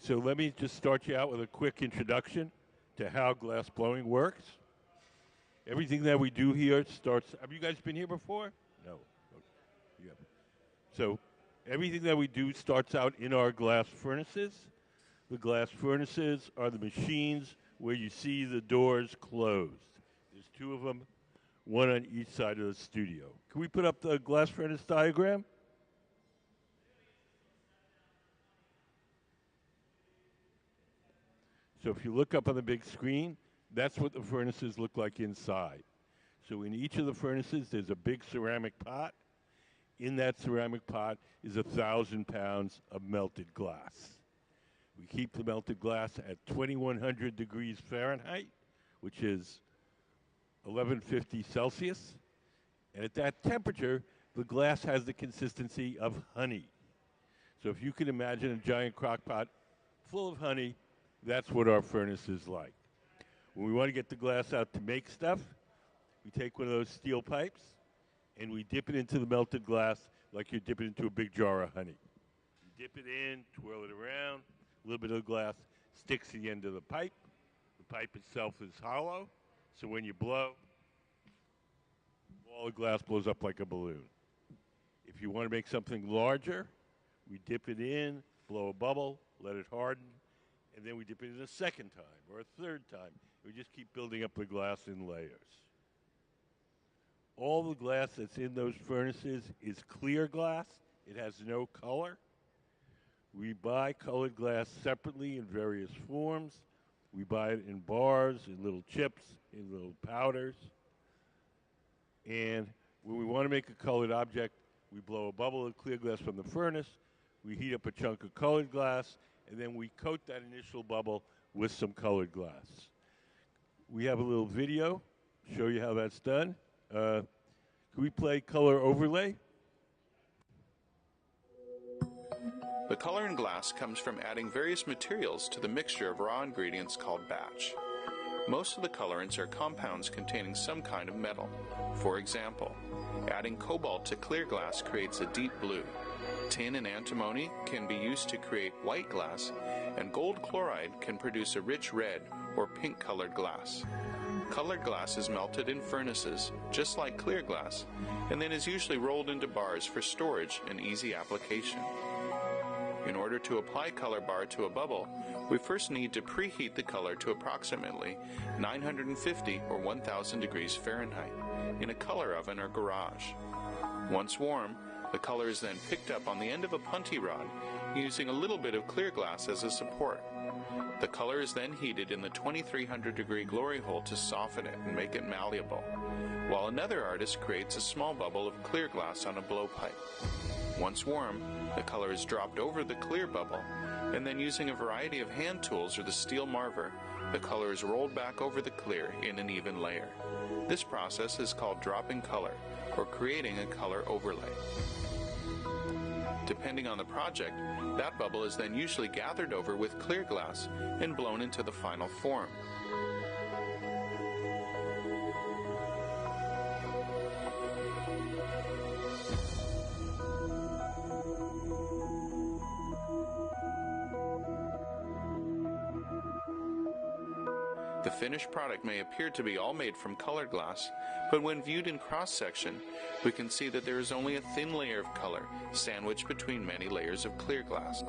So let me just start you out with a quick introduction to how glass blowing works. Everything that we do here starts. Have you guys been here before? No. Okay. Yeah. So everything that we do starts out in our glass furnaces. The glass furnaces are the machines where you see the doors closed. There's two of them, one on each side of the studio. Can we put up the glass furnace diagram? So if you look up on the big screen, that's what the furnaces look like inside. So in each of the furnaces, there's a big ceramic pot. In that ceramic pot is 1,000 pounds of melted glass. We keep the melted glass at 2,100 degrees Fahrenheit, which is 1150 Celsius. And at that temperature, the glass has the consistency of honey. So if you can imagine a giant crock pot full of honey, that's what our furnace is like. When we want to get the glass out to make stuff, we take one of those steel pipes and we dip it into the melted glass like you're dipping into a big jar of honey. You dip it in, twirl it around, a little bit of the glass sticks to the end of the pipe. The pipe itself is hollow, so when you blow, all the glass blows up like a balloon. If you want to make something larger, we dip it in, blow a bubble, let it harden, and then we dip it in a second time or a third time. We just keep building up the glass in layers. All the glass that's in those furnaces is clear glass. It has no color. We buy colored glass separately in various forms. We buy it in bars, in little chips, in little powders. And when we want to make a colored object, we blow a bubble of clear glass from the furnace. We heat up a chunk of colored glass, and then we coat that initial bubble with some colored glass. We have a little video, show you how that's done. Can we play color overlay? The color in glass comes from adding various materials to the mixture of raw ingredients called batch. Most of the colorants are compounds containing some kind of metal. For example, adding cobalt to clear glass creates a deep blue. Tin and antimony can be used to create white glass, and gold chloride can produce a rich red or pink-colored glass. Colored glass is melted in furnaces, just like clear glass, and then is usually rolled into bars for storage and easy application. In order to apply color bar to a bubble, we first need to preheat the color to approximately 950 or 1,000 degrees Fahrenheit in a color oven or garage. Once warm, the color is then picked up on the end of a punty rod using a little bit of clear glass as a support. The color is then heated in the 2300 degree glory hole to soften it and make it malleable, while another artist creates a small bubble of clear glass on a blowpipe. Once warm, the color is dropped over the clear bubble, and then using a variety of hand tools or the steel marver, the color is rolled back over the clear in an even layer. This process is called dropping color, or creating a color overlay. Depending on the project, that bubble is then usually gathered over with clear glass and blown into the final form. The finished product may appear to be all made from colored glass, but when viewed in cross-section, we can see that there is only a thin layer of color sandwiched between many layers of clear glass.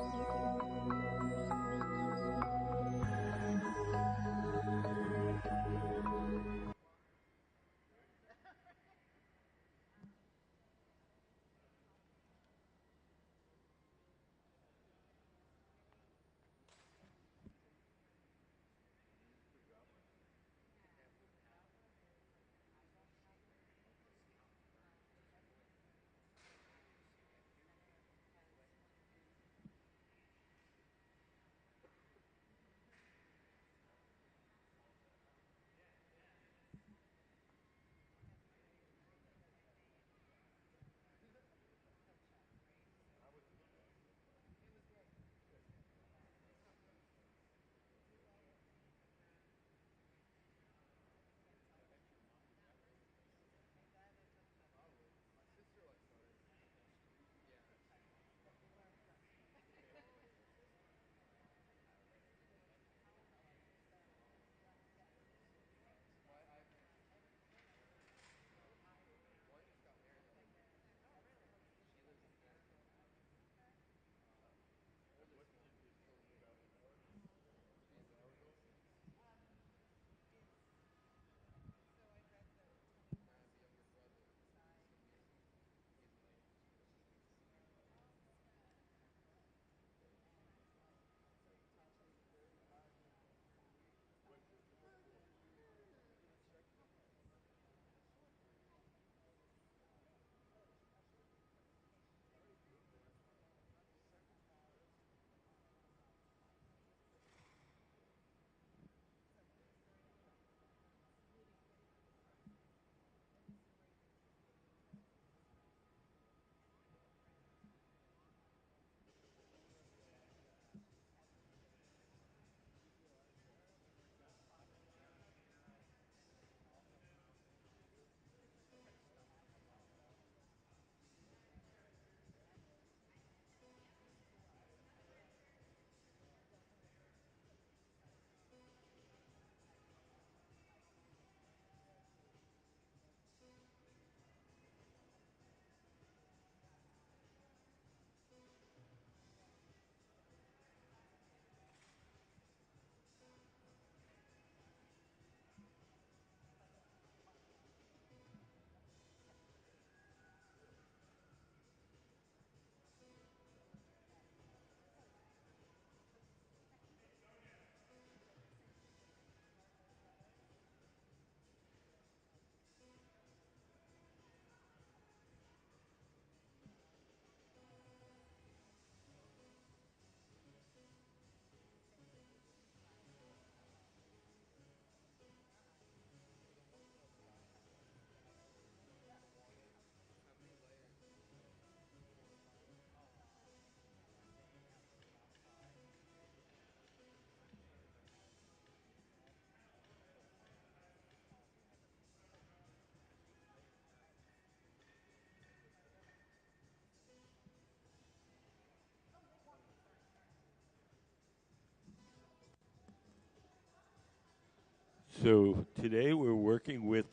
So today we're working with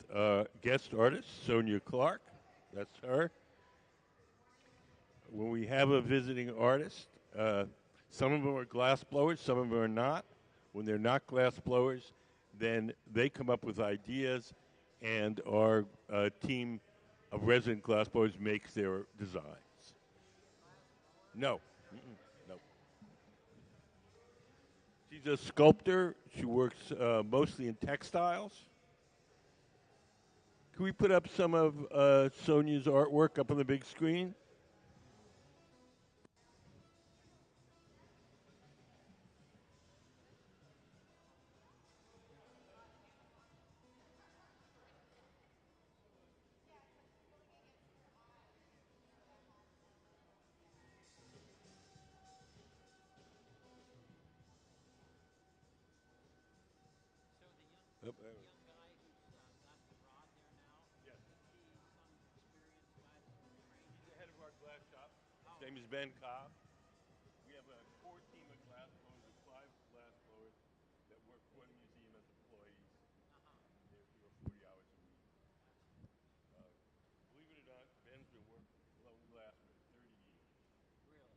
guest artist Sonya Clark. That's her. When we have a visiting artist, some of them are glass blowers, some of them are not. When they're not glass blowers, then they come up with ideas, and our team of resident glass blowers makes their designs. No. No. She's a sculptor. She works mostly in textiles. Can we put up some of Sonia's artwork up on the big screen? Up there. He's the head of our glass shop. His name is Ben Cobb. We have a core team of glass blowers, of 5 glass blowers that work for the museum as employees. They're here 40 hours a week. Uh, Believe it or not, Ben's been working blowing glass for 30 years. Lino?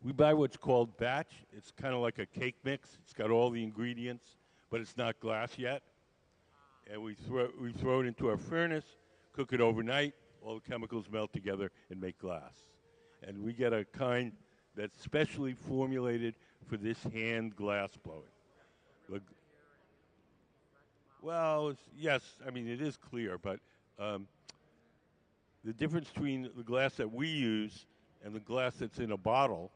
We buy what's called batch. It's kind of like a cake mix. It's got all the ingredients, but it's not glass yet. And we throw it into our furnace, cook it overnight. All the chemicals melt together and make glass. And we get a kind that's specially formulated for this hand glass blowing. The, well, yes, I mean it is clear, but the difference between the glass that we use and the glass that's in a bottle,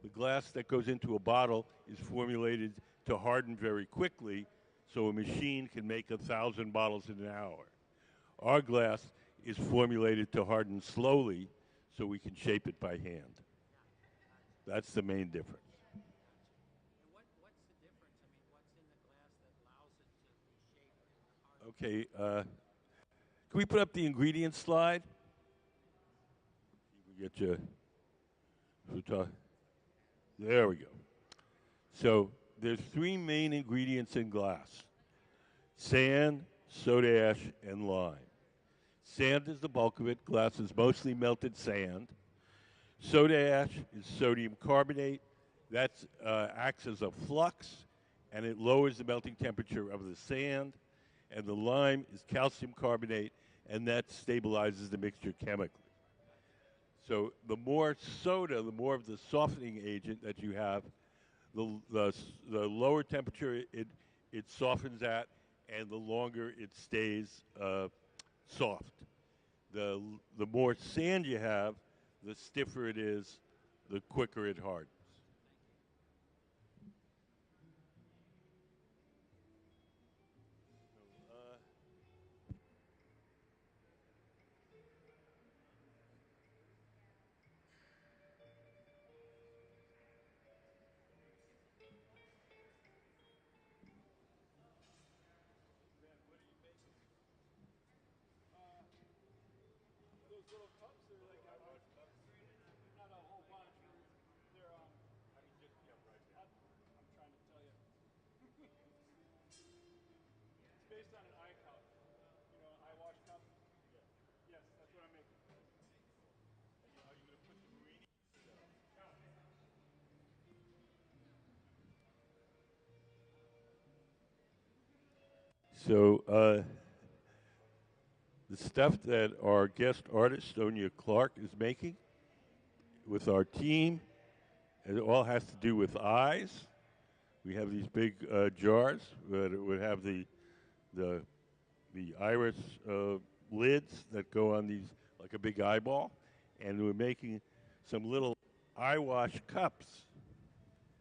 the glass that goes into a bottle is formulated to harden very quickly, so a machine can make 1,000 bottles in an hour. Our glass is formulated to harden slowly, so we can shape it by hand. That's the main difference. And what's the difference? I mean, what's in the glass that allows it to be shaped and hardened? Okay, can we put up the ingredients slide? We get you. There we go. So there's three main ingredients in glass: sand, soda ash, and lime. Sand is the bulk of it. Glass is mostly melted sand. Soda ash is sodium carbonate. That acts as a flux, and it lowers the melting temperature of the sand. And the lime is calcium carbonate, and that stabilizes the mixture chemically. So the more soda, the more of the softening agent that you have, the lower temperature it softens at, and the longer it stays soft. The more sand you have, the stiffer it is, the quicker it hardens. So the stuff that our guest artist, Sonya Clark, is making with our team, it all has to do with eyes. We have these big jars that would have the iris lids that go on these like a big eyeball, and we're making some little eye wash cups.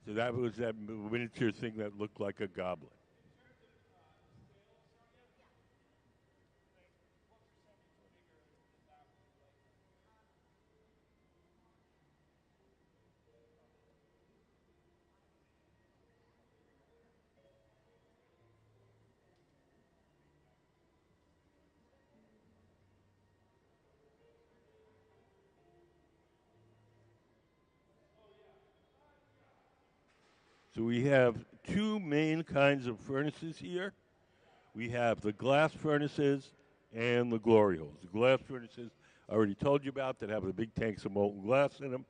So that was that miniature thing that looked like a goblet. So we have two main kinds of furnaces here. We have the glass furnaces and the glory holes. The glass furnaces I already told you about that have the big tanks of molten glass in them.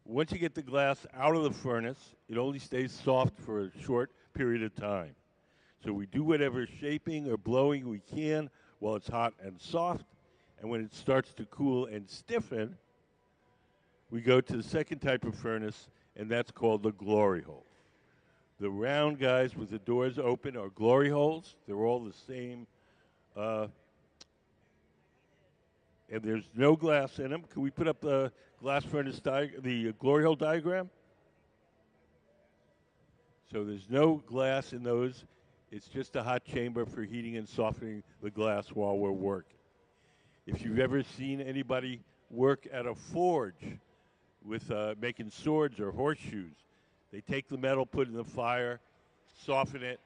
Once you get the glass out of the furnace, it only stays soft for a short period of time. So we do whatever shaping or blowing we can while it's hot and soft. And when it starts to cool and stiffen, we go to the second type of furnace, and that's called the glory hole. The round guys with the doors open are glory holes. They're all the same, and there's no glass in them. Can we put up the glass furnace the glory hole diagram? So there's no glass in those. It's just a hot chamber for heating and softening the glass while we're working. If you've ever seen anybody work at a forge with making swords or horseshoes, they take the metal, put it in the fire, soften it,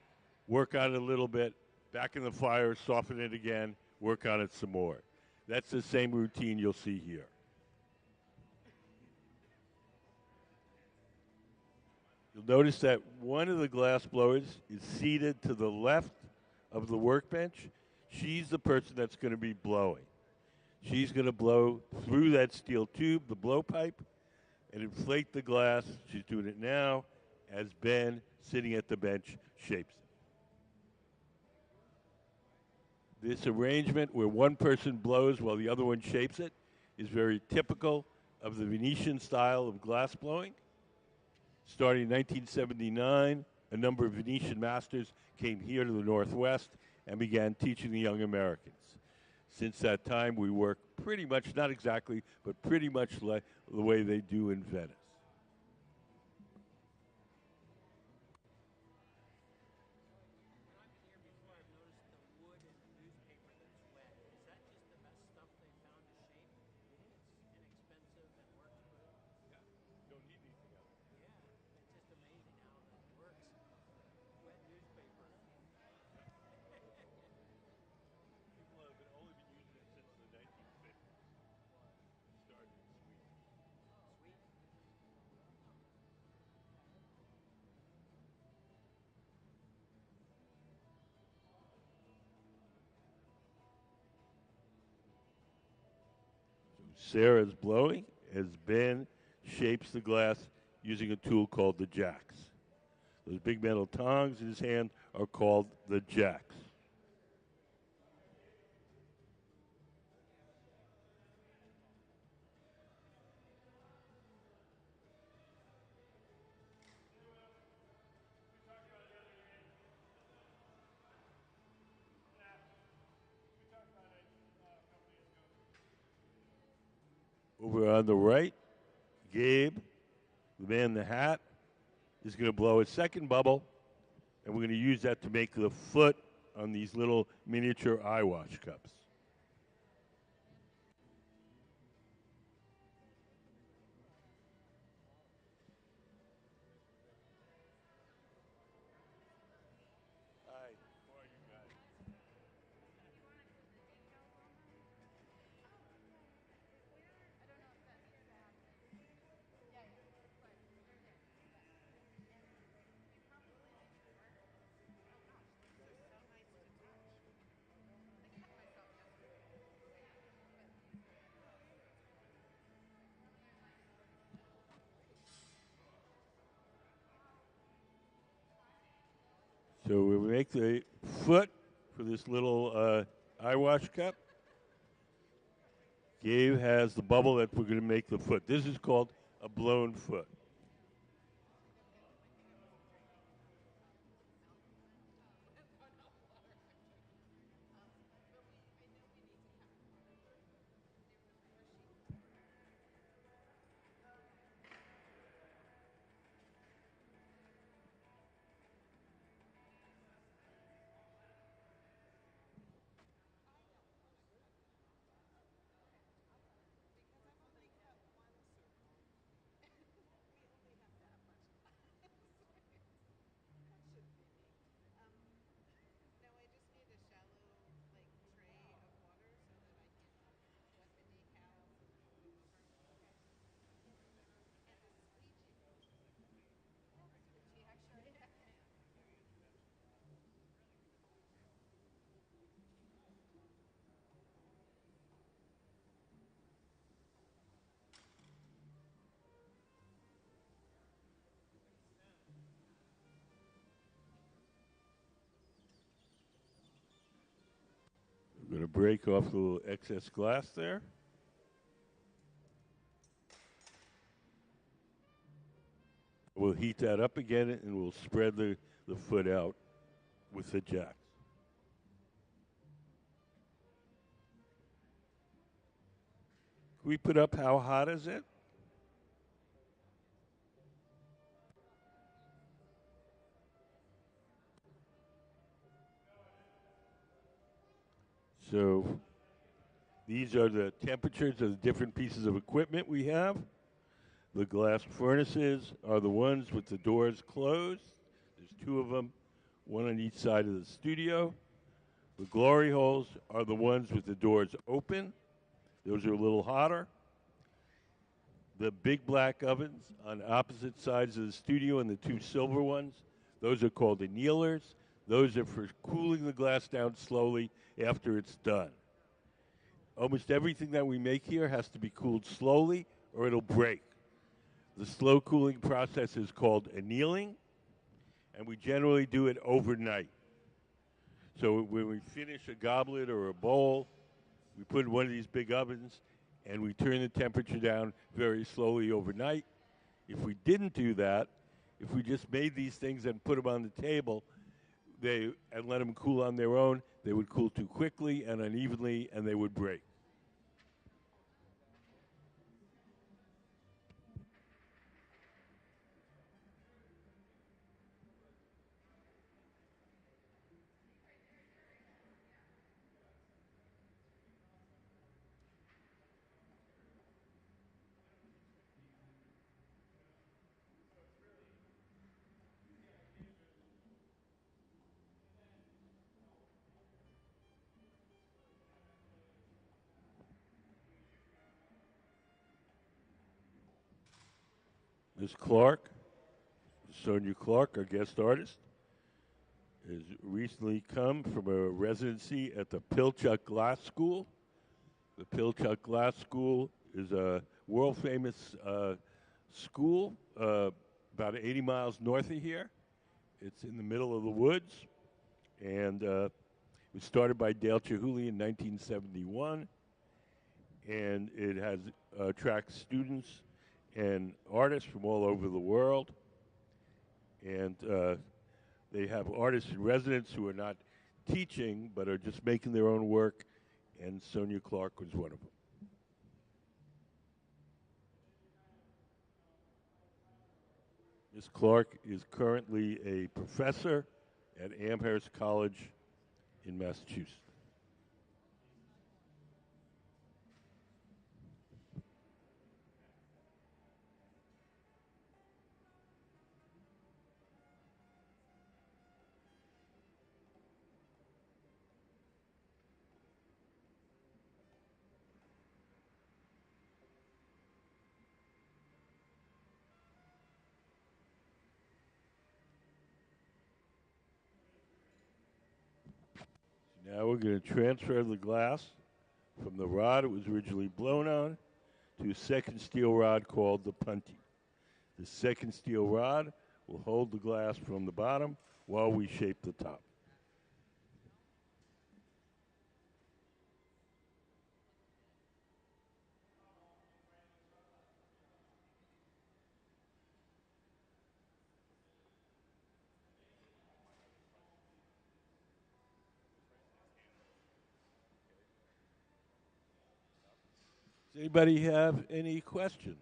work on it a little bit, back in the fire, soften it again, work on it some more. That's the same routine you'll see here. You'll notice that one of the glass blowers is seated to the left of the workbench. She's the person that's going to be blowing. She's going to blow through that steel tube, the blowpipe. and inflate the glass. She's doing it now as Ben, sitting at the bench, shapes it. This arrangement where one person blows while the other one shapes it is very typical of the Venetian style of glass blowing. Starting in 1979, a number of Venetian masters came here to the Northwest and began teaching the young Americans. Since that time, we work pretty much, not exactly, but pretty much like the way they do in Venice. When I've been here before, I've noticed the wood in the newspaper that's wet. Is that just the best stuff they found to shape? It's inexpensive and works good. Don't need anything else. Yeah, it's just amazing how that works. Wet newspaper. People have only been using it since the 1950s. Started in Sweden. Sweet. So Sarah's blowing as Ben shapes the glass using a tool called the jacks. Those big metal tongs in his hand are called the jacks. Over on the right, Gabe, the man in the hat, is going to blow a second bubble, and we're going to use that to make the foot on these little miniature eye wash cups. Hi, how are you guys? So we make the foot for this little eye wash cup. Gabe has the bubble that we're going to make the foot. This is called a blown foot. We're going to break off the little excess glass there. We'll heat that up again and we'll spread the foot out with the jacks. Can we put up how hot is it? So these are the temperatures of the different pieces of equipment we have. The glass furnaces are the ones with the doors closed. There's two of them, one on each side of the studio. The glory holes are the ones with the doors open. Those are a little hotter. The big black ovens on opposite sides of the studio and the two silver ones, those are called annealers. Those are for cooling the glass down slowly after it's done. Almost everything that we make here has to be cooled slowly or it'll break. The slow cooling process is called annealing, and we generally do it overnight. So when we finish a goblet or a bowl, we put in one of these big ovens, and we turn the temperature down very slowly overnight. If we didn't do that, if we just made these things and put them on the table, and let them cool on their own, they would cool too quickly and unevenly, and they would break. Ms. Clark, Sonya Clark, our guest artist, has recently come from a residency at the Pilchuck Glass School. The Pilchuck Glass School is a world famous school about 80 miles north of here. It's in the middle of the woods, and it was started by Dale Chihuly in 1971, and it has attracts students and artists from all over the world. And they have artists in residence who are not teaching but are just making their own work, and Sonya Clark was one of them. Ms. Clark is currently a professor at Amherst College in Massachusetts. Now we're going to transfer the glass from the rod it was originally blown on to a second steel rod called the punty. The second steel rod will hold the glass from the bottom while we shape the top. Does anybody have any questions?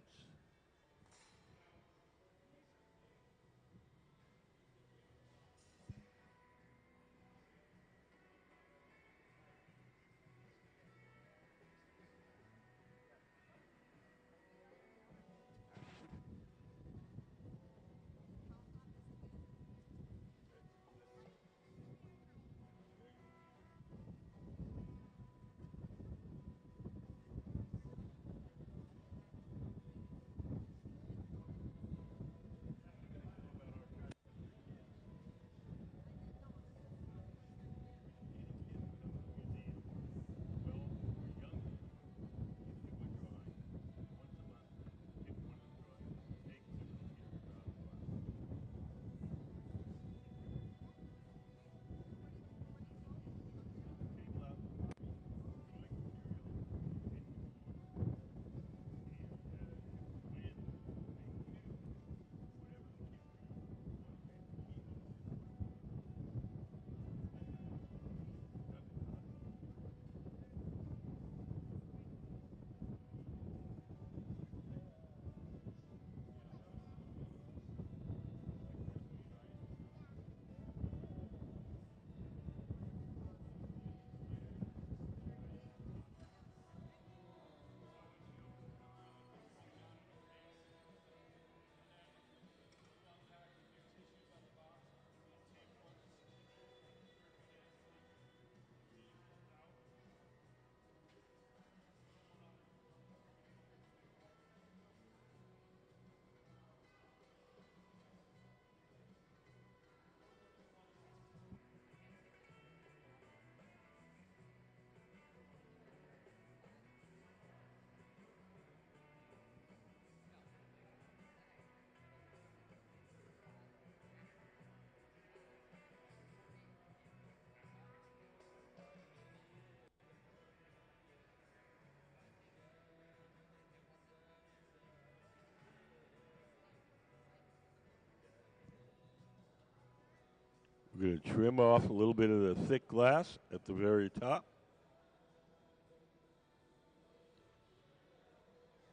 We're going to trim off a little bit of the thick glass at the very top.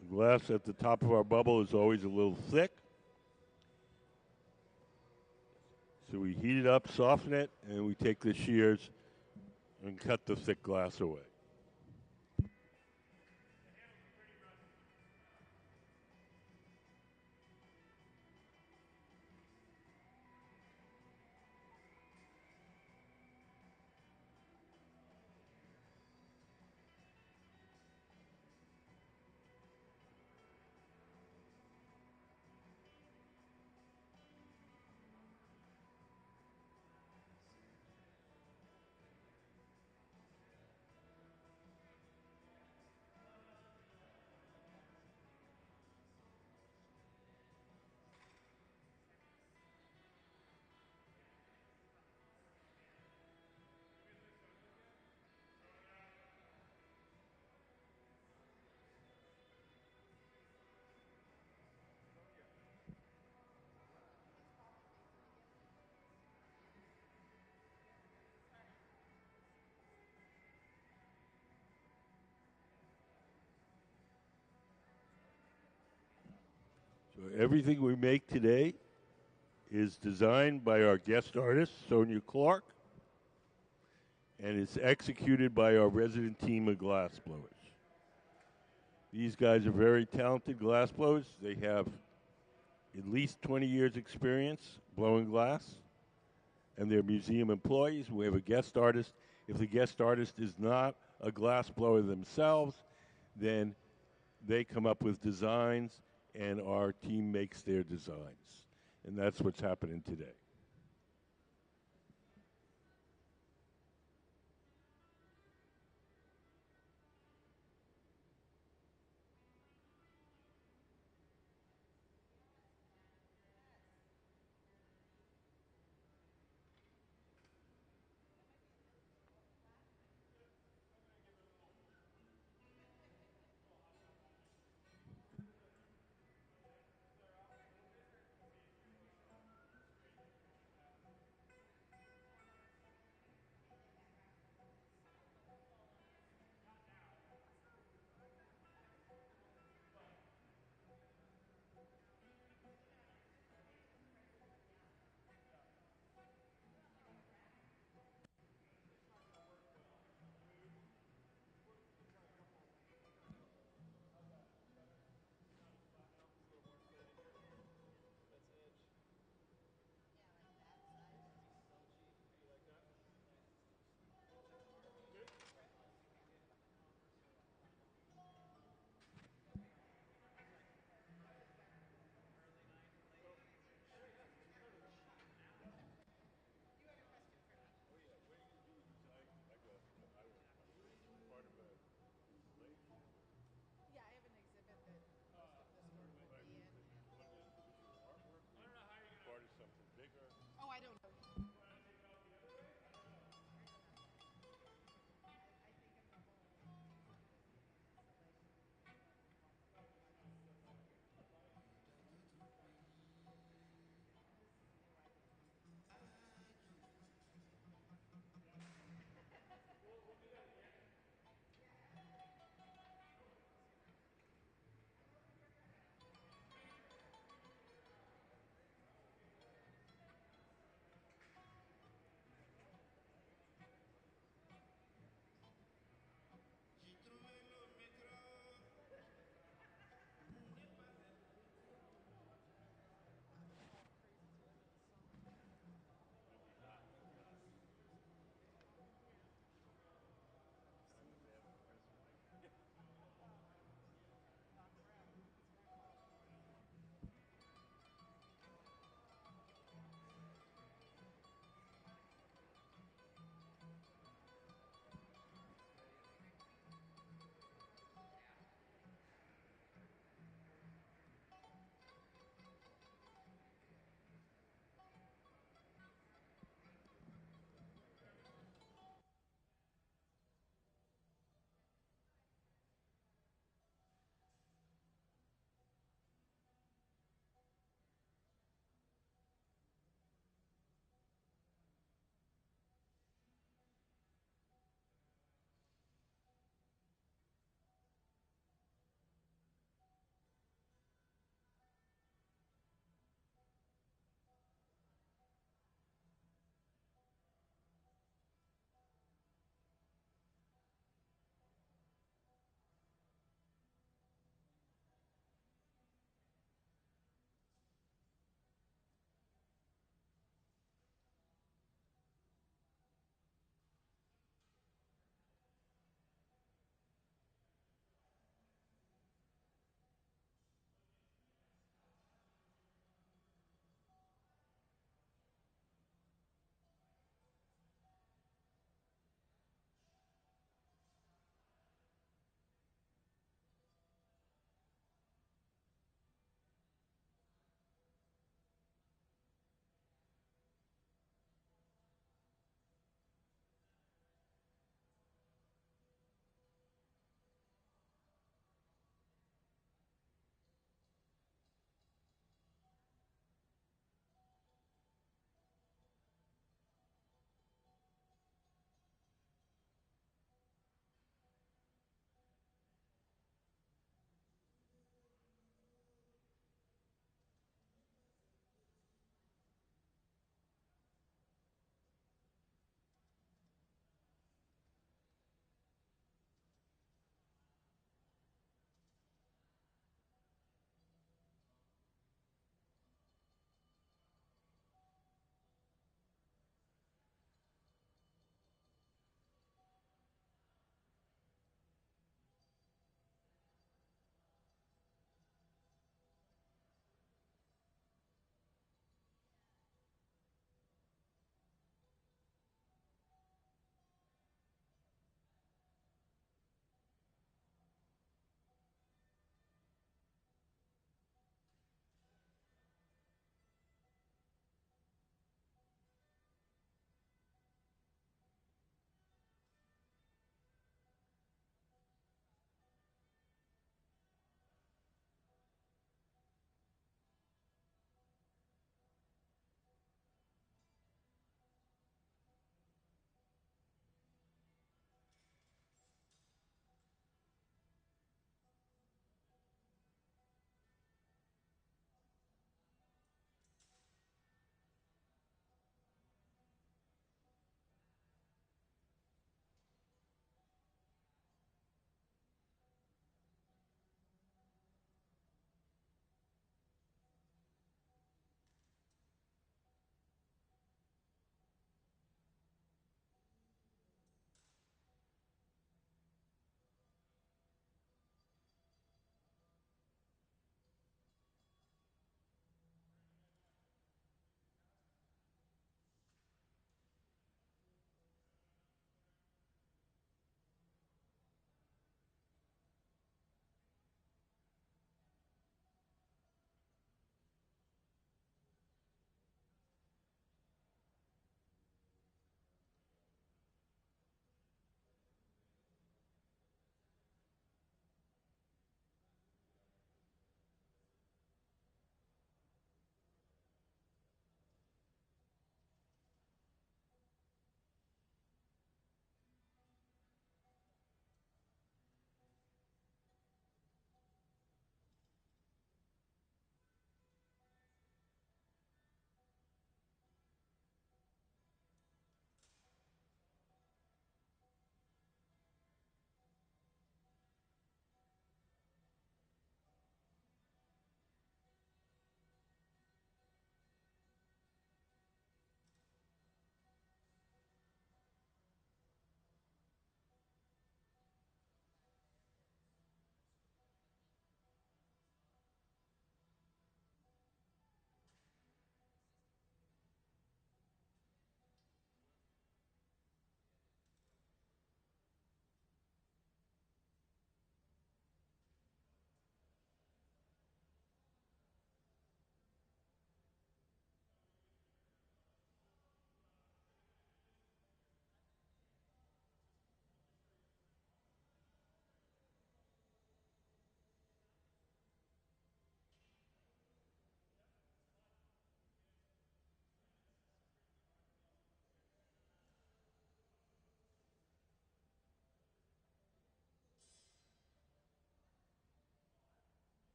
The glass at the top of our bubble is always a little thick. So we heat it up, soften it, and we take the shears and cut the thick glass away. So everything we make today is designed by our guest artist, Sonya Clark, and it's executed by our resident team of glass blowers. These guys are very talented glass blowers. They have at least 20 years experience blowing glass, and they're museum employees. We have a guest artist. If the guest artist is not a glass blower themselves, then they come up with designs, and our team makes their designs. And that's what's happening today.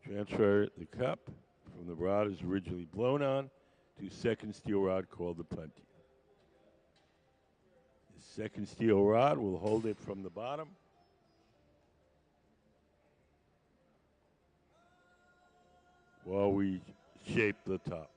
Transfer the cup from the rod is originally blown on to second steel rod called the punty. The second steel rod will hold it from the bottom while we shape the top.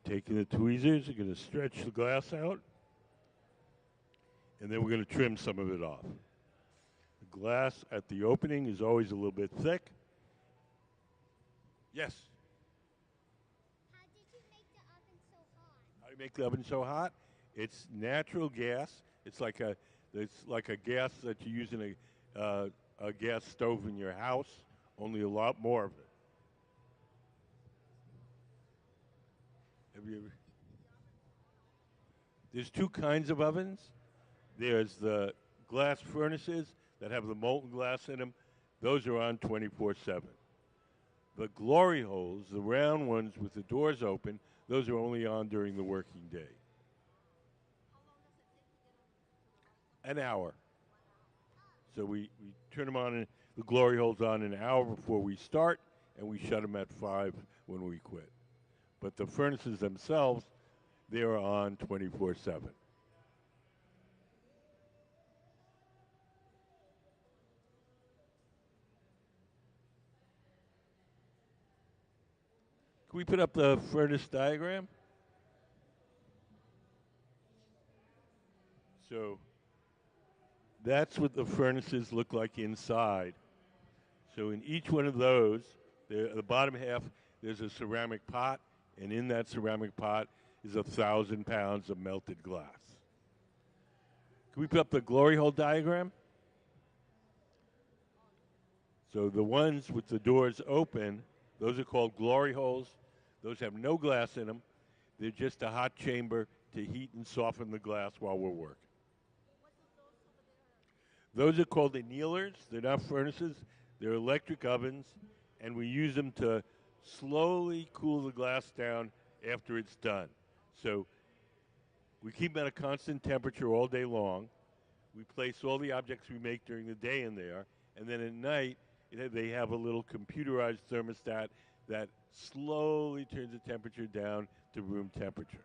Taking the tweezers, we're going to stretch the glass out, and then we're going to trim some of it off. The glass at the opening is always a little bit thick. Yes? How did you make the oven so hot? How do you make the oven so hot? It's natural gas. It's like a gas that you use in a gas stove in your house, only a lot more of it. Have you ever? There's two kinds of ovens. There's the glass furnaces that have the molten glass in them. Those are on 24/7. The glory holes, the round ones with the doors open, those are only on during the working day. An hour. So we turn them on, the glory holes on an hour before we start, and we shut them at 5 when we quit. But the furnaces themselves, they're on 24/7. Can we put up the furnace diagram? So that's what the furnaces look like inside. So in each one of those, the bottom half, there's a ceramic pot, and in that ceramic pot is 1,000 pounds of melted glass. Can we put up the glory hole diagram? So the ones with the doors open, those are called glory holes. Those have no glass in them. They're just a hot chamber to heat and soften the glass while we're working. Those are called annealers. They're not furnaces. They're electric ovens, and we use them to slowly cool the glass down after it's done. So we keep them at a constant temperature all day long. We place all the objects we make during the day in there, and then at night, they have a little computerized thermostat that slowly turns the temperature down to room temperature.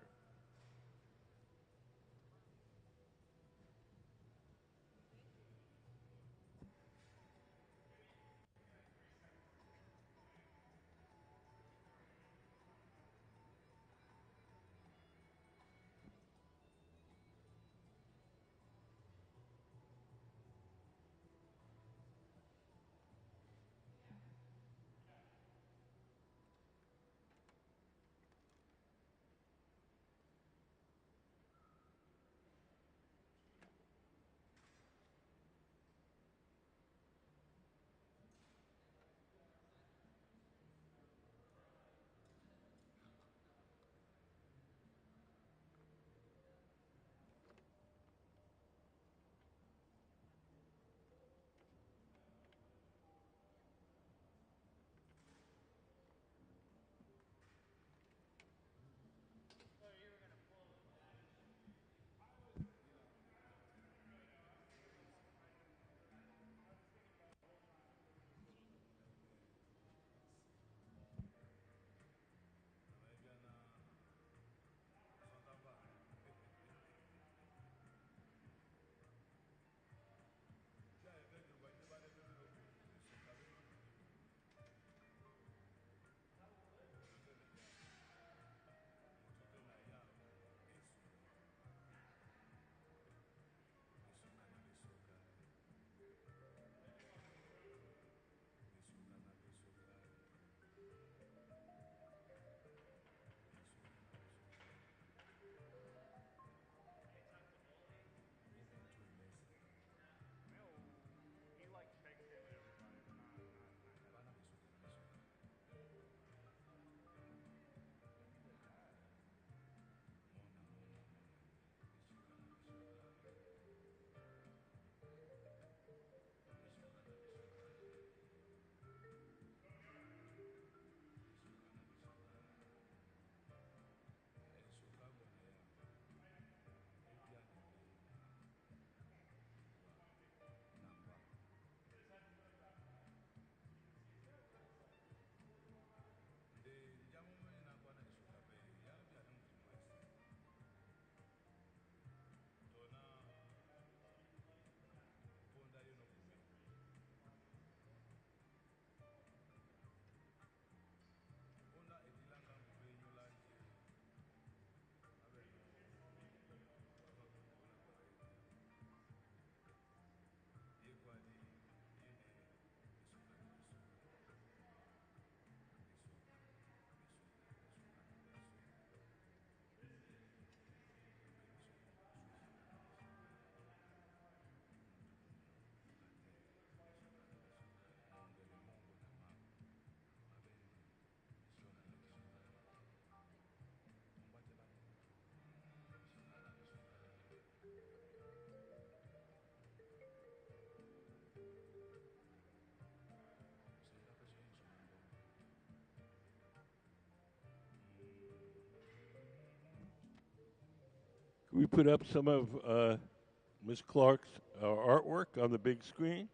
we put up some of Miss Clark's artwork on the big screen.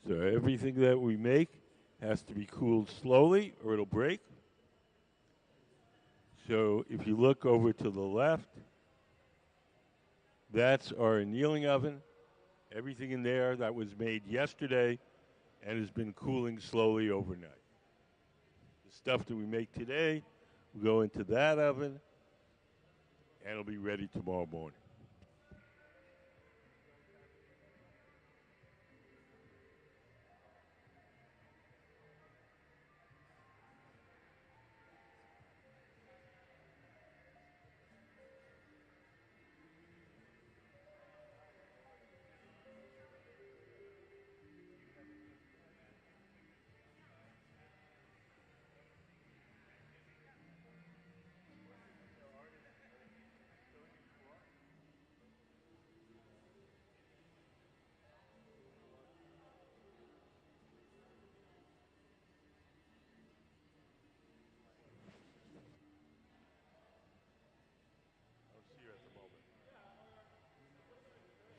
So everything that we make has to be cooled slowly or it'll break. So if you look over to the left, that's our annealing oven. Everything in there that was made yesterday and has been cooling slowly overnight. The stuff that we make today will go into that oven and it'll be ready tomorrow morning.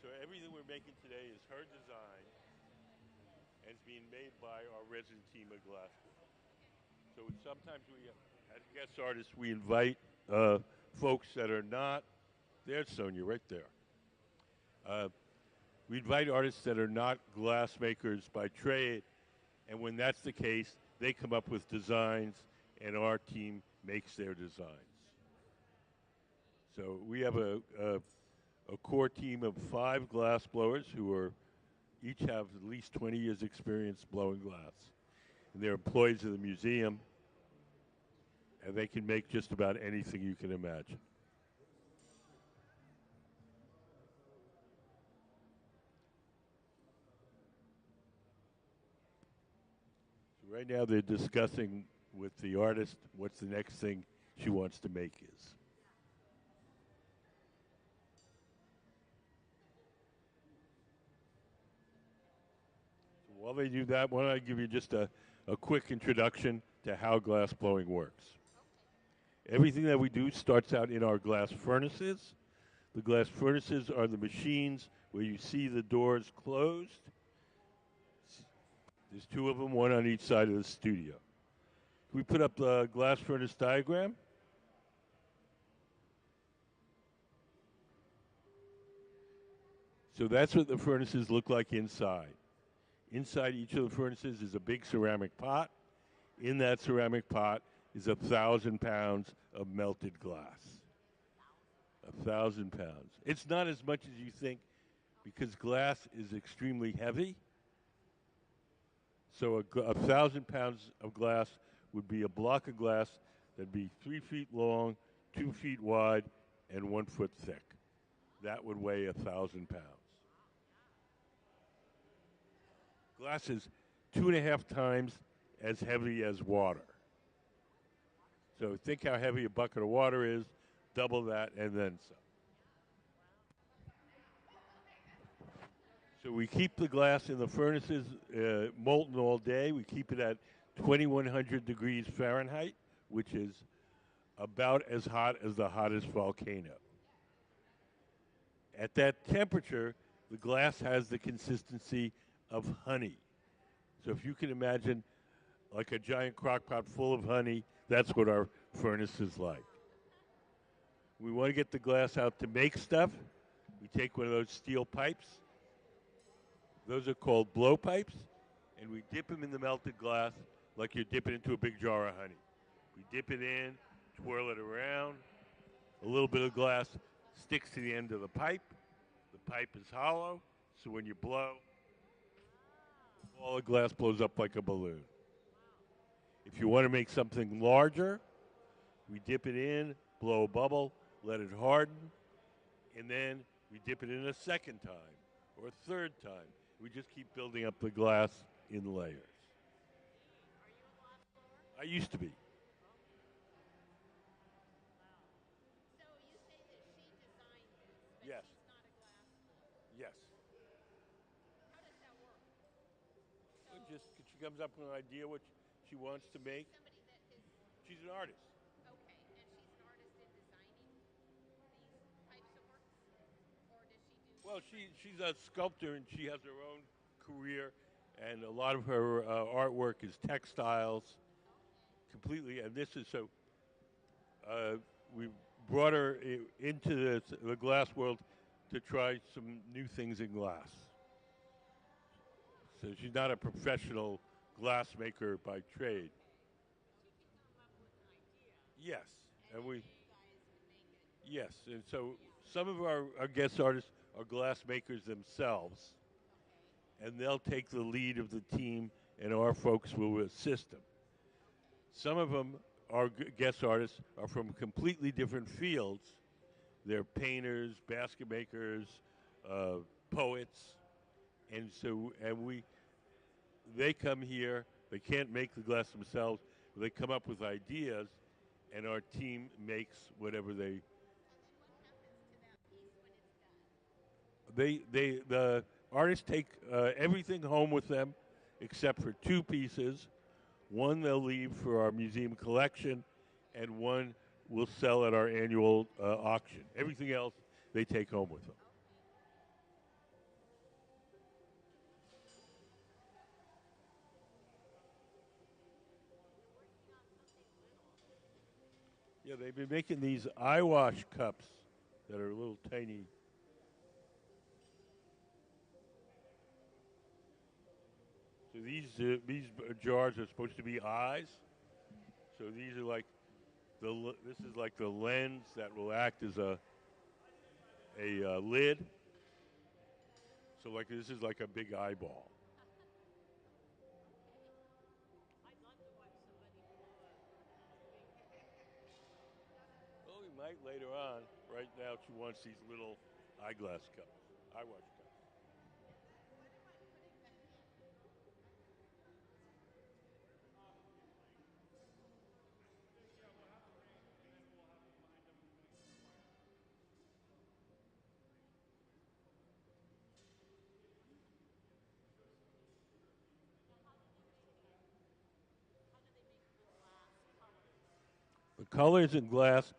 So everything we're making today is her design and it's being made by our resident team at Glass School. So sometimes we, as guest artists, we invite folks that are not, there's Sonya right there. We invite artists that are not glass makers by trade, and when that's the case, they come up with designs and our team makes their designs. So we have a core team of 5 glass blowers who are each have at least 20 years experience blowing glass. And they're employees of the museum, and they can make just about anything you can imagine. So right now they're discussing with the artist what's the next thing she wants to make is. So while they do that, why don't I give you just a quick introduction to how glass blowing works. Everything that we do starts out in our glass furnaces. The glass furnaces are the machines where you see the doors closed. There's 2 of them, one on each side of the studio. We put up the glass furnace diagram. So that's what the furnaces look like inside. Inside each of the furnaces is a big ceramic pot. In that ceramic pot is 1,000 pounds of melted glass. 1,000 pounds. It's not as much as you think because glass is extremely heavy. So 1,000 pounds of glass would be a block of glass that'd be 3 feet long, 2 feet wide, and 1 foot thick. That would weigh 1,000 pounds. Glass is 2.5 times as heavy as water. So think how heavy a bucket of water is, double that, and then some. So we keep the glass in the furnaces molten all day. We keep it at 2100 degrees Fahrenheit, which is about as hot as the hottest volcano. At that temperature, the glass has the consistency of honey. So if you can imagine like a giant crock pot full of honey, that's what our furnace is like. We want to get the glass out to make stuff. We take one of those steel pipes. Those are called blow pipes, and we dip them in the melted glass like you're dipping into a big jar of honey. We dip it in, twirl it around. A little bit of glass sticks to the end of the pipe. The pipe is hollow, so when you blow, all the glass blows up like a balloon. If you want to make something larger, we dip it in, blow a bubble, let it harden, and then we dip it in a second time or a third time. We just keep building up the glass in layers. I used to be. So you say that she designed this, but Yes. she's not a glass blower. Yes. How does that work? She comes up with an idea what she wants to make. Somebody that is She's an artist. okay, and she's an artist in designing these types of works, or does she do? Well, she's a sculptor and she has her own career, and a lot of her artwork is textiles, completely. And this is so. We brought her into the glass world to try some new things in glass. So she's not a professional glass maker by trade. Yes, and we. Yes, and so some of our guest artists are glass makers themselves, and they'll take the lead of the team, and our folks will assist them. Some of them, our guest artists, are from completely different fields. They're painters, basket makers, poets, and they come here. They can't make the glass themselves. But they come up with ideas, and our team makes whatever they. The artists take everything home with them, except for two pieces. One they'll leave for our museum collection, and one we'll sell at our annual auction. Everything else they take home with them. Yeah, they've been making these eye wash cups that are little tiny. So these jars are supposed to be eyes. So these are like this is like the lens that will act as a lid. So like this is like a big eyeball. Well, we might later on. Right now, she wants these little eyeglass cups, eye wash cups. The colors in glass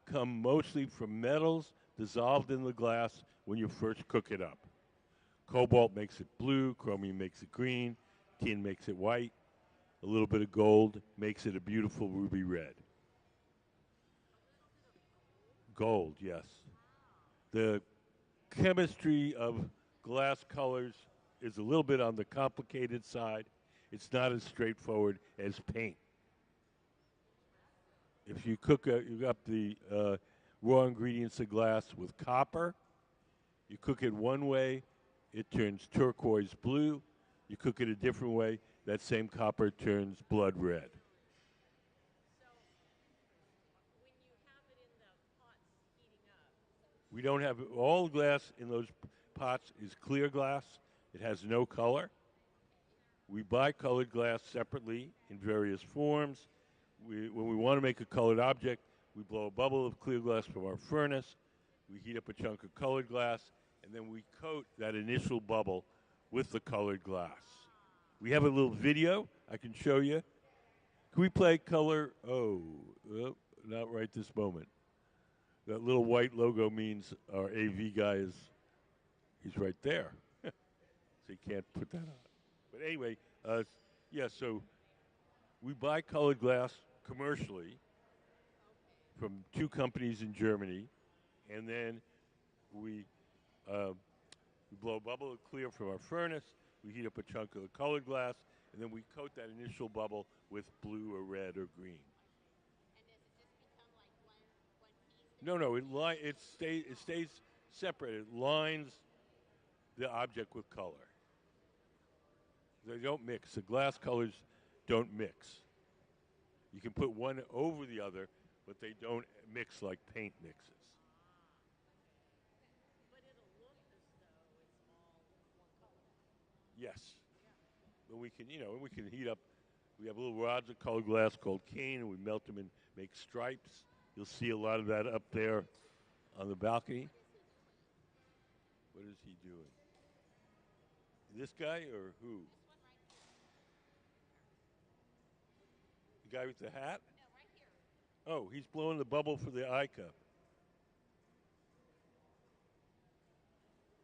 come mostly from metals dissolved in the glass when you first cook it up. Cobalt makes it blue, chromium makes it green, tin makes it white, a little bit of gold makes it a beautiful ruby red. Gold, yes. The chemistry of glass colors is a little bit on the complicated side. It's not as straightforward as paint. If you cook up the raw ingredients of glass with copper, you cook it one way, it turns turquoise blue. You cook it a different way, that same copper turns blood red. So when you have it in the pots heating up, We don't have all glass in those pots is clear glass. It has no color. We buy colored glass separately in various forms. When we want to make a colored object, we blow a bubble of clear glass from our furnace. We heat up a chunk of colored glass, and then we coat that initial bubble with the colored glass. We have a little video I can show you. Can we play color? Oh, not right this moment. That little white logo means our AV guy he's right there. So you can't put that on. But anyway, yeah, so we buy colored glass commercially from 2 companies in Germany, and then we blow a bubble of clear from our furnace. We heat up a chunk of the colored glass, and then we coat that initial bubble with blue or red or green. And does it just become like one piece? No, it stays separate. It lines the object with color. They don't mix. The glass colors don't mix. You can put one over the other, but they don't mix like paint mixes. But it'll look as though it's all one color. Yes. But we can heat up. We have little rods of colored glass called cane, and we melt them and make stripes. You'll see a lot of that up there on the balcony. What is he doing? This guy or who? The guy with the hat? No, right here. Oh, he's blowing the bubble for the eye cup. What is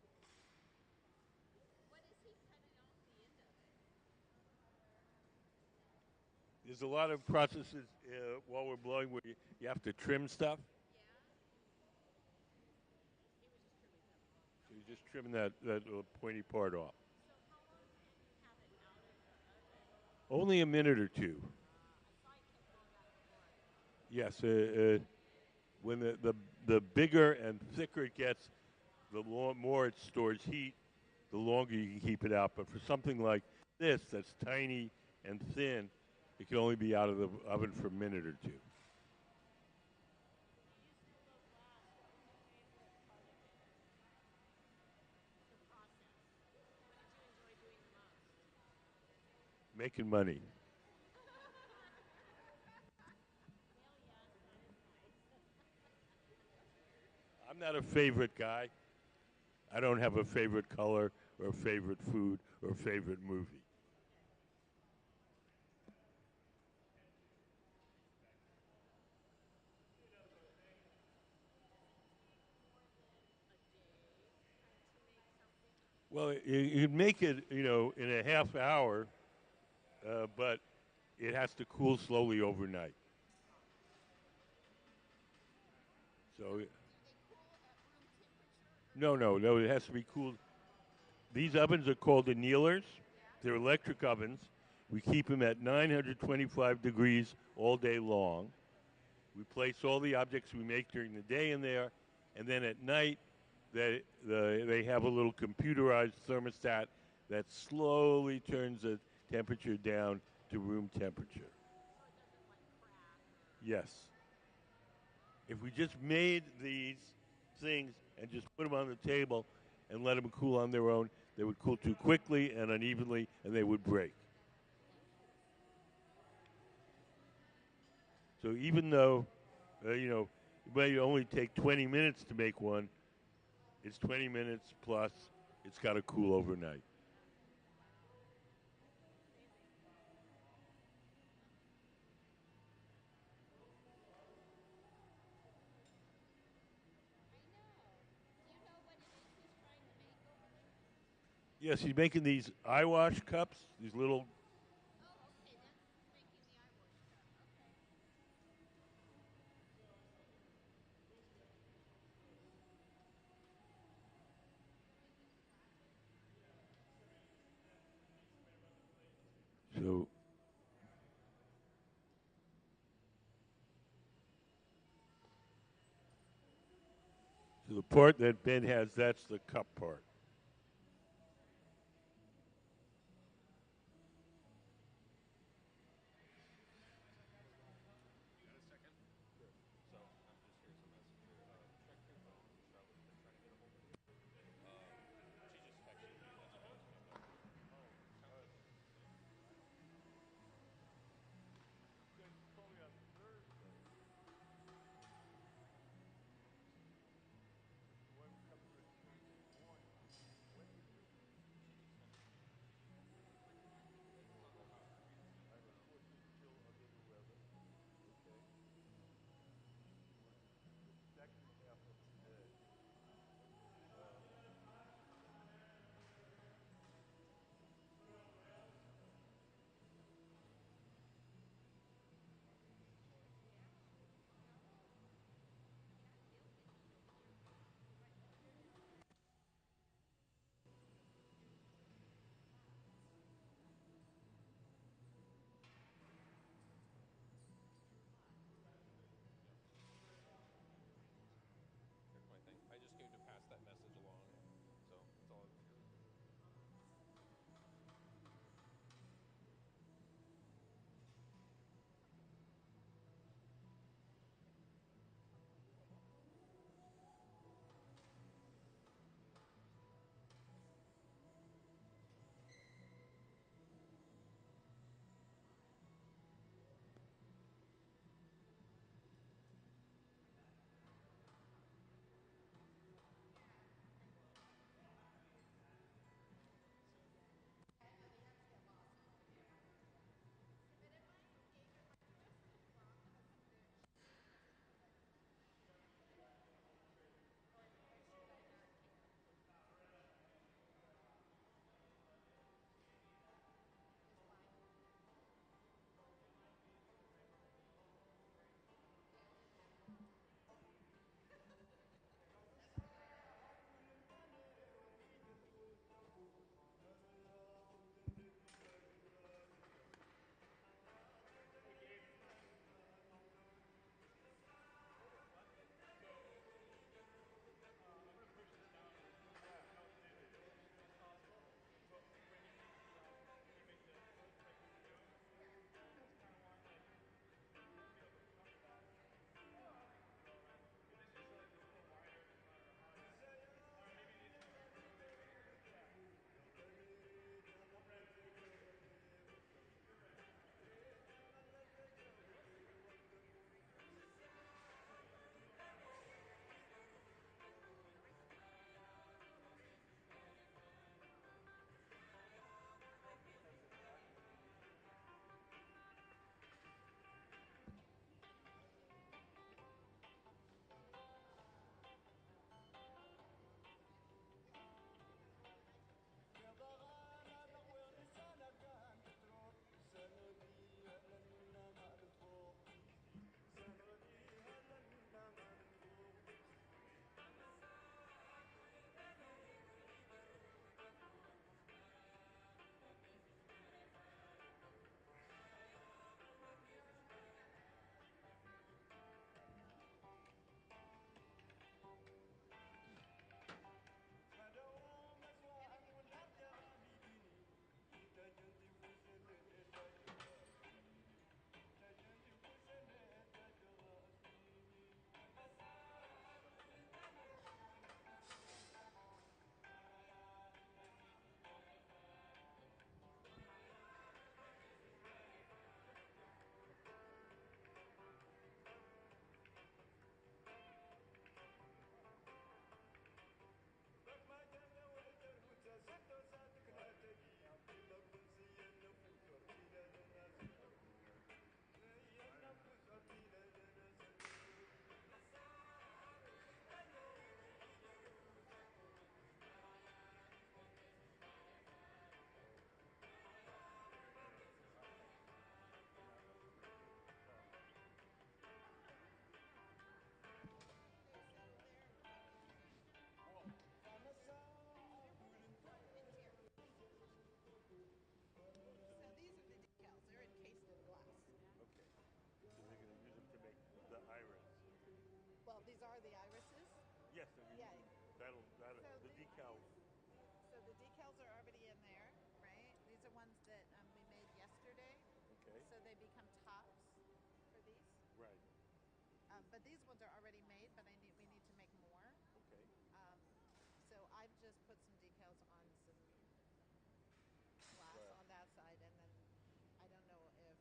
he cutting off the end of it? There's a lot of processes while we're blowing where you have to trim stuff. Yeah. He was just trimming So that. you're just trimming that little pointy part off. So how long can you have it out of the oven? Only a minute or 2. I saw you kept going back and forth. Yes, when the bigger and thicker it gets, the more it stores heat, the longer you can keep it out. But for something like this that's tiny and thin, it can only be out of the oven for a minute or 2. You use yellow glass. What was your favorite part of it? The process. What did you enjoy doing the most? Making money. I'm not a favorite guy. I don't have a favorite color or a favorite food or a favorite movie. Well, you'd make it, in a half hour, but it has to cool slowly overnight. So, no, it has to be cooled. These ovens are called annealers. They're electric ovens. We keep them at 925 degrees all day long. We place all the objects we make during the day in there, and then at night, they have a little computerized thermostat that slowly turns the temperature down to room temperature. Yes. If we just made these things and just put them on the table and let them cool on their own, they would cool too quickly and unevenly, and they would break. So even though, it may only take 20 minutes to make one, it's 20 minutes plus it's got to cool overnight. Yes, he's making these eye wash cups, these little. So the part that Ben has, that's the cup part. Yes, Yeah. that'll So the the- decals. So the decals are already in there, right? These are ones that we made yesterday. Okay. So they become tops for these. Right. But these ones are already made, but we need to make more. Okay. So I've just put some decals on some glass Wow. on that side, and then I don't know if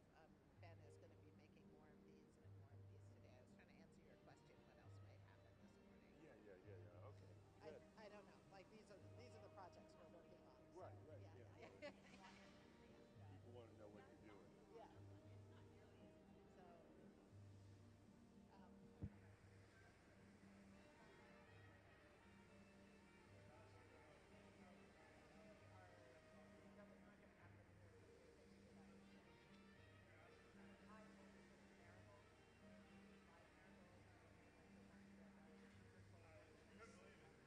Ben is going to be making more of these and more of these today. I was trying to answer your question. What else might happen this morning? Yeah. Okay. Good. I don't know. Like these are the projects we're working on. So, Right. Yeah. People want to know what you're doing. Yeah. So. Um,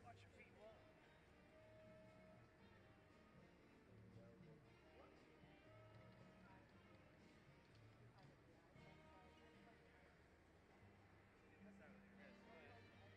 Watch your feet walk. That's not really red sweat.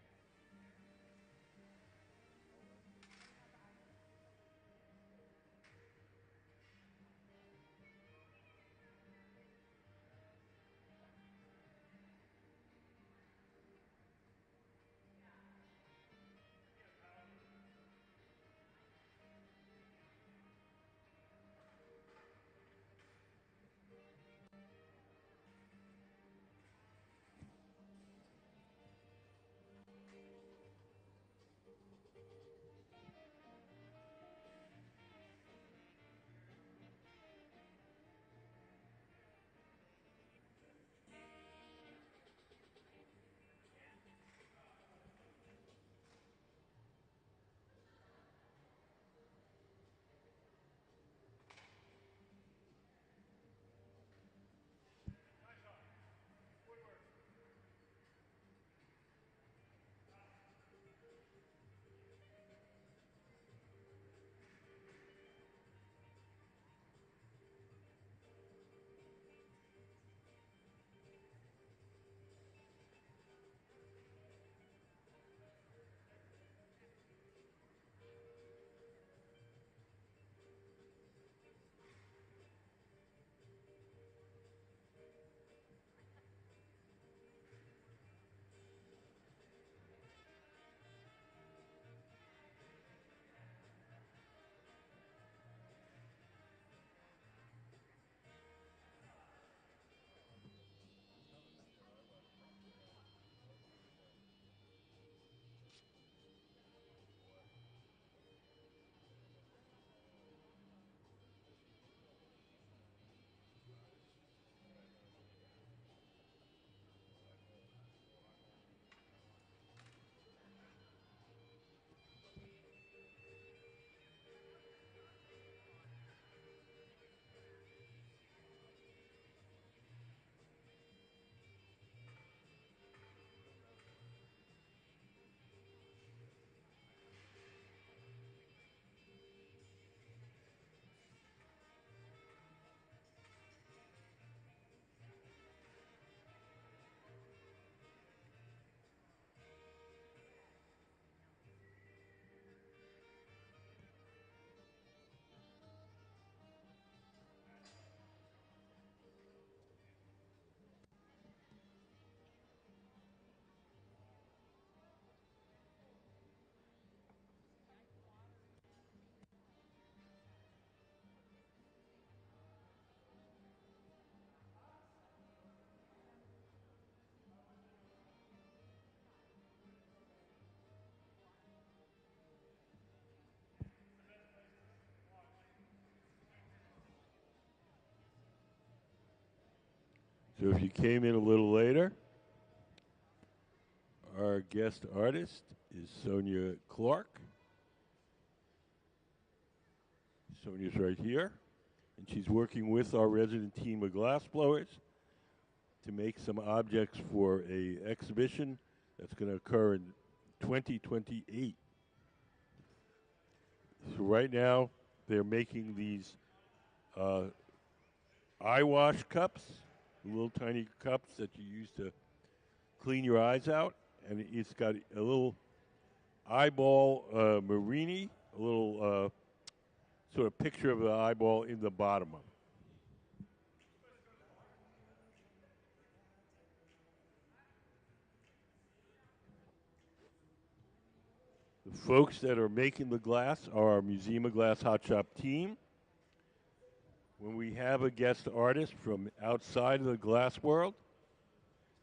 So if you came in a little later, our guest artist is Sonya Clark. Sonya's right here, and she's working with our resident team of glassblowers to make some objects for a exhibition that's going to occur in 2028. So right now, they're making these eye wash cups, little tiny cups that you use to clean your eyes out, and it's got a little eyeball marini, a little sort of picture of the eyeball in the bottom of it. The folks that are making the glass are our Museum of Glass Hot Shop team. When we have a guest artist from outside of the glass world,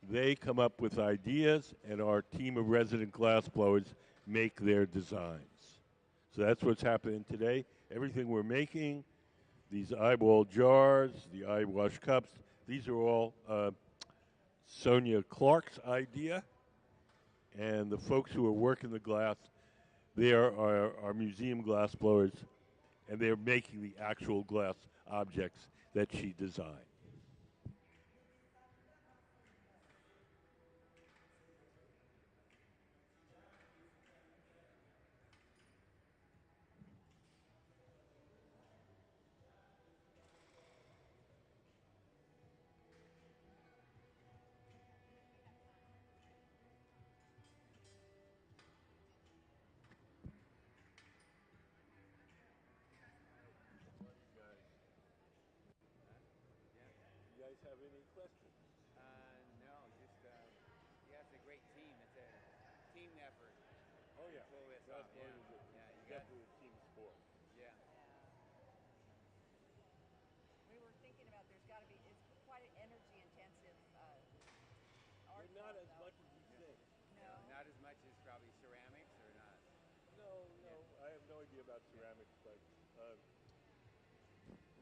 they come up with ideas, and our team of resident glass blowers make their designs. So that's what's happening today. Everything we're making, these eyeball jars, the eyewash cups, these are all Sonya Clark's idea. And the folks who are working the glass, they are our museum glass blowers, and they're making the actual glass objects that she designed. You guys have any questions? No, just yeah, it's a great team. It's a team effort. Oh yeah, Pull this glass off. blowing is Yeah, you got definitely a team sport. yeah. We were thinking about there's got to be, it's quite an energy intensive art But not form, as though. much as you think. No. Not as much as probably ceramics or not. No, no, I have no idea about ceramics, but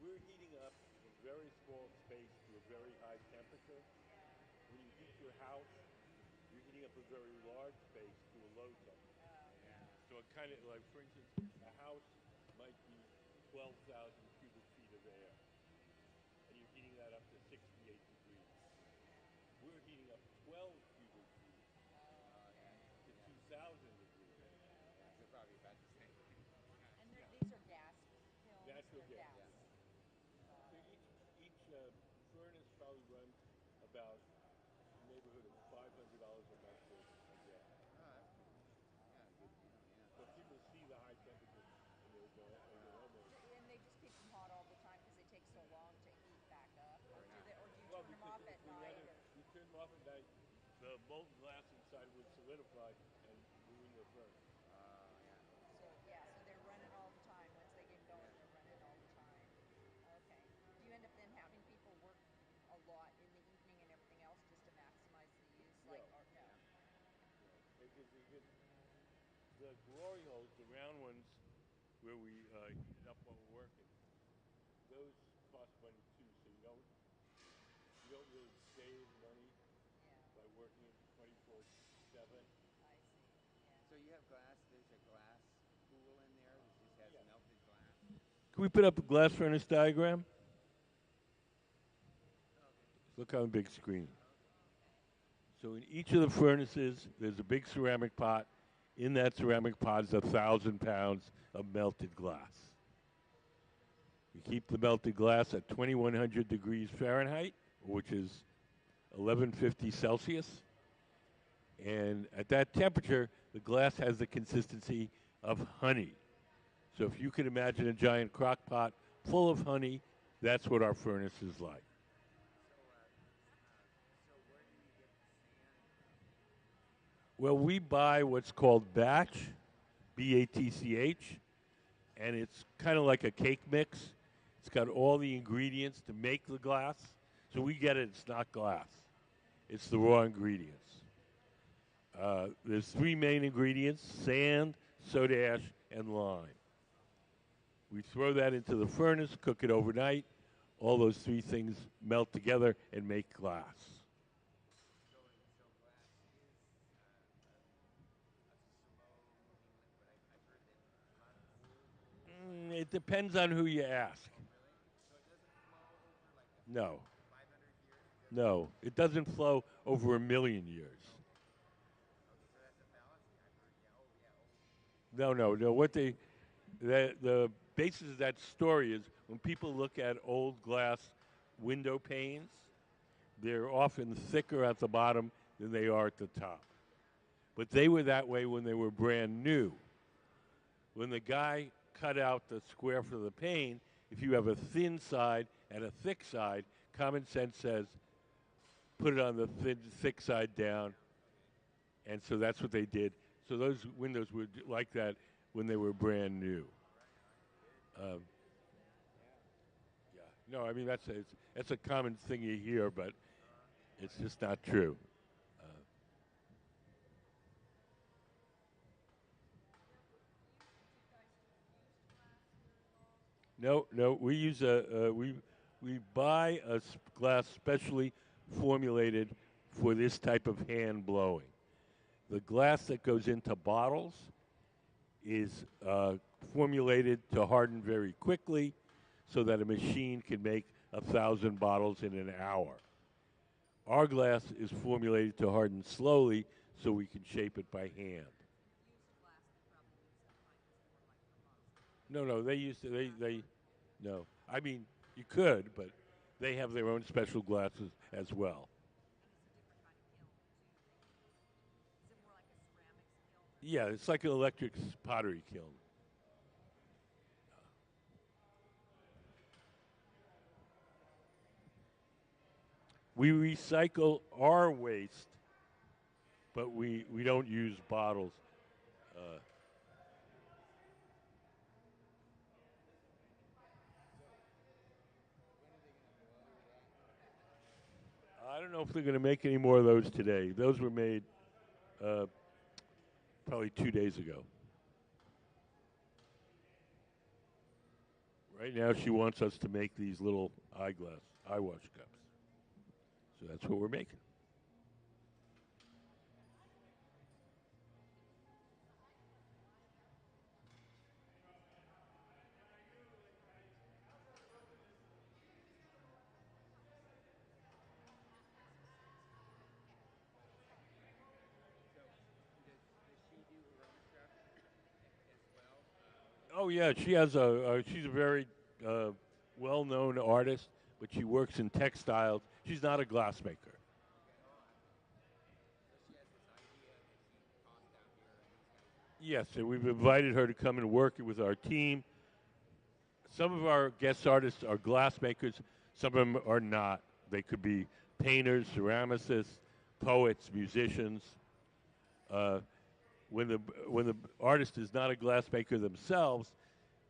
we're heating up a very small space to a very high temperature. When you heat your house, you're heating up a very large space to a low temperature. So it kind of like, for instance, a house might be 12,000 cubic feet of air, and you're heating that up to 68 degrees. We're heating up 12 cubic feet to 2,000 degrees. So probably about the same. And these are gas kilns. Natural They're gas. So each furnace probably runs about the neighborhood of $500 a month for a gas. Yeah, good deal. Yeah. So people see the high temperature and they're almost. And they just keep them hot all the time because they take so long to heat back up, or do they, or do you Well, turn them because off at if we night? let it, we turn them off at night, the molten glass inside would solidify and ruin the furnace. So yeah, so they're running all the time. Once they get going, they're running all the time. Okay. Do you end up then having people work a lot in the evening and everything else just to maximize the use? Like, No. or no? Because the glory holes, the round ones, where we heat it up while we're working, those cost money too. So you don't really save money Yeah, by working it 24/7. I see. Yeah. So you have glass. There's a glass pool in there that just has Yeah. melted glass. Can we put up a glass furnace diagram? Look on the big screen. So in each of the furnaces, there's a big ceramic pot. In that ceramic pot is 1,000 pounds of melted glass. We keep the melted glass at 2,100 degrees Fahrenheit, which is 1150 Celsius. And at that temperature, the glass has the consistency of honey. So if you can imagine a giant crock pot full of honey, that's what our furnace is like. So where do you get the sand? Well, we buy what's called batch, BATCH, and it's kind of like a cake mix. It's got all the ingredients to make the glass. So we get it, it's not glass, it's the raw ingredients. There's three main ingredients: sand, soda ash, and lime. We throw that into the furnace, cook it overnight. All those three things melt together and make glass. So glass is a slow-moving liquid. I've heard that a lot of old. It depends on who you ask. Really? So it doesn't flow over like No, 500 years? no, it doesn't flow over 1,000,000 years. Okay, so that's a fallacy. I've heard. Yeah. Oh, yeah. No. The basis of that story is when people look at old glass window panes, they're often thicker at the bottom than they are at the top. But they were that way when they were brand new. When the guy cut out the square for the pane, if you have a thin side and a thick side, common sense says put it on the thick side down. And so that's what they did. So those windows were like that when they were brand new. Yeah. No, I mean that's a common thing you hear, but it's just not true. No, no, we use we buy glass specially formulated for this type of hand blowing. The glass that goes into bottles is formulated to harden very quickly, so that a machine can make 1,000 bottles in an hour. Our glass is formulated to harden slowly, so we can shape it by hand. No, no, they used to, they no. I mean, you could, but they have their own special glasses as well. Yeah, it's like an electric pottery kiln. We recycle our waste, but we don't use bottles. Uh, I don't know if they're going to make any more of those today. Those were made uh, probably 2 days ago. Right now, she wants us to make these little eye wash cups. So that's what we're making. Oh yeah, she has she's a very uh, well-known artist, but she works in textiles. She's not a glassmaker. Yes, and we've invited her to come and work with our team. Some of our guest artists are glassmakers. Some of them are not. They could be painters, ceramicists, poets, musicians. Uh, when the when the artist is not a glassmaker themselves,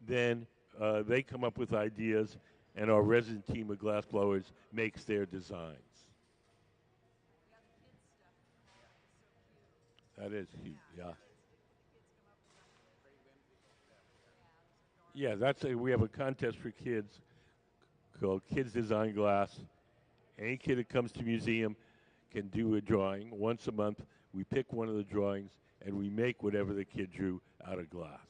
then they come up with ideas, and our resident team of glassblowers makes their designs. That is cute. Yeah. Yeah, we have a contest for kids called Kids Design Glass. Any kid that comes to museum can do a drawing once a month. We pick one of the drawings and we make whatever the kid drew out of glass.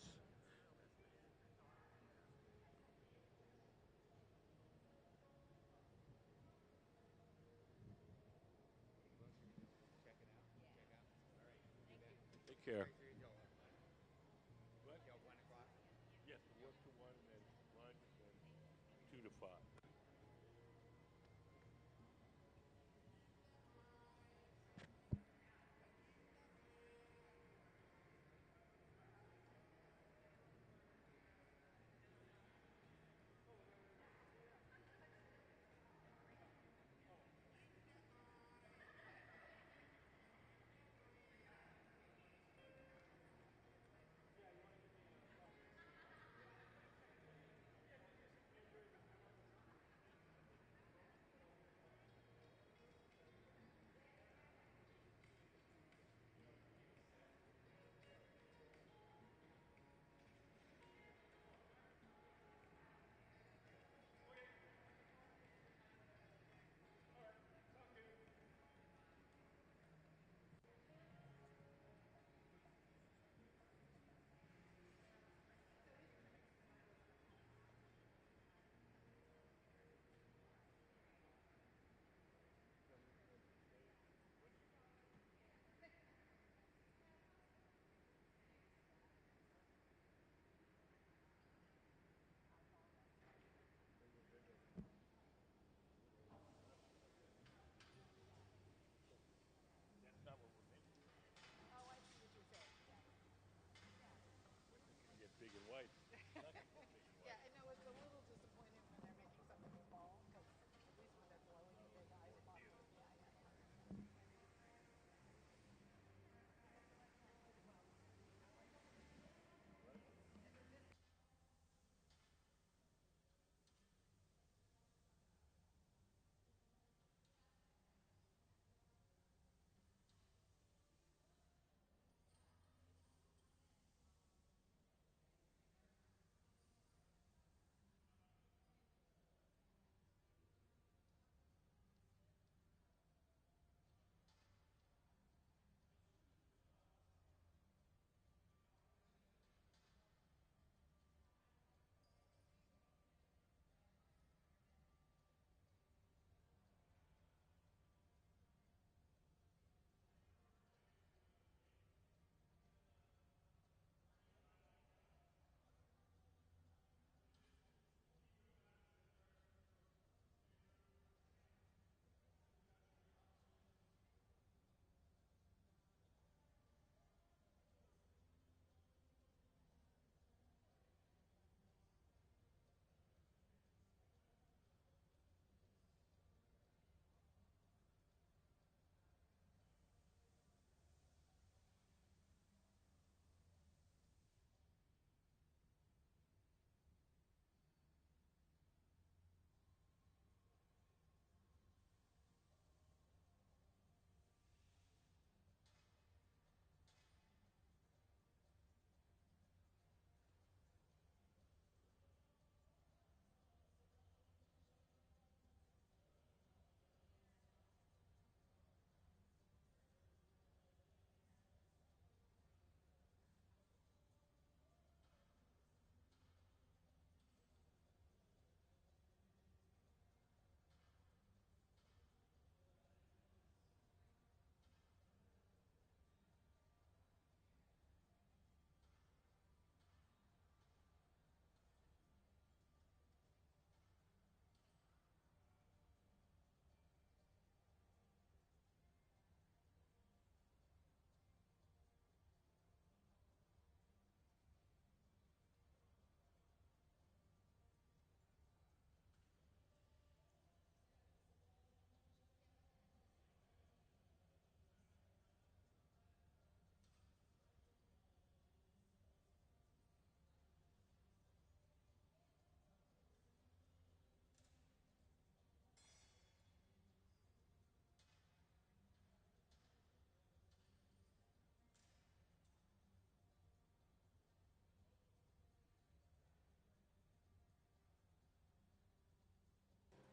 Take care. Yes, work to one and then lunch and 2 to 5.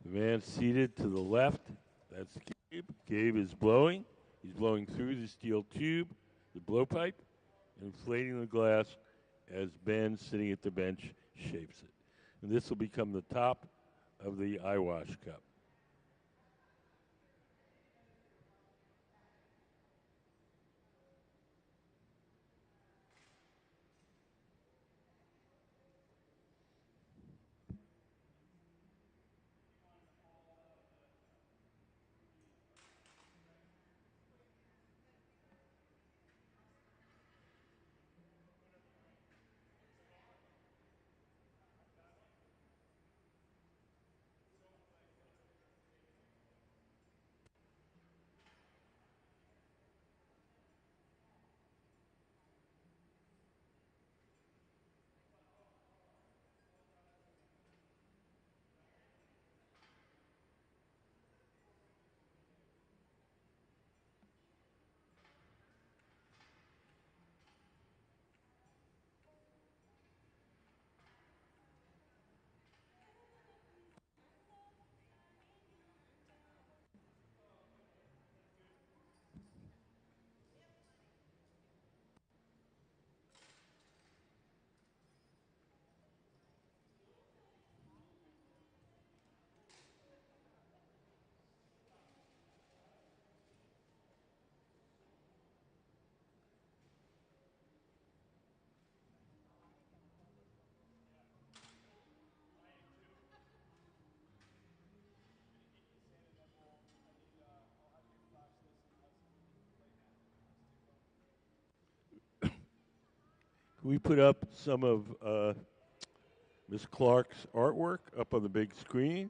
The man seated to the left, that's Gabe. Gabe is blowing. He's blowing through the steel tube, the blowpipe, inflating the glass as Ben, sitting at the bench, shapes it. And this will become the top of the eyewash cup. We put up some of Miss Clark's artwork up on the big screen.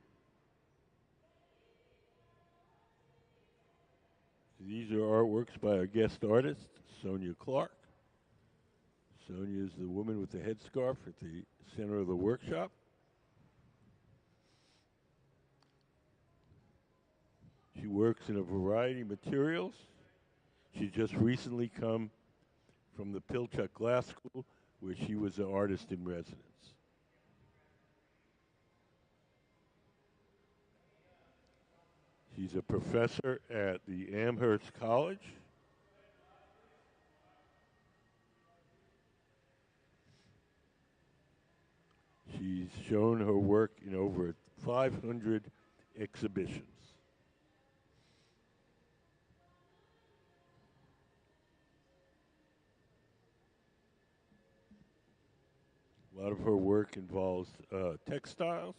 These are artworks by our guest artist, Sonya Clark. Sonya is the woman with the headscarf at the center of the workshop. She works in a variety of materials. She just recently come from the Pilchuck Glass School, where she was an artist in residence. She's a professor at the Amherst College. She's shown her work in over 500 exhibitions. A lot of her work involves textiles.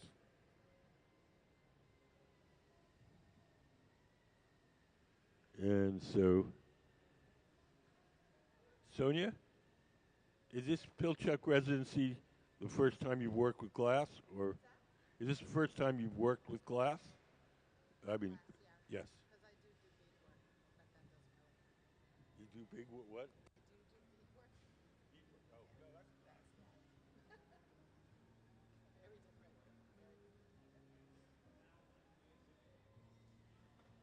And so, Sonya, is this Pilchuck residency the first time you've worked with glass, or is this the first time you've worked with glass? I mean, yes. Because I do beadwork, but that doesn't really count. You do big what? I do beadwork. Beadwork. Oh, no, that's Very different. Very different.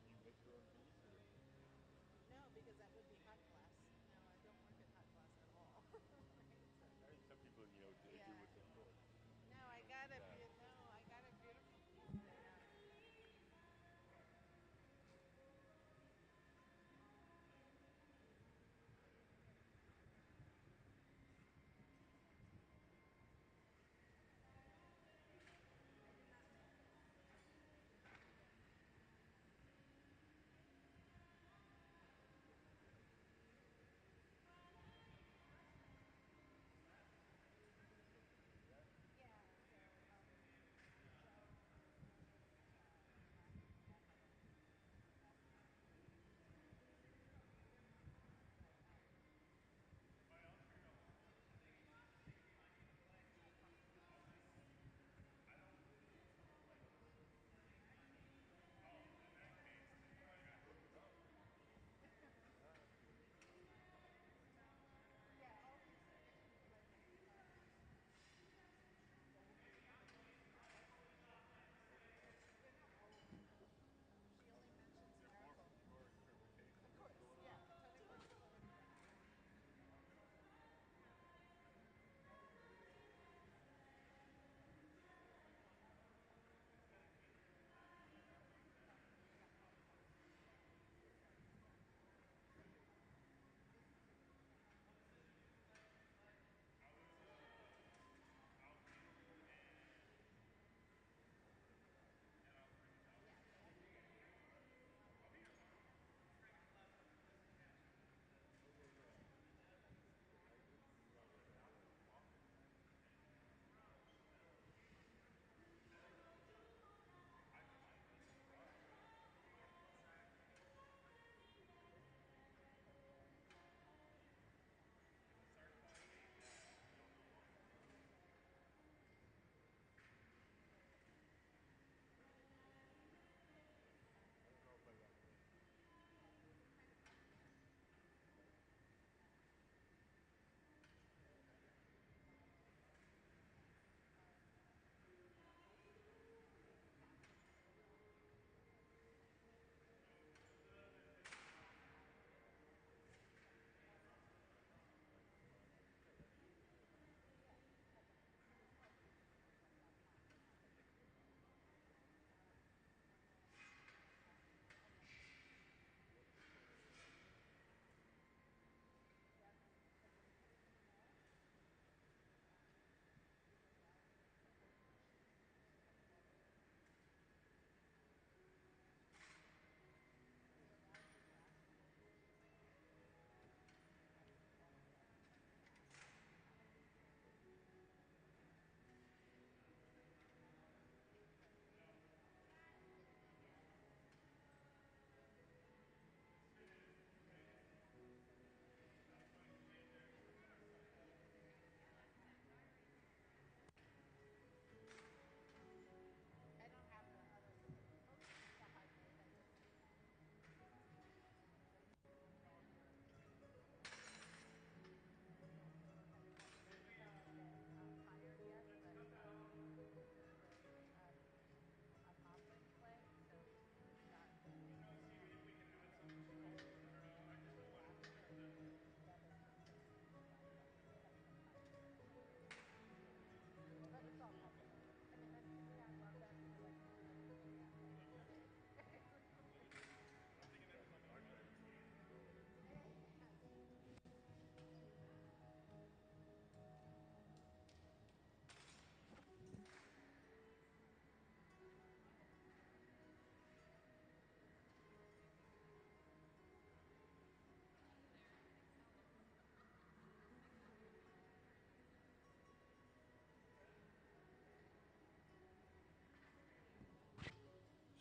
you make your own beads, or No, because that would be hot glass. No, I don't work at hot glass at all. I mean, some people, they do Yeah. what they know. No, I got a beautiful piece there.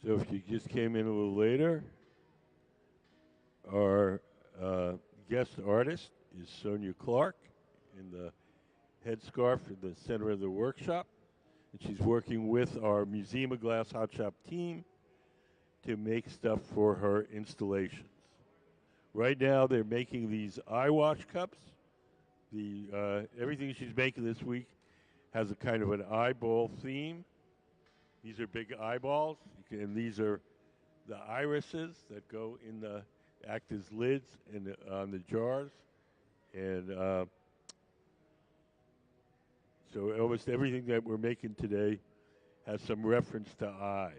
So if you just came in a little later, our guest artist is Sonya Clark in the headscarf in the center of the workshop. And she's working with our Museum of Glass Hot Shop team to make stuff for her installations. Right now, they're making these eye wash cups. Everything she's making this week has a kind of an eyeball theme. These are big eyeballs, and these are the irises that go in the act as lids on the jars, and so almost everything that we're making today has some reference to eyes.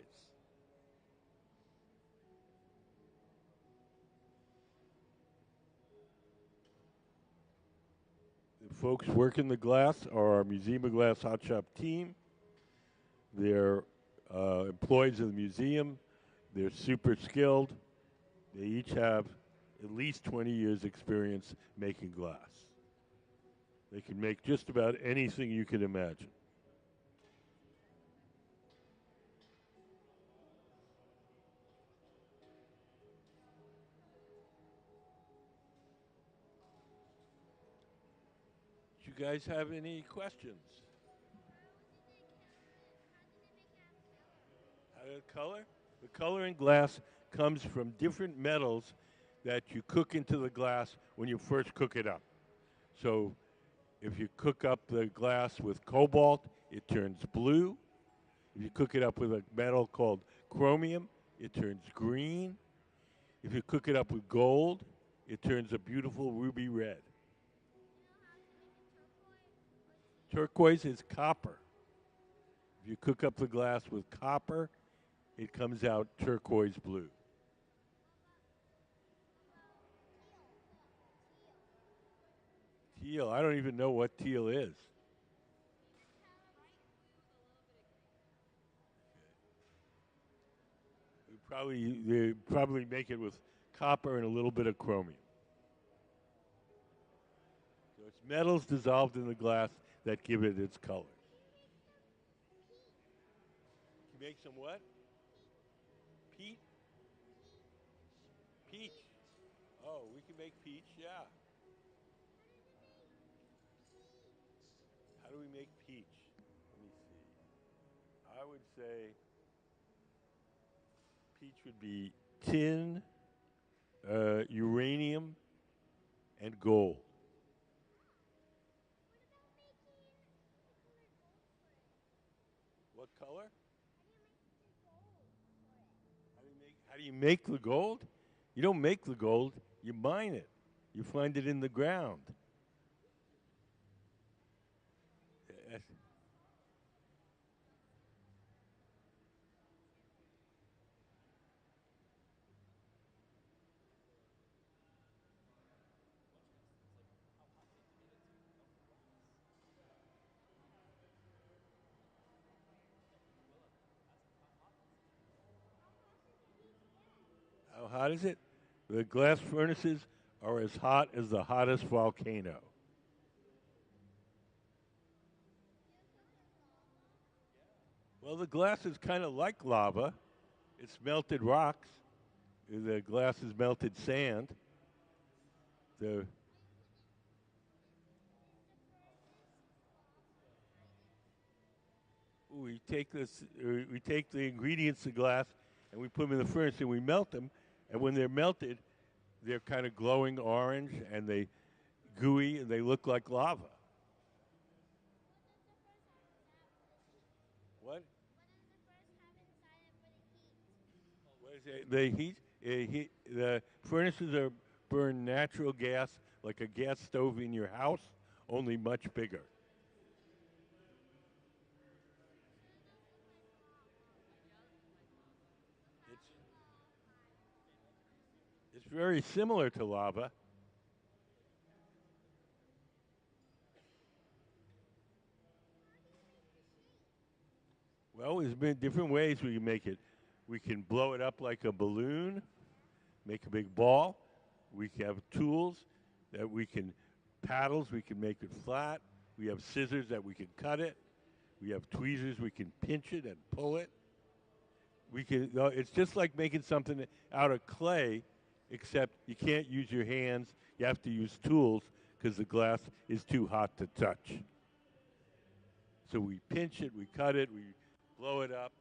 The folks working the glass are our Museum of Glass Hot Shop team. They're employees of the museum. They're super skilled. They each have at least 20 years experience making glass. They can make just about anything you can imagine. Do you guys have any questions? How did it color? The color in glass comes from different metals that you cook into the glass when you first cook it up. So if you cook up the glass with cobalt, it turns blue. If you cook it up with a metal called chromium, it turns green. If you cook it up with gold, it turns a beautiful ruby red. Turquoise is copper. If you cook up the glass with copper, it comes out turquoise blue. Teal, I don't even know what teal is. They probably make it with copper and a little bit of chromium. So it's metals dissolved in the glass that give it its colors. You make some what? Peat? Peach. Oh, we can make peach, yeah. How do we make peach? Let me see. I would say peach would be tin, uranium, and gold. What color? How do you make the gold? You don't make the gold, you mine it. You find it in the ground. How hot is it? The glass furnaces are as hot as the hottest volcano. Well, the glass is kind of like lava. It's melted rocks. The glass is melted sand. The we take the ingredients of glass and we put them in the furnace and we melt them. And when they're melted, they're kind of glowing orange and they gooey and they look like lava. What? What is it? The furnaces are burn natural gas like a gas stove in your house, only much bigger. It's very similar to lava. Well, there's been different ways we can make it. We can blow it up like a balloon, make a big ball. We have tools that we can, paddles, we can make it flat. We have scissors that we can cut it. We have tweezers, we can pinch it and pull it. We can. It's just like making something out of clay, except you can't use your hands. You have to use tools because the glass is too hot to touch. So we pinch it, we cut it, we blow it up,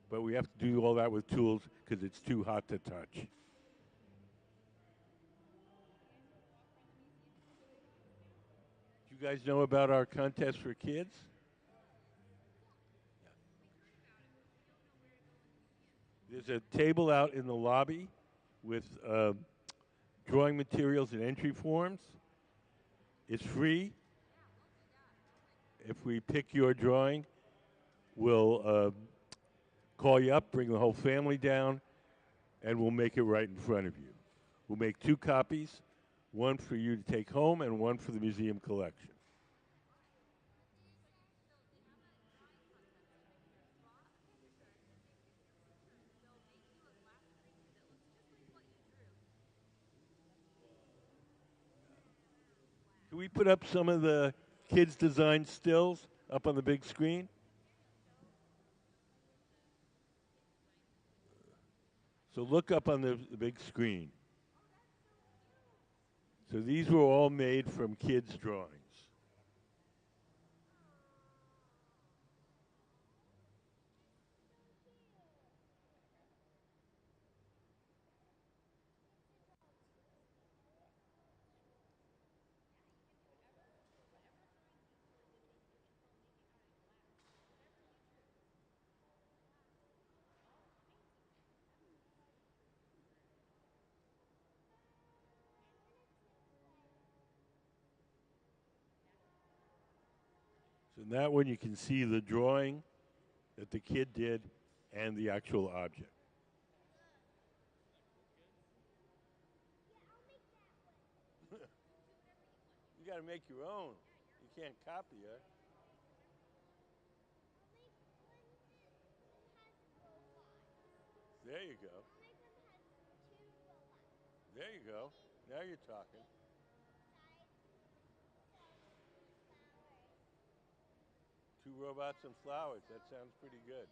but we have to do all that with tools because it's too hot to touch. You guys know about our contest for kids? There's a table out in the lobby with drawing materials and entry forms. It's free. If we pick your drawing, we'll call you up, bring the whole family down, and we'll make it right in front of you. We'll make 2 copies, one for you to take home and one for the museum collection. Can we put up some of the kids' design stills up on the big screen? So look up on the big screen. So these were all made from kids' drawings. So in that one you can see the drawing that the kid did and the actual object. You got to make your own. You can't copy it. There you go. There you go. Now you're talking. 2 robots and flowers. That sounds pretty good.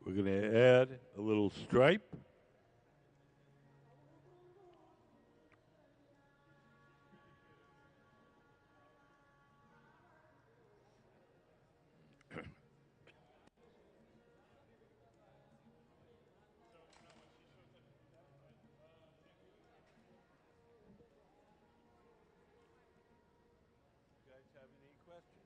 We're going to add a little stripe. You guys have any questions?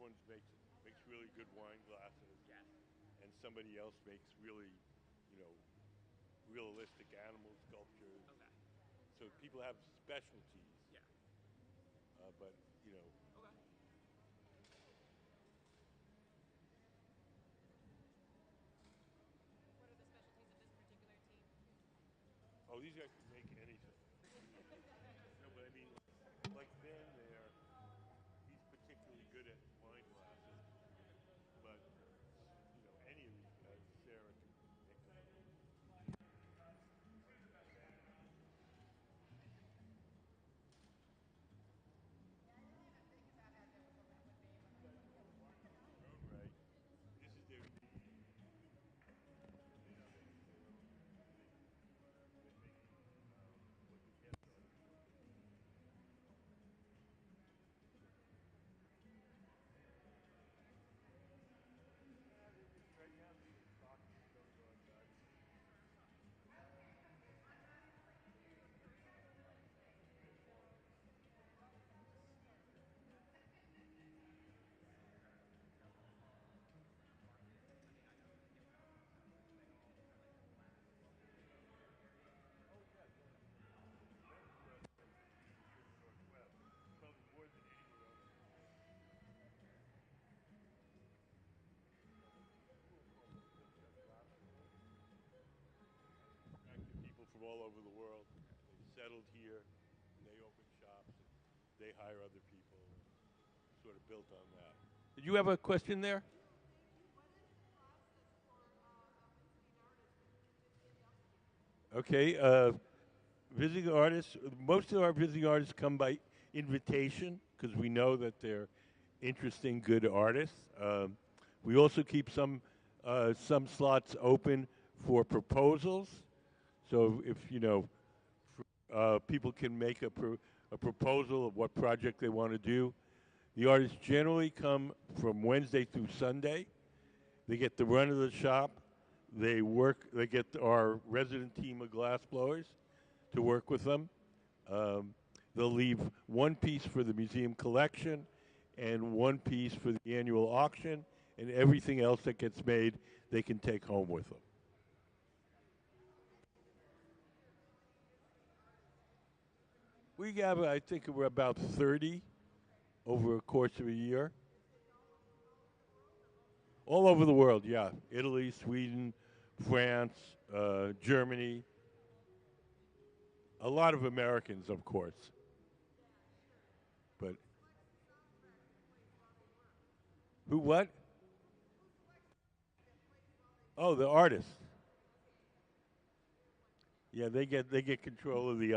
one makes really good wine glasses. Yes. And somebody else makes really, you know, realistic animal sculptures. Okay. So people have specialties. Yeah. But you know, Okay. What are the specialties of this particular team? oh, these guys can make anything. No, but I mean, like Ben there, he's particularly good at wine glasses. But you know, any of these guys, Sarah can make them. Their own right. This is their right now. They're just talking. Don't go outside. Northwest, probably more than anywhere else. School called the Pilchuck Glass School. Attracted people from all over the world. They settled here, and they open shops, and they hire other people, and sort of built on that. Did you have a question there? Okay, visiting artists. Most of our visiting artists come by invitation because we know that they're interesting, good artists. We also keep some slots open for proposals. So if you know, people can make a proposal of what project they want to do. The artists generally come from Wednesday through Sunday. They get the run of the shop. They work. They get our resident team of glassblowers to work with them. Um, they'll leave one piece for the museum collection and one piece for the annual auction, and everything else that gets made, they can take home with them. We have, I think, we're about 30 over a course of a year. All over the world, yeah. Italy, Sweden, France, Germany. A lot of Americans, of course. But who what? Oh, the artists. Yeah, they get control of the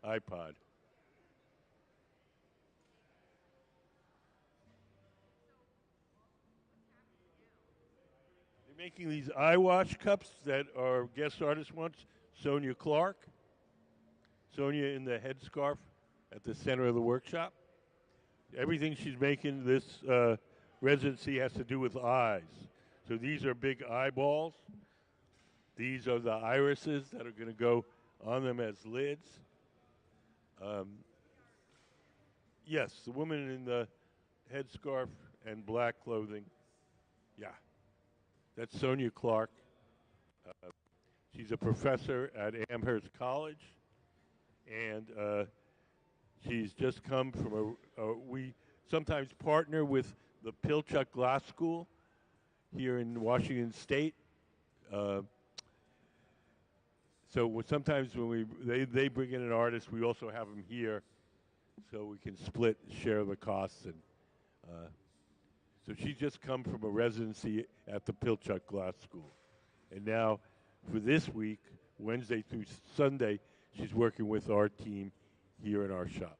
iPod. They're making these eye wash cups that our guest artist wants. Sonya Clark. Sonya in the headscarf at the center of the workshop. Everything she's making this residency has to do with eyes. So these are big eyeballs. These are the irises that are going to go on them as lids. Um, yes, the woman in the headscarf and black clothing. Yeah, that's Sonya Clark. She's a professor at Amherst College, and she's just come from we sometimes partner with the Pilchuck Glass School here in Washington State. Uh, so sometimes when they bring in an artist, we also have them here, so we can share the costs. And so she's just come from a residency at the Pilchuck Glass School, and now for this week, Wednesday through Sunday, she's working with our team here in our shop.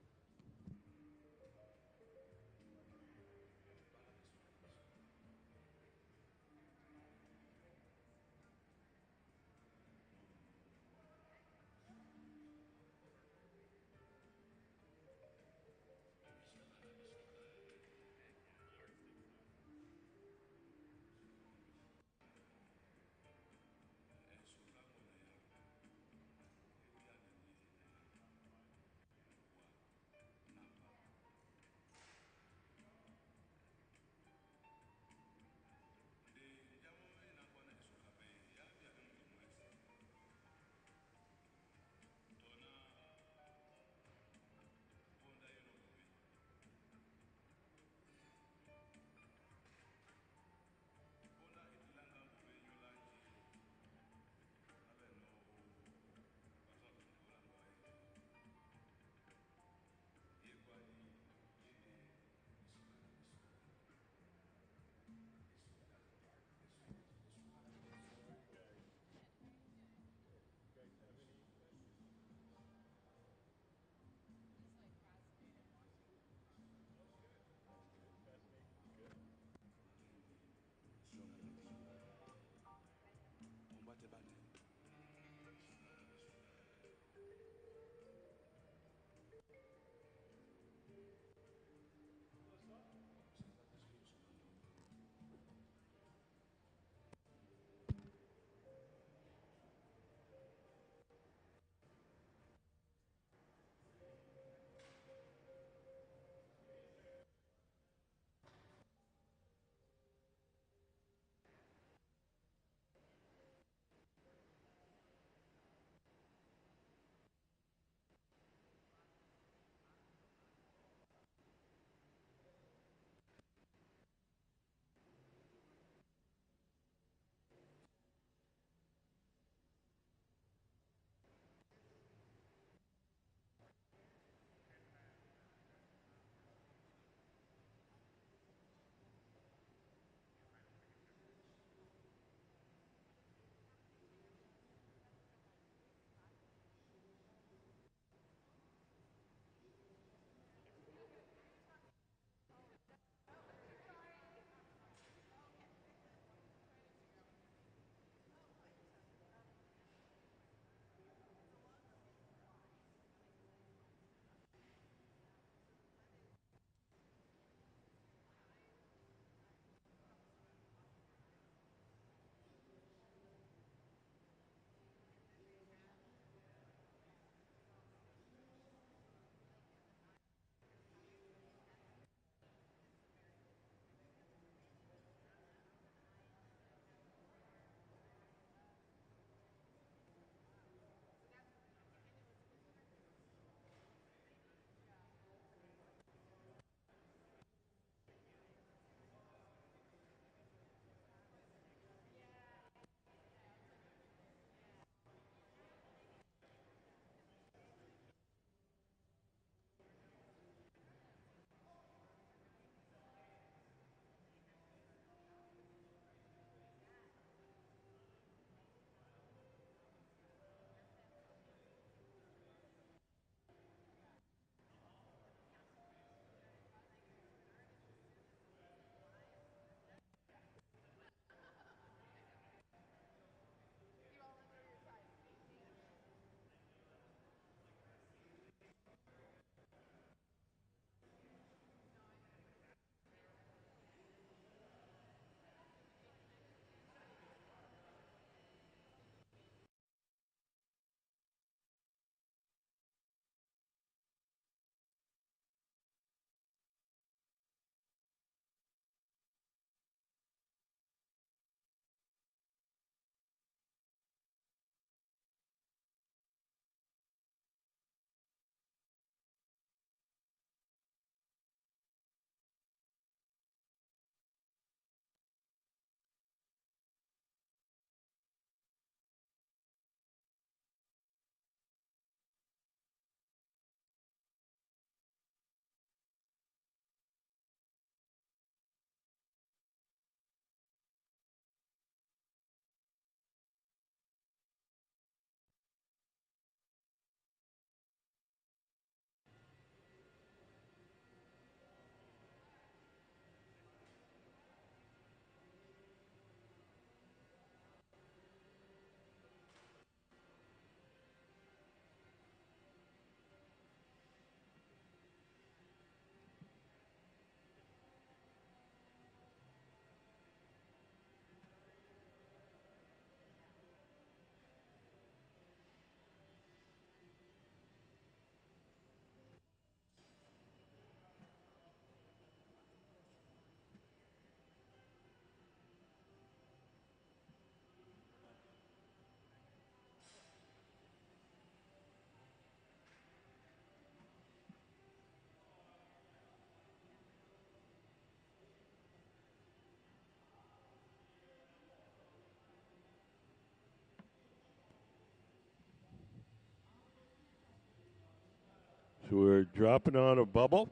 So we're dropping on a bubble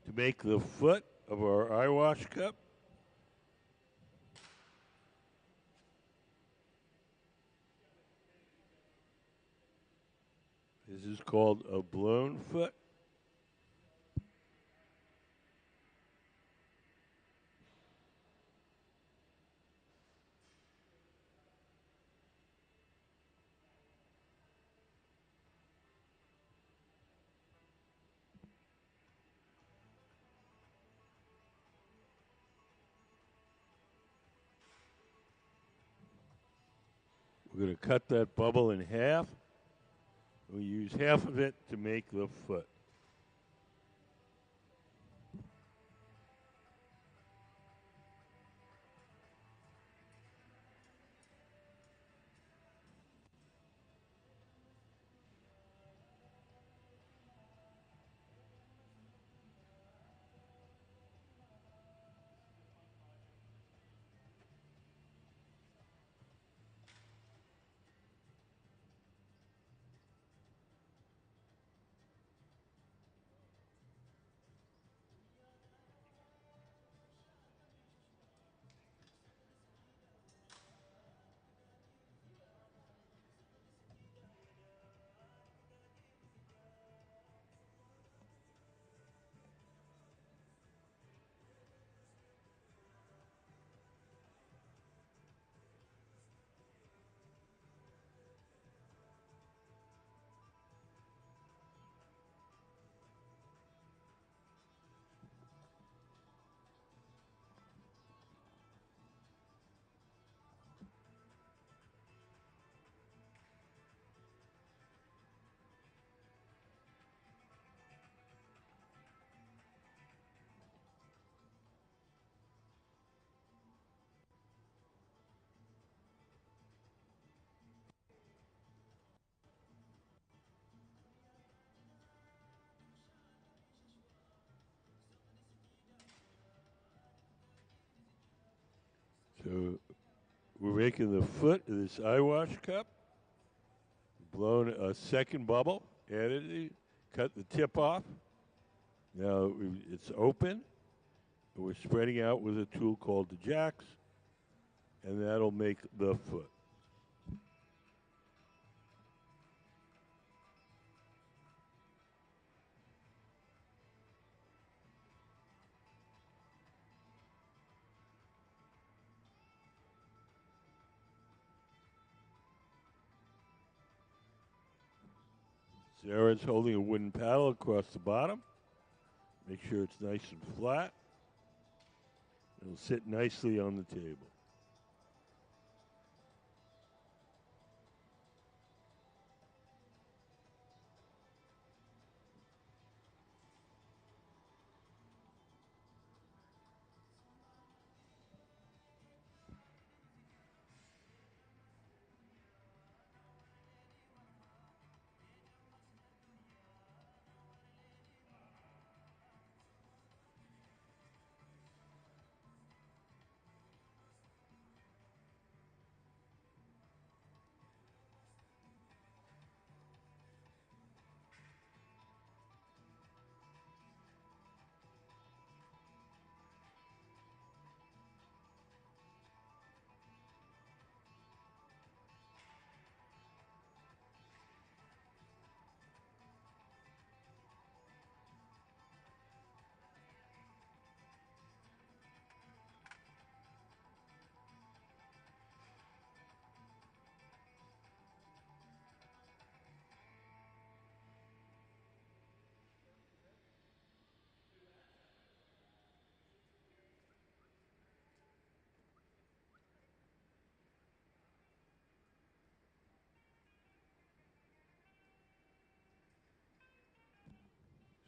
to make the foot of our eye wash cup. This is called a blown foot. We're going to cut that bubble in half. We use half of it to make the foot. So we're making the foot of this eye wash cup. Blown a second bubble, added it, cut the tip off. Now it's open. And we're spreading out with a tool called the jacks, and that'll make the foot. Sarah's holding a wooden paddle across the bottom. Make sure it's nice and flat. It'll sit nicely on the table.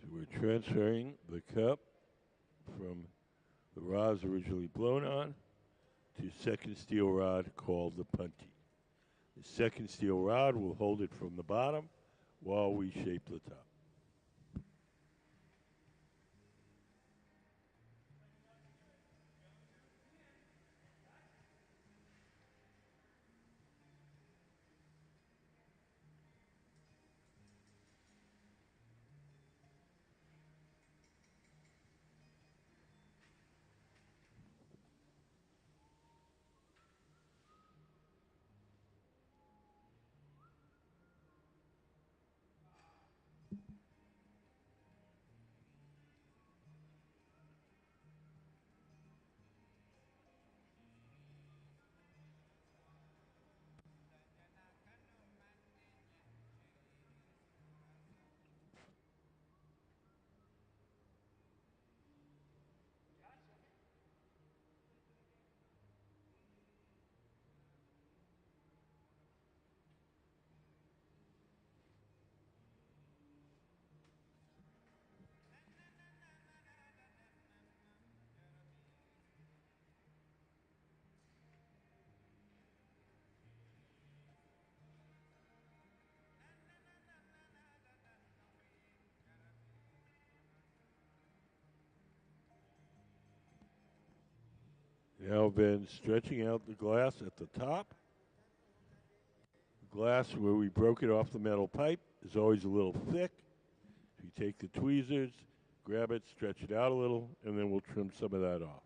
So we're transferring the cup from the rods originally blown on to second steel rod called the punty. The second steel rod will hold it from the bottom while we shape the top. Now then, stretching out the glass at the top. The glass where we broke it off the metal pipe is always a little thick. You take the tweezers, grab it, stretch it out a little, and then we'll trim some of that off.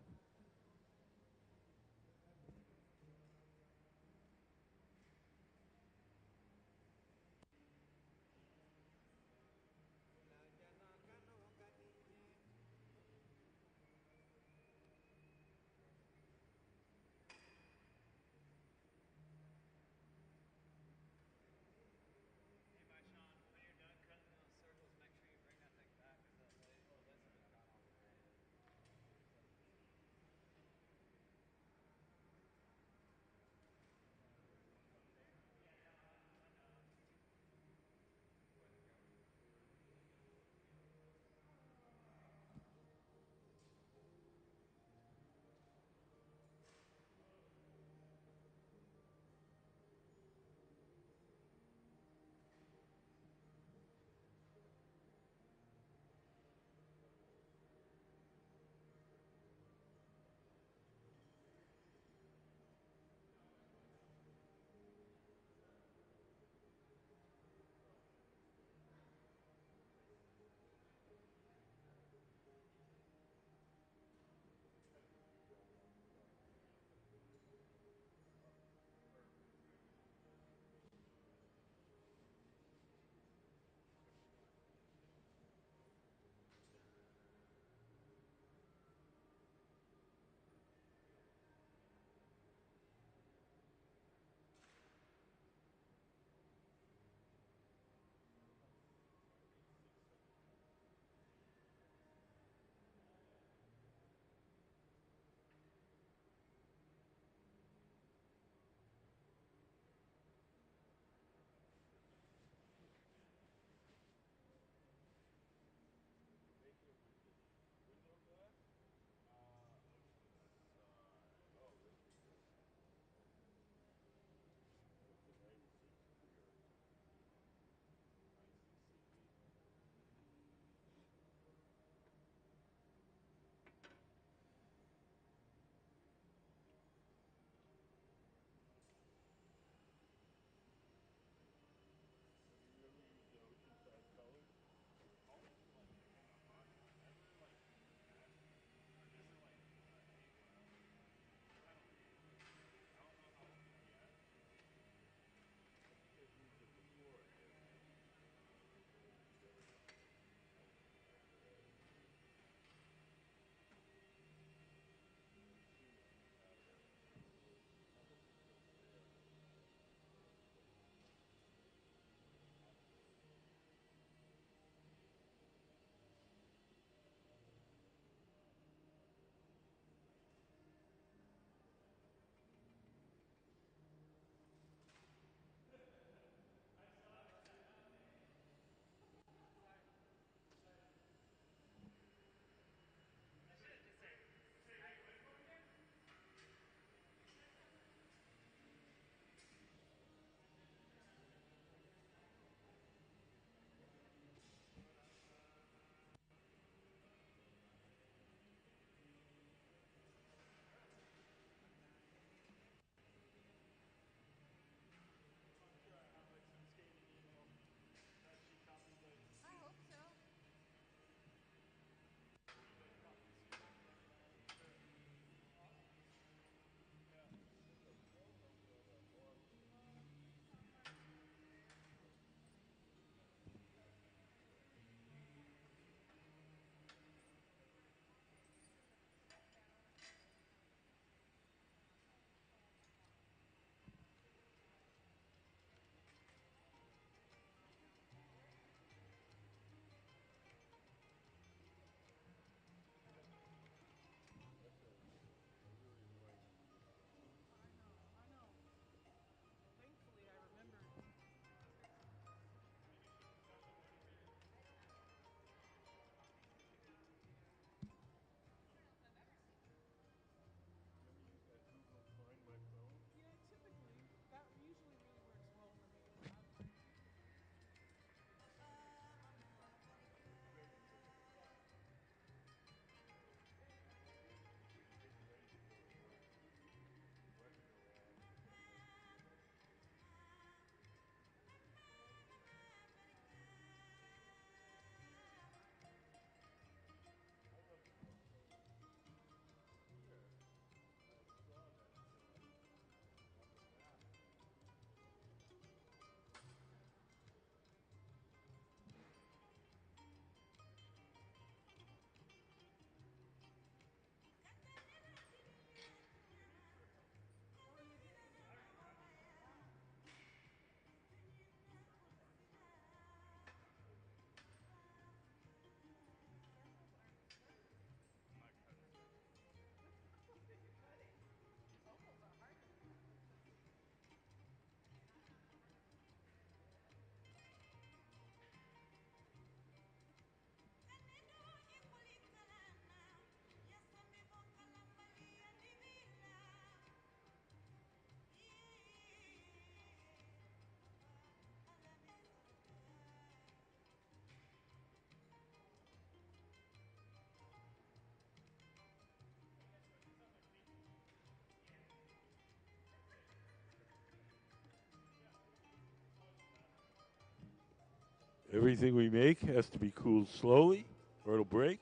Everything we make has to be cooled slowly or it'll break.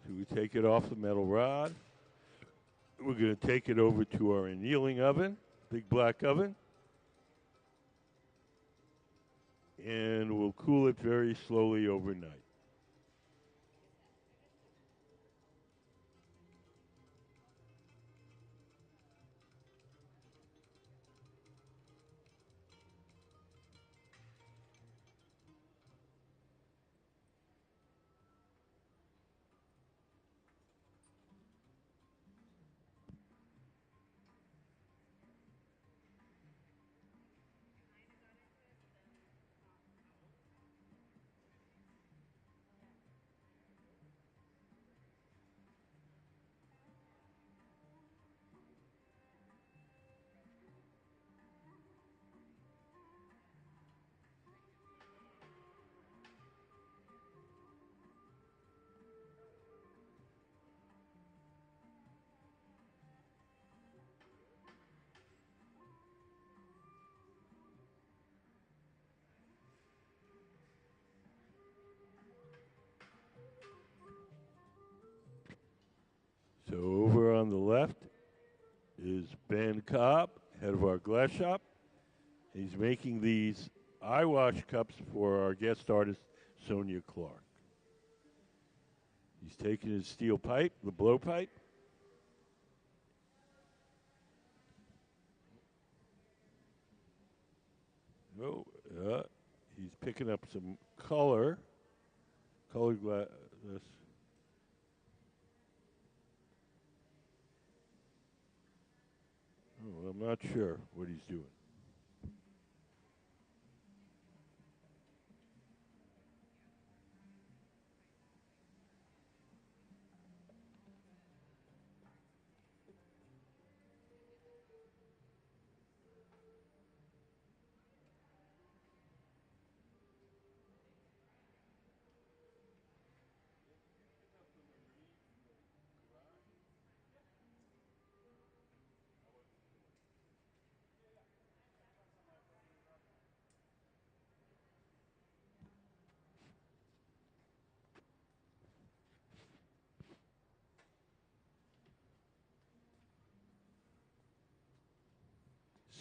So we take it off the metal rod. We're going to take it over to our annealing oven, big black oven. And we'll cool it very slowly overnight. So over on the left is Ben Cobb, head of our glass shop. He's making these eye wash cups for our guest artist, Sonya Clark. He's taking his steel pipe, the blow pipe. Oh, he's picking up some colored glass. Oh, I'm not sure what he's doing.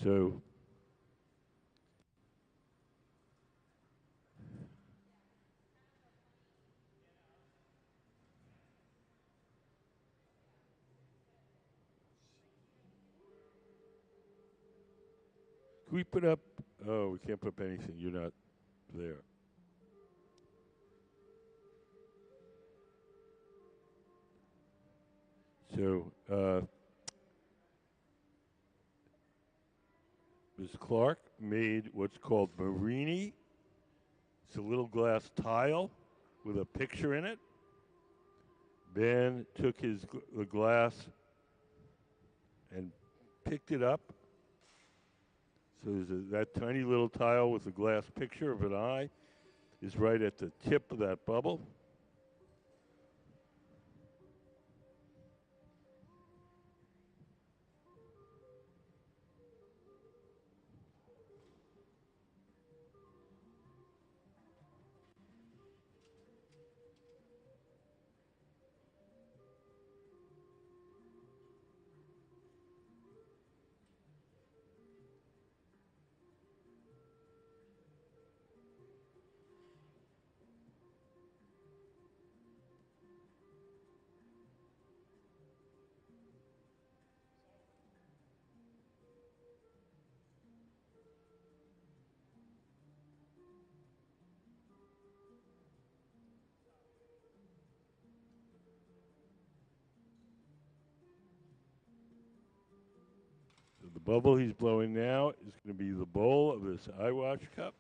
So can we put up? Oh, we can't put up anything. You're not there. So Ms. Clark made what's called Marini. It's a little glass tile with a picture in it. Ben took the glass and picked it up. So that tiny little tile with the glass picture of an eye is right at the tip of that bubble. So the bubble he's blowing now is going to be the bowl of this eye wash cup.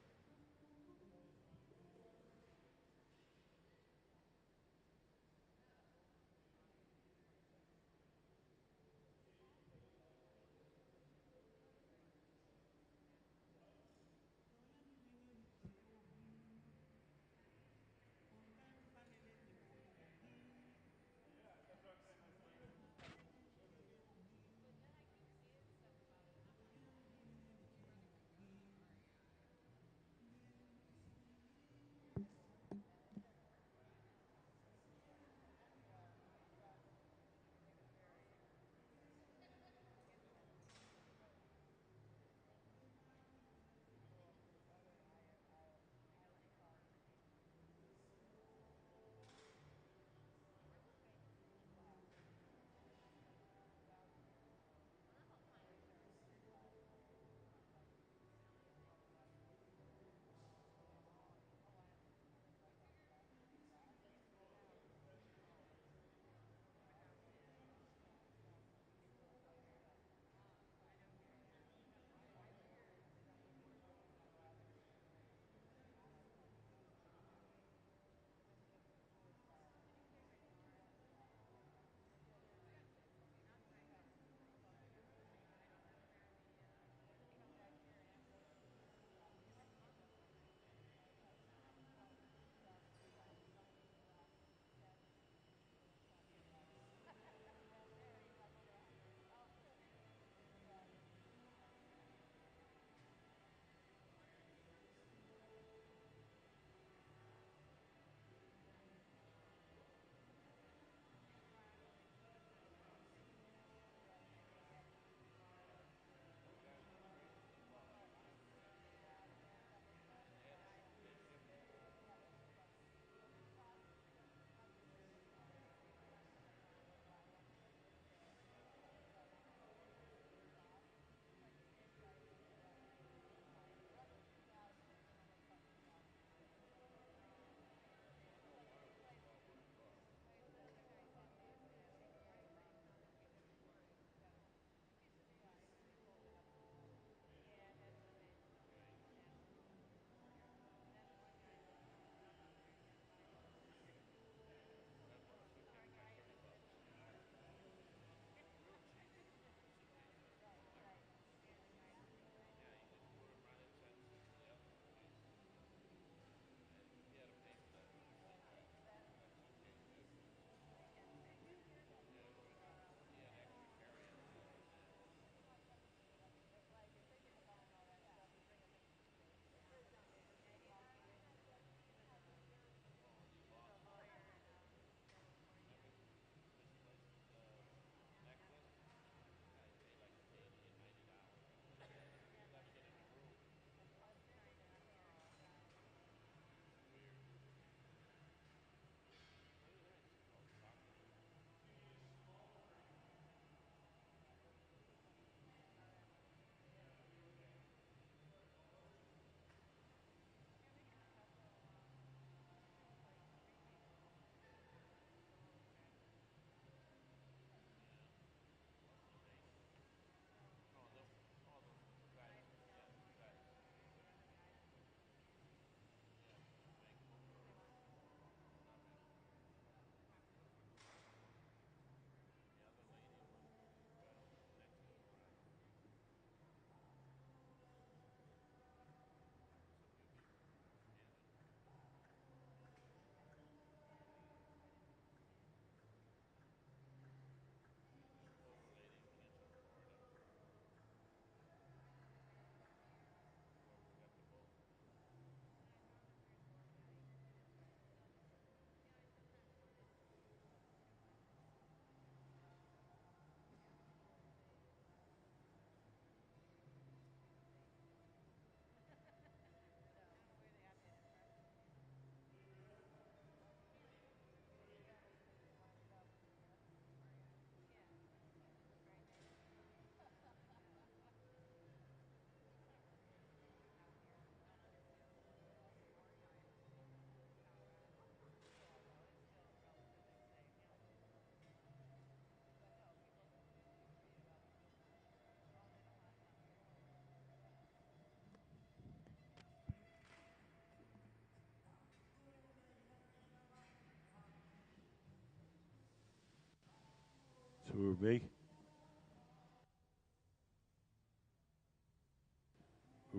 We're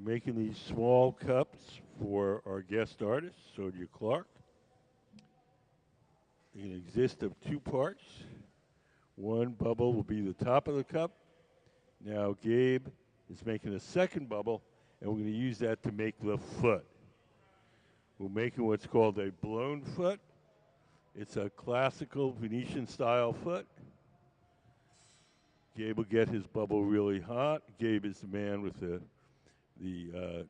making these small cups for our guest artist, Sonya Clark. They can exist of two parts. One bubble will be the top of the cup. Now Gabe is making a second bubble, and we're going to use that to make the foot. We're making what's called a blown foot. It's a classical Venetian-style foot. Gabe will get his bubble really hot. Gabe is the man with the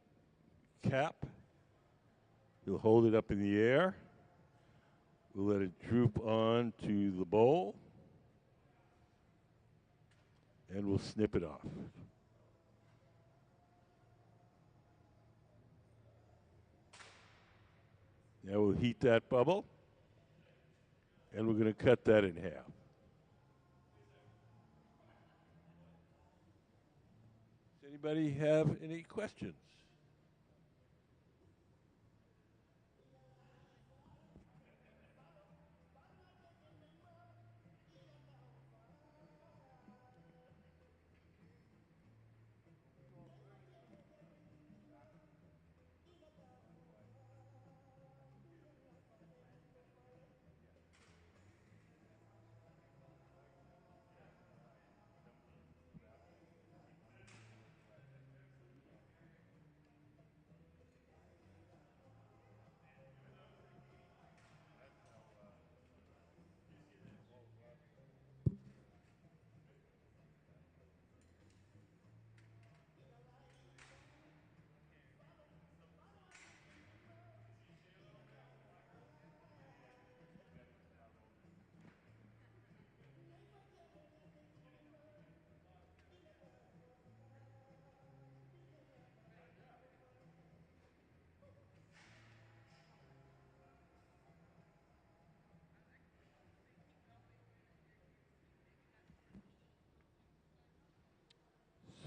cap. He'll hold it up in the air. We'll let it droop on to the bowl. And we'll snip it off. Now we'll heat that bubble. And we're going to cut that in half. Does anybody have any questions?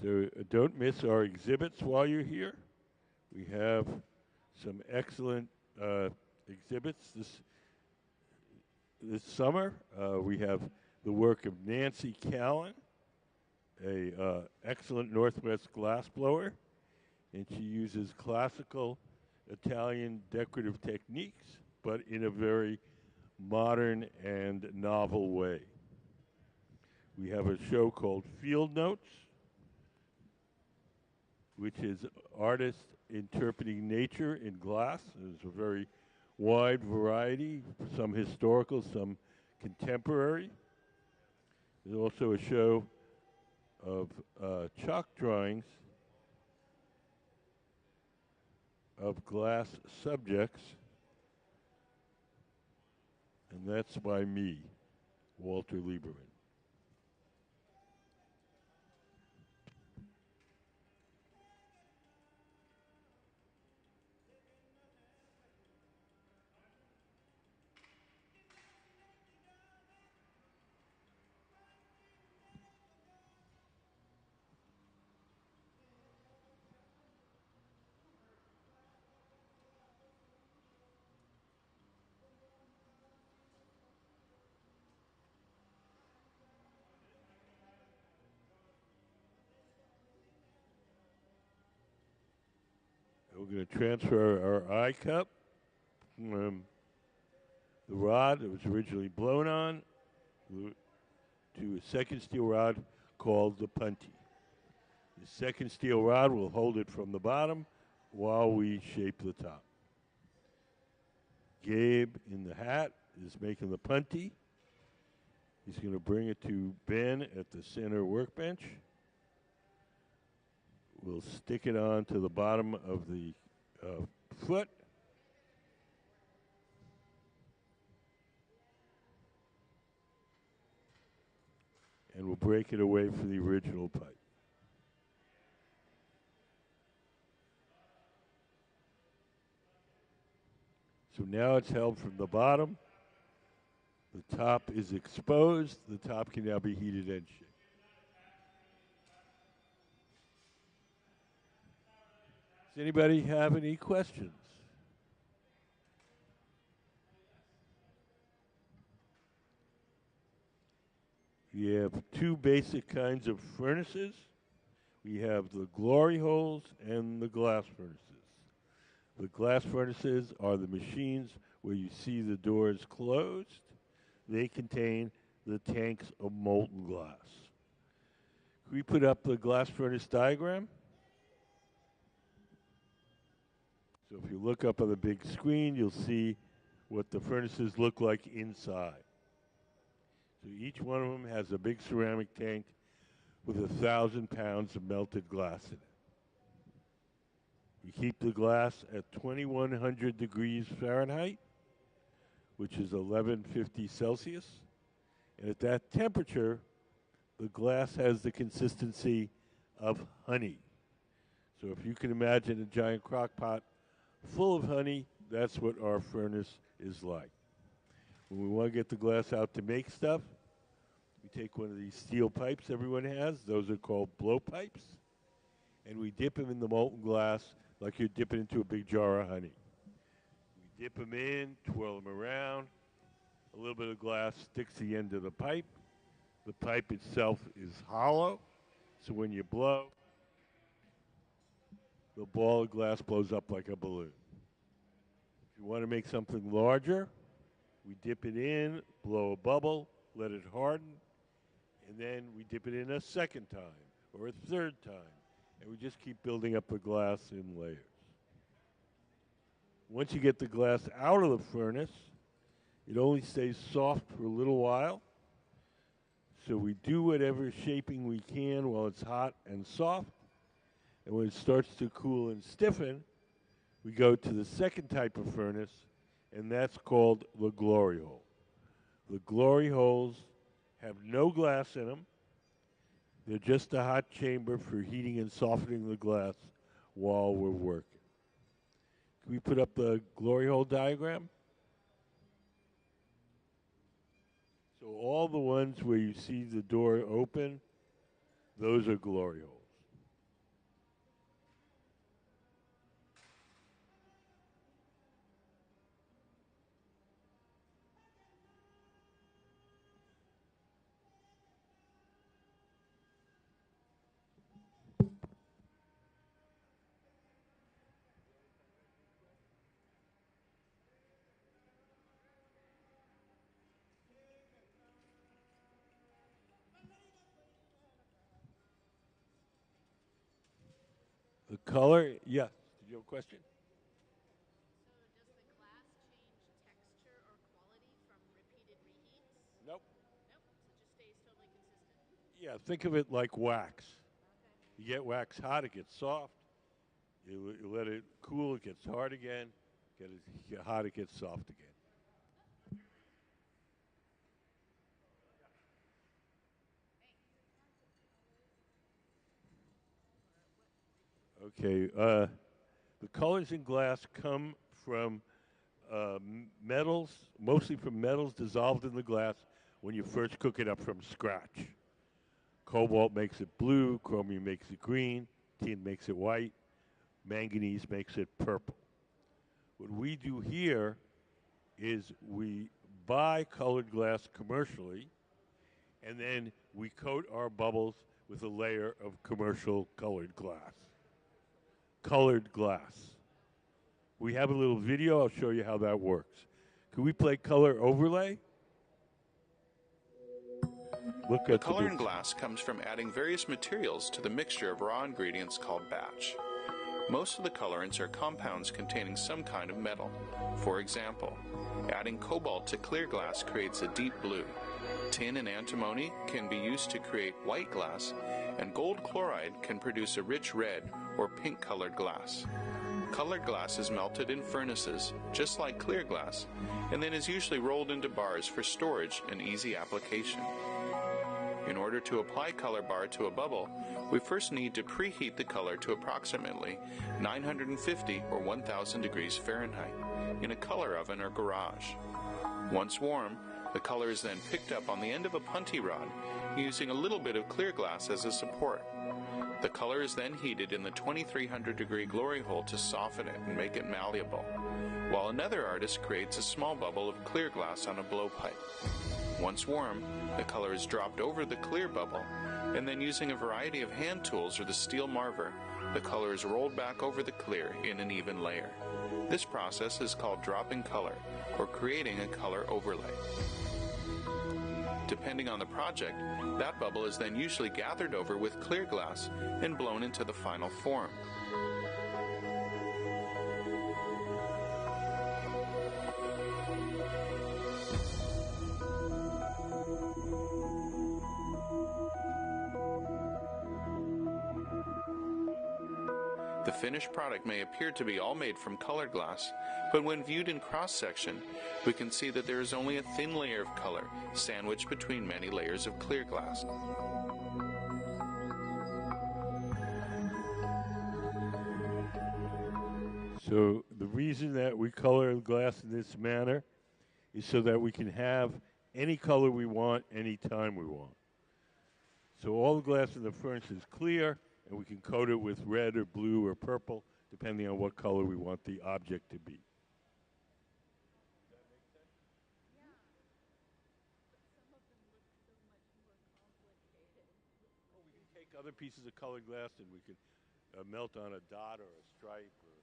So don't miss our exhibits while you're here. We have some excellent exhibits this summer. We have the work of Nancy Callan, a excellent Northwest glassblower, and she uses classical Italian decorative techniques, but in a very modern and novel way. We have a show called Field Notes, which is artists interpreting nature in glass. There's a very wide variety, some historical, some contemporary. There's also a show of chalk drawings of glass subjects, and that's by me, Walter Lieberman. We're going to transfer our eye cup from the rod that was originally blown on to a second steel rod called the punty. The second steel rod will hold it from the bottom while we shape the top. Gabe in the hat is making the punty. He's going to bring it to Ben at the center workbench. We'll stick it on to the bottom of the foot. And we'll break it away from the original pipe. So now it's held from the bottom. The top is exposed. The top can now be heated and shaped. Does anybody have any questions? We have two basic kinds of furnaces. We have the glory holes and the glass furnaces. The glass furnaces are the machines where you see the doors closed. They contain the tanks of molten glass. Can we put up the glass furnace diagram? So if you look up on the big screen, you'll see what the furnaces look like inside. So each one of them has a big ceramic tank with 1,000 pounds of melted glass in it. We keep the glass at 2,100 degrees Fahrenheit, which is 1150 Celsius. And at that temperature, the glass has the consistency of honey. So if you can imagine a giant crock pot full of honey, that's what our furnace is like. When we want to get the glass out to make stuff, we take one of these steel pipes everyone has. Those are called blowpipes. And we dip them in the molten glass like you're dipping into a big jar of honey. We dip them in, twirl them around. A little bit of glass sticks to the end of the pipe. The pipe itself is hollow, so when you blow, the ball of glass blows up like a balloon. If you want to make something larger, we dip it in, blow a bubble, let it harden, and then we dip it in a second time or a third time, and we just keep building up the glass in layers. Once you get the glass out of the furnace, it only stays soft for a little while. So we do whatever shaping we can while it's hot and soft. And when it starts to cool and stiffen, we go to the second type of furnace, and that's called the glory hole. The glory holes have no glass in them. They're just a hot chamber for heating and softening the glass while we're working. Can we put up the glory hole diagram? So all the ones where you see the door open, those are glory holes. The color, yes. Did you have a question? So does the glass change texture or quality from repeated reheats? Nope. Nope. So it just stays totally consistent. Yeah, think of it like wax. Okay. You get wax hot, it gets soft. You let it cool, it gets hard again. Get hot, it gets soft again. Okay, the colors in glass come from metals, mostly from metals dissolved in the glass when you first cook it up from scratch. Cobalt makes it blue, chromium makes it green, tin makes it white, manganese makes it purple. What we do here is we buy colored glass commercially, and then we coat our bubbles with a layer of commercial colored glass. Colored glass. We have a little video. I'll show you how that works. Can we play color overlay? Look The at color in glass comes from adding various materials to the mixture of raw ingredients called batch. Most of the colorants are compounds containing some kind of metal. For example, adding cobalt to clear glass creates a deep blue. Tin and antimony can be used to create white glass, and gold chloride can produce a rich red or pink colored glass. Colored glass is melted in furnaces, just like clear glass, and then is usually rolled into bars for storage and easy application. In order to apply color bar to a bubble, we first need to preheat the color to approximately 950 or 1000 degrees Fahrenheit in a color oven or garage. Once warm, the color is then picked up on the end of a punty rod using a little bit of clear glass as a support. The color is then heated in the 2300 degree glory hole to soften it and make it malleable, while another artist creates a small bubble of clear glass on a blowpipe. Once warm, the color is dropped over the clear bubble, and then using a variety of hand tools or the steel marver, the color is rolled back over the clear in an even layer. This process is called dropping color, or creating a color overlay. Depending on the project, that bubble is then usually gathered over with clear glass and blown into the final form. The finished product may appear to be all made from colored glass, but when viewed in cross-section, we can see that there is only a thin layer of color sandwiched between many layers of clear glass. So the reason that we color glass in this manner is so that we can have any color we want anytime we want. So all the glass in the furnace is clear, and we can coat it with red or blue or purple, depending on what color we want the object to be. Oh, we can take other pieces of colored glass and we can melt on a dot or a stripe. Or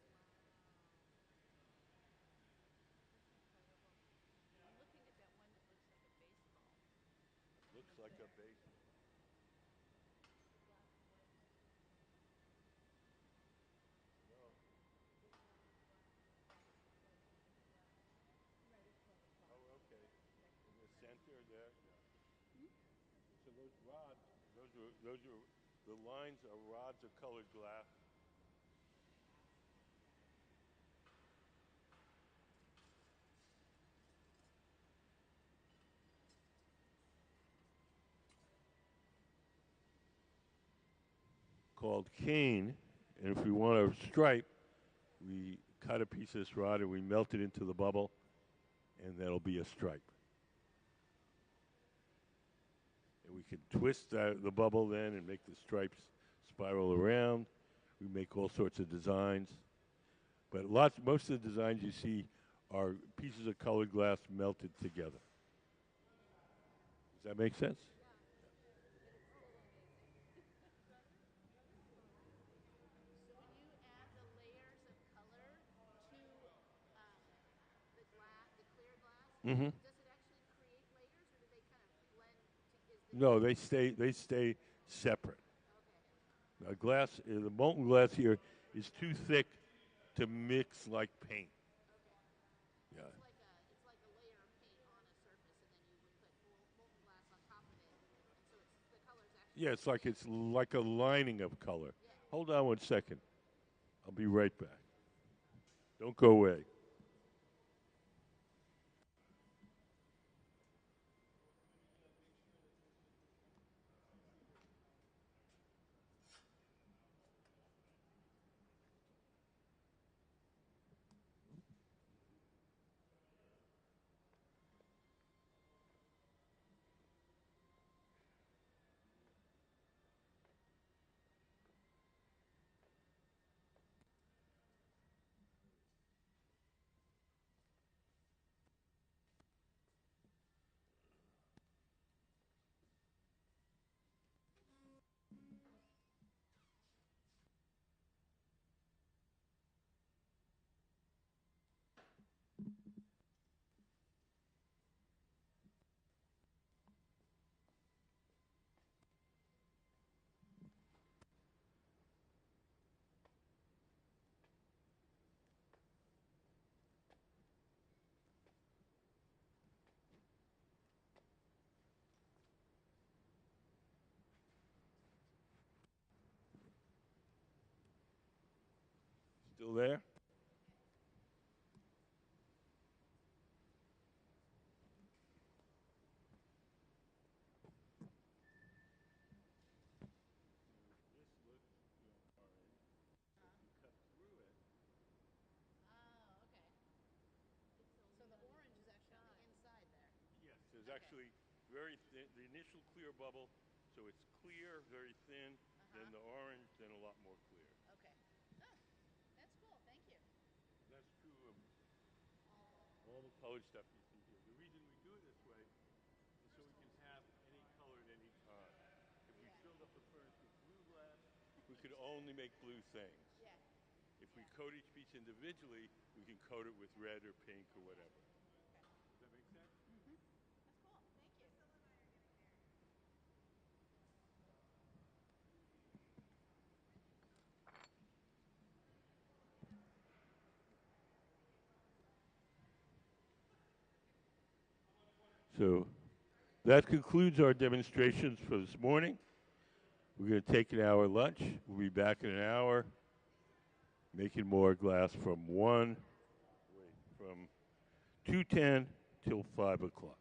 looks like a baseball. Oh, okay. In the center there. Yeah. So those rods, those are the lines are rods of colored glass. Called cane, and if we want a stripe, we cut a piece of this rod and we melt it into the bubble, and that'll be a stripe. And we can twist the bubble then and make the stripes spiral around. We make all sorts of designs, but most of the designs you see are pieces of colored glass melted together. Does that make sense? So when you add the layers of color to the clear glass, Mm-hmm. does it actually create layers, or do they kind of blend? No, they stay separate. Okay. The molten glass here is too thick to mix like paint. Okay. Yeah. It's like a layer of paint on a surface, and then you would put molten glass on top of it, and so the colors actually. Yeah, it's like a lining of color. Yeah. Hold on 1 second. I'll be right back. Don't go away. Still there? Oh, okay. So the orange is actually on the inside there. Yes, there's actually very thin, the initial clear bubble, so it's clear, very thin, then the orange, then a lot more clear. Okay. Oh, that's cool. Thank you. That's true of all the colored stuff you see here. The reason we do it this way is could only make blue things. Yeah. If we coat each piece individually, we can coat it with red or pink or whatever. Does that make sense? That's cool. Thank you. So that concludes our demonstrations for this morning. We're going to take an hour lunch. We'll be back in an hour making more glass from 2:10 till 5 o'clock.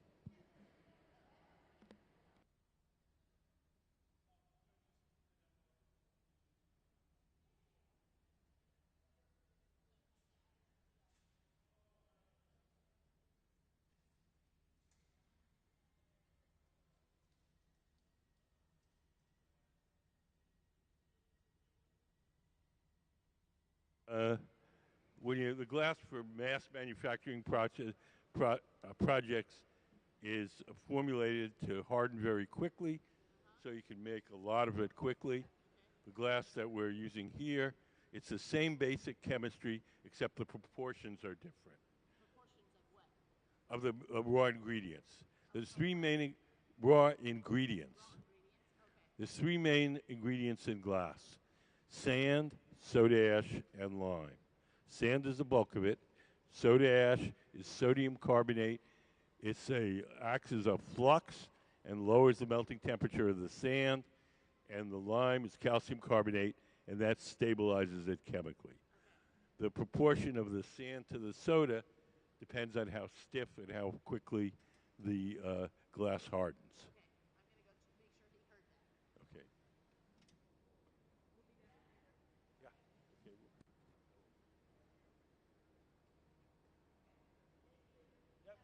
The glass for mass manufacturing projects is formulated to harden very quickly, so you can make a lot of it quickly. The glass that we're using here, it's the same basic chemistry, except the proportions are different. Proportions of what? Of the raw ingredients. There's three main raw ingredients. There's three main ingredients in glass: sand, soda ash, and lime. Sand is the bulk of it. Soda ash is sodium carbonate. Acts as a flux and lowers the melting temperature of the sand. And the lime is calcium carbonate, and that stabilizes it chemically. The proportion of the sand to the soda depends on how stiff and how quickly the glass hardens. Okay. I'm going to go make sure he heard that. Okay. Yeah. Okay. Yep.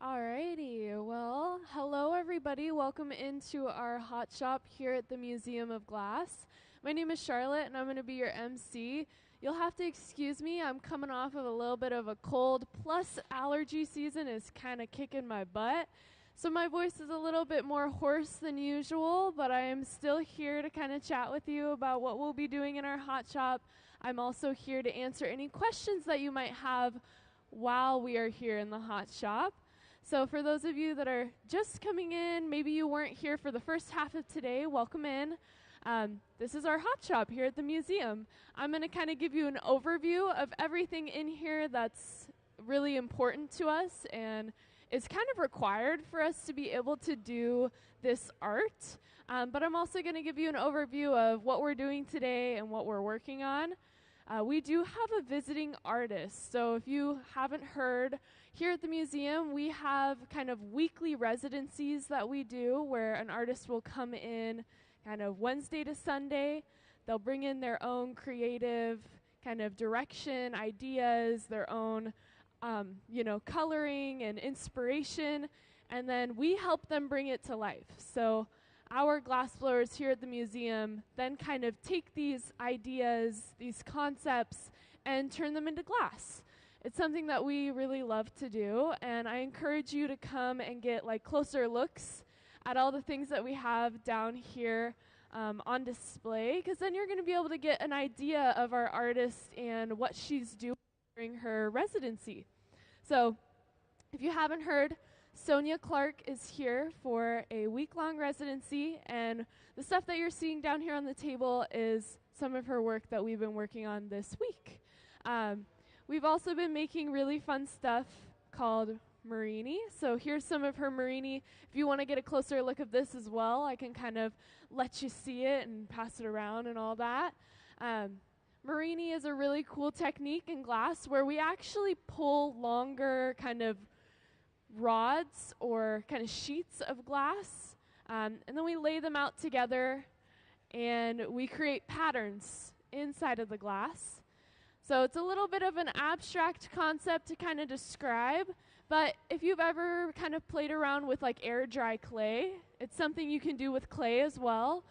Alrighty, well, hello everybody. Welcome into our hot shop here at the Museum of Glass. My name is Charlotte and I'm going to be your MC. You'll have to excuse me, I'm coming off of a little bit of a cold, plus allergy season is kind of kicking my butt. So my voice is a little bit more hoarse than usual, but I am still here to kind of chat with you about what we'll be doing in our hot shop. I'm also here to answer any questions that you might have while we are here in the hot shop. So for those of you that are just coming in, maybe you weren't here for the first half of today, welcome in. This is our hot shop here at the museum. I'm going to kind of give you an overview of everything in here that's really important to us and is kind of required for us to be able to do this art. But I'm also going to give you an overview of what we're doing today and what we're working on. We do have a visiting artist. So if you haven't heard, here at the museum, we have kind of weekly residencies that we do where an artist will come in kind of Wednesday to Sunday. They'll bring in their own creative kind of direction, ideas, their own, coloring and inspiration, and then we help them bring it to life. So our glass blowers here at the museum then kind of take these ideas, these concepts, and turn them into glass. It's something that we really love to do, and I encourage you to come and get like closer looks at all the things that we have down here on display, because then you're going to be able to get an idea of our artist and what she's doing during her residency. So if you haven't heard, Sonya Clark is here for a week-long residency, and the stuff that you're seeing down here on the table is some of her work that we've been working on this week. We've also been making really fun stuff called Marini. So here's some of her Marini. If you want to get a closer look of this as well, I can kind of let you see it and pass it around and all that. Marini is a really cool technique in glass where we actually pull longer kind of rods or kind of sheets of glass, and then we lay them out together and we create patterns inside of the glass. So it's a little bit of an abstract concept to kind of describe, but if you've ever kind of played around with like air dry clay, it's something you can do with clay as well,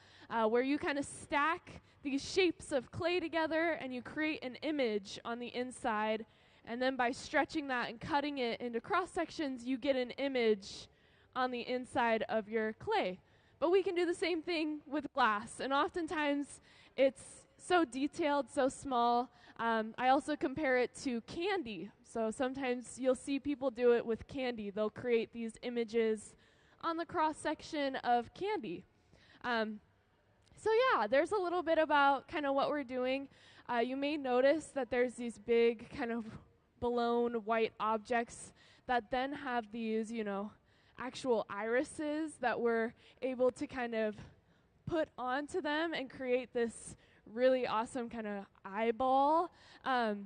where you kind of stack these shapes of clay together and you create an image on the inside, and then by stretching that and cutting it into cross sections, you get an image on the inside of your clay. But we can do the same thing with glass, and oftentimes it's so detailed, so small. I also compare it to candy. So sometimes you'll see people do it with candy. They'll create these images on the cross section of candy. So yeah, there's a little bit about kind of what we're doing. You may notice that there's these big kind of blown white objects that then have these, actual irises that we're able to kind of put onto them and create this really awesome kind of eyeball. So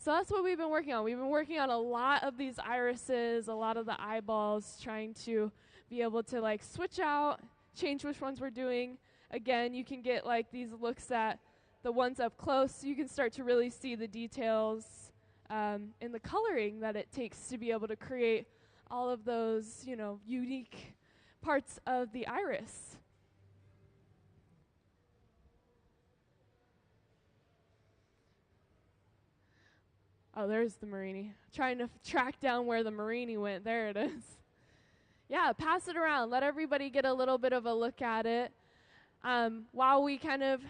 that's what we've been working on. We've been working on a lot of these irises, a lot of the eyeballs, trying to be able to like switch out, change which ones we're doing. Again, you can get like these looks at the ones up close, so you can start to really see the details in the coloring that it takes to be able to create all of those, unique parts of the iris. Oh, there's the Marini. Trying to track down where the Marini went. There it is. Yeah, pass it around. Let everybody get a little bit of a look at it. While we kind of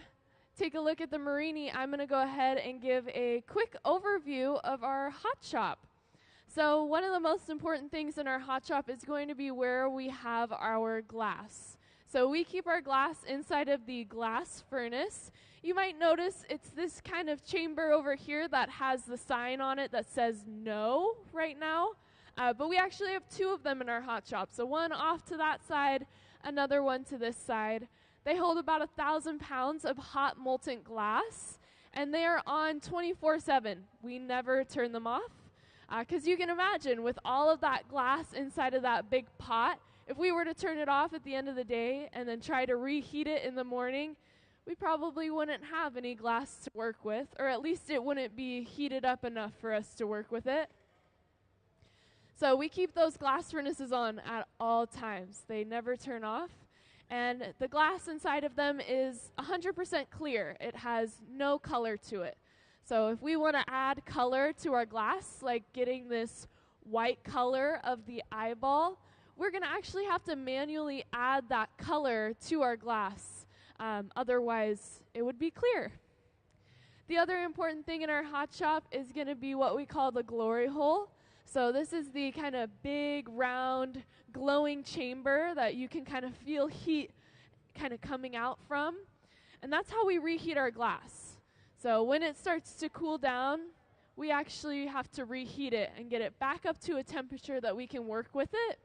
take a look at the Marini, I'm going to go ahead and give a quick overview of our hot shop. So one of the most important things in our hot shop is going to be where we have our glass. So we keep our glass inside of the glass furnace. You might notice it's this kind of chamber over here that has the sign on it that says no right now. But we actually have two of them in our hot shop. So one off to that side, another one to this side. They hold about 1,000 pounds of hot molten glass, and they are on 24/7. We never turn them off. Because you can imagine, with all of that glass inside of that big pot, if we were to turn it off at the end of the day and then try to reheat it in the morning, we probably wouldn't have any glass to work with, or at least it wouldn't be heated up enough for us to work with it. So we keep those glass furnaces on at all times. They never turn off. And the glass inside of them is 100% clear. It has no color to it. So if we want to add color to our glass, like getting this white color of the eyeball, we're going to actually have to manually add that color to our glass. Otherwise, it would be clear. The other important thing in our hot shop is going to be what we call the glory hole. So this is the kind of big, round, glowing chamber that you can kind of feel heat kind of coming out from. And that's how we reheat our glass. So when it starts to cool down, we actually have to reheat it and get it back up to a temperature that we can work with it.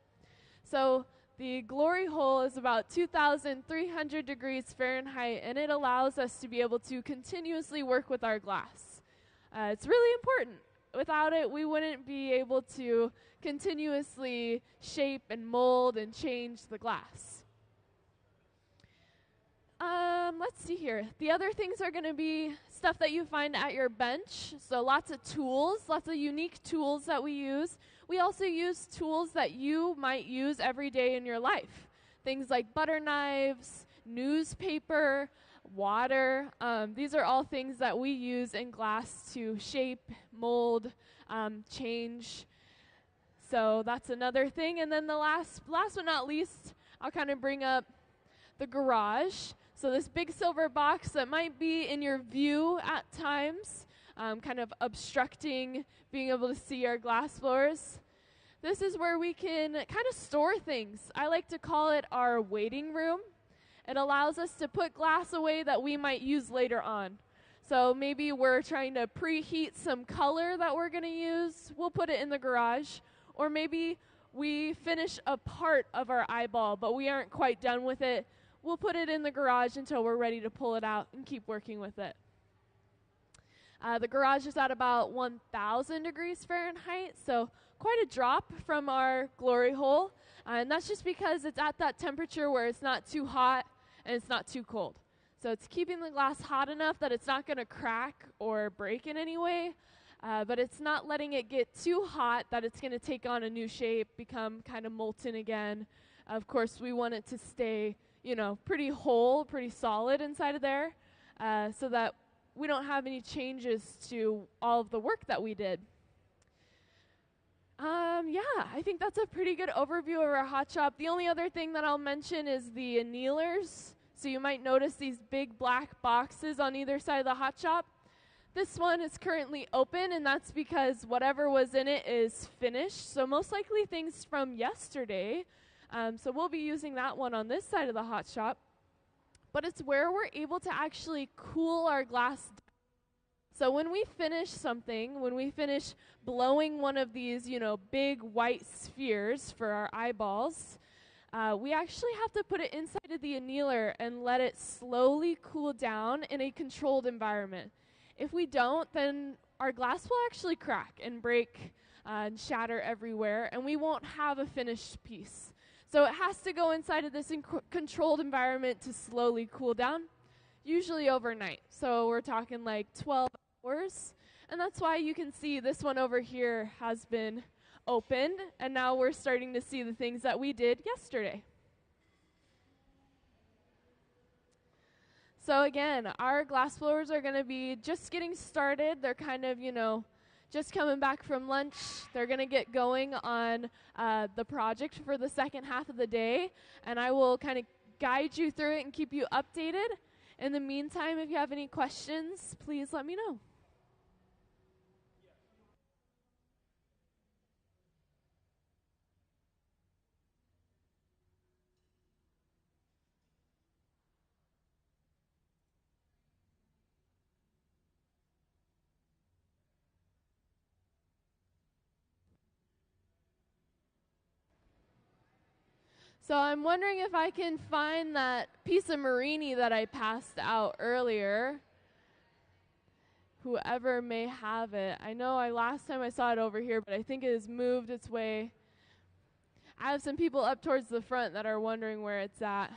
So the glory hole is about 2,300 degrees Fahrenheit, and it allows us to be able to continuously work with our glass. It's really important. Without it, we wouldn't be able to continuously shape and mold and change the glass. Let's see here. The other things are going to be stuff that you find at your bench. So lots of tools, lots of unique tools that we use. We also use tools that you might use every day in your life. Things like butter knives, newspaper, water. These are all things that we use in glass to shape, mold, change. So that's another thing. And then the last but not least, I'll kind of bring up the garage. So this big silver box that might be in your view at times, kind of obstructing being able to see our glass floors. This is where we can kind of store things. I like to call it our waiting room. It allows us to put glass away that we might use later on. So maybe we're trying to preheat some color that we're going to use. We'll put it in the garage. Or maybe we finish a part of our eyeball, but we aren't quite done with it. We'll put it in the garage until we're ready to pull it out and keep working with it. The garage is at about 1,000 degrees Fahrenheit, so quite a drop from our glory hole. And that's just because it's at that temperature where it's not too hot and it's not too cold. So it's keeping the glass hot enough that it's not going to crack or break in any way, but it's not letting it get too hot that it's going to take on a new shape, become kind of molten again. Of course, we want it to stay, pretty whole, pretty solid inside of there, so that we don't have any changes to all of the work that we did. I think that's a pretty good overview of our hot shop. The only other thing that I'll mention is the annealers. So you might notice these big black boxes on either side of the hot shop. This one is currently open, and that's because whatever was in it is finished. So most likely things from yesterday. So we'll be using that one on this side of the hot shop. But it's where we're able to actually cool our glass down. So when we finish something, when we finish blowing one of these, big white spheres for our eyeballs, we actually have to put it inside of the annealer and let it slowly cool down in a controlled environment. If we don't, then our glass will actually crack and break and shatter everywhere, and we won't have a finished piece. So it has to go inside of this controlled environment to slowly cool down, usually overnight. So we're talking like 12 hours, and that's why you can see this one over here has been opened, and now we're starting to see the things that we did yesterday. So again, our glass blowers are going to be just getting started. They're kind of, just coming back from lunch. They're going to get going on the project for the second half of the day, and I will kind of guide you through it and keep you updated. In the meantime, if you have any questions, please let me know. So I'm wondering if I can find that piece of Marini that I passed out earlier. Whoever may have it. I know last time I saw it over here, but I think it has moved its way. I have some people up towards the front that are wondering where it's at.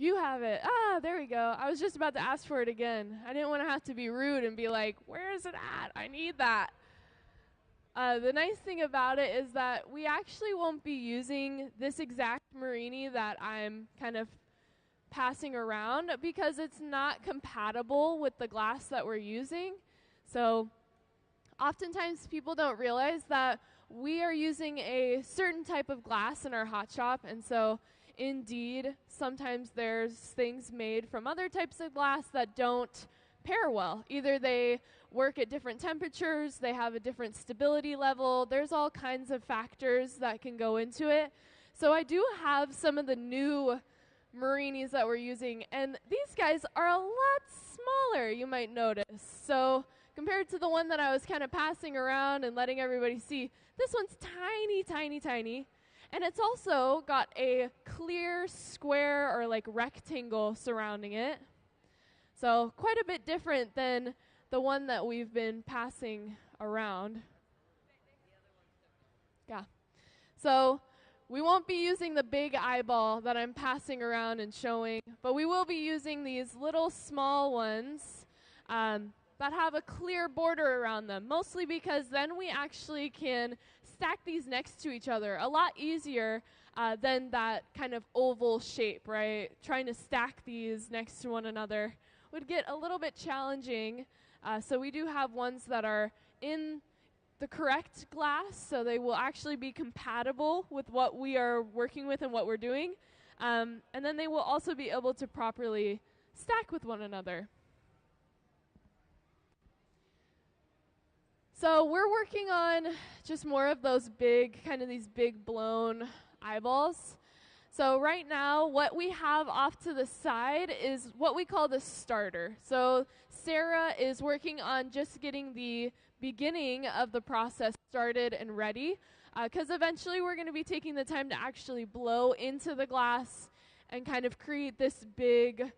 You have it. Ah, there we go. I was just about to ask for it again. I didn't want to have to be rude and be like, where is it at? I need that. The nice thing about it is that we actually won't be using this exact Marini that I'm kind of passing around because it's not compatible with the glass that we're using. So oftentimes people don't realize that we are using a certain type of glass in our hot shop, and so indeed sometimes there's things made from other types of glass that don't pair well. Either they work at different temperatures, they have a different stability level, there's all kinds of factors that can go into it. So I do have some of the new Marinis that we're using, and these guys are a lot smaller, you might notice. So compared to the one that I was kind of passing around and letting everybody see, this one's tiny, tiny, tiny. And it's also got a clear square or like rectangle surrounding it. So quite a bit different than the one that we've been passing around. Yeah. So we won't be using the big eyeball that I'm passing around and showing, but we will be using these little small ones that have a clear border around them, mostly because then we actually can stack these next to each other a lot easier than that kind of oval shape, right? Trying to stack these next to one another would get a little bit challenging. So we do have ones that are in the correct glass, so they will actually be compatible with what we are working with and what we're doing. And then they will also be able to properly stack with one another. So we're working on just more of those big, kind of these big blown eyeballs. So right now, what we have off to the side is what we call the starter. So Sarah is working on just getting the beginning of the process started and ready, because eventually we're going to be taking the time to actually blow into the glass and kind of create this big,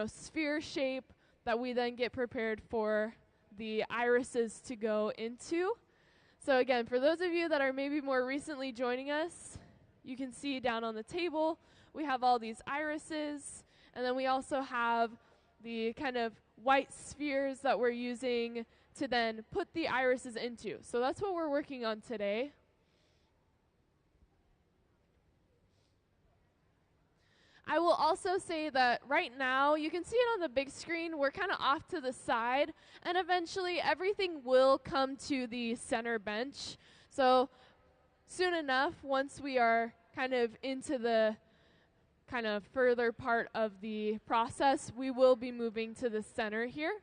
sphere shape that we then get prepared for the irises to go into. So again, for those of you that are maybe more recently joining us, you can see down on the table, we have all these irises, and then we also have the kind of white spheres that we're using to then put the irises into. So that's what we're working on today. I will also say that right now, you can see it on the big screen, we're kind of off to the side, and eventually everything will come to the center bench. So soon enough, once we are kind of into the kind of further part of the process, we will be moving to the center here.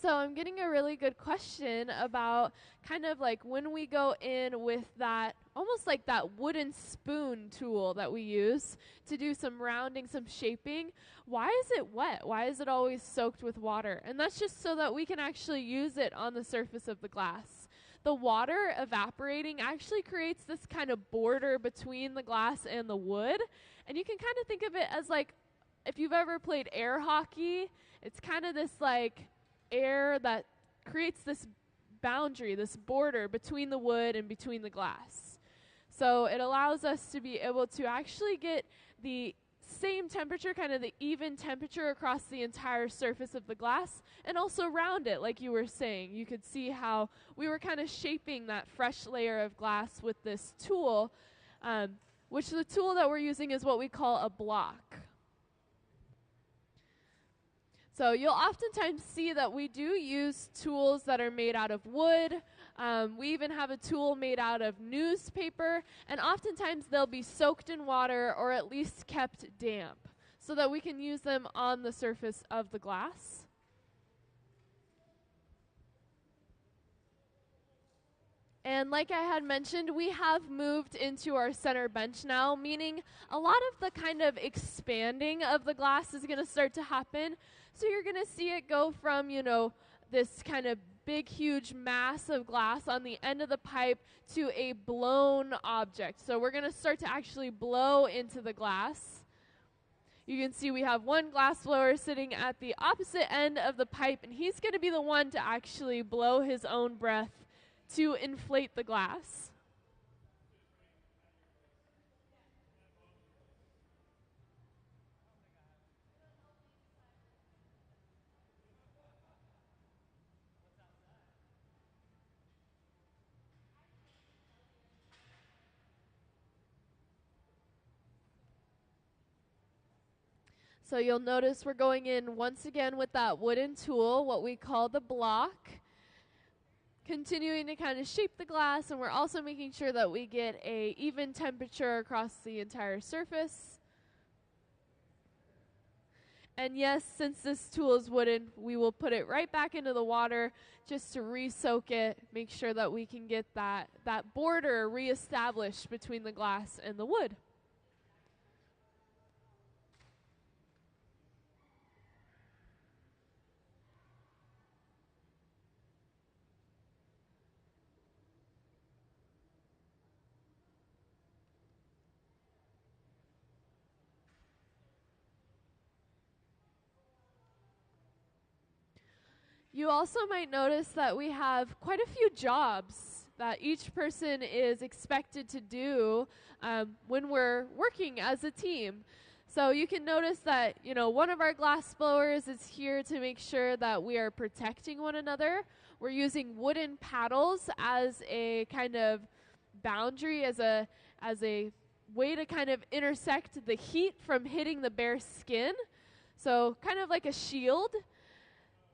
So I'm getting a really good question about kind of like when we go in with that, almost like that wooden spoon tool that we use to do some rounding, some shaping. Why is it wet? Why is it always soaked with water? And that's just so that we can actually use it on the surface of the glass. The water evaporating actually creates this kind of border between the glass and the wood. And you can kind of think of it as like, if you've ever played air hockey, it's kind of this like air that creates this boundary, this border between the wood and between the glass. So it allows us to be able to actually get the same temperature, kind of the even temperature across the entire surface of the glass, and also round it, like you were saying. You could see how we were kind of shaping that fresh layer of glass with this tool, which the tool that we're using is what we call a block. So you'll oftentimes see that we do use tools that are made out of wood. We even have a tool made out of newspaper, and oftentimes they'll be soaked in water or at least kept damp so that we can use them on the surface of the glass. And like I had mentioned, we have moved into our center bench now, meaning a lot of the kind of expanding of the glass is going to start to happen. So you're going to see it go from, this kind of big, huge mass of glass on the end of the pipe to a blown object. So we're going to start to actually blow into the glass. You can see we have one glass blower sitting at the opposite end of the pipe, and he's going to be the one to actually blow his own breath to inflate the glass. So you'll notice we're going in once again with that wooden tool, what we call the block, continuing to kind of shape the glass, and we're also making sure that we get a even temperature across the entire surface. And yes, since this tool is wooden, we will put it right back into the water just to re-soak it, make sure that we can get that border reestablished between the glass and the wood. You also might notice that we have quite a few jobs that each person is expected to do when we're working as a team. So you can notice that, one of our glass blowers is here to make sure that we are protecting one another. We're using wooden paddles as a kind of boundary, as a way to kind of intersect the heat from hitting the bare skin. So kind of like a shield.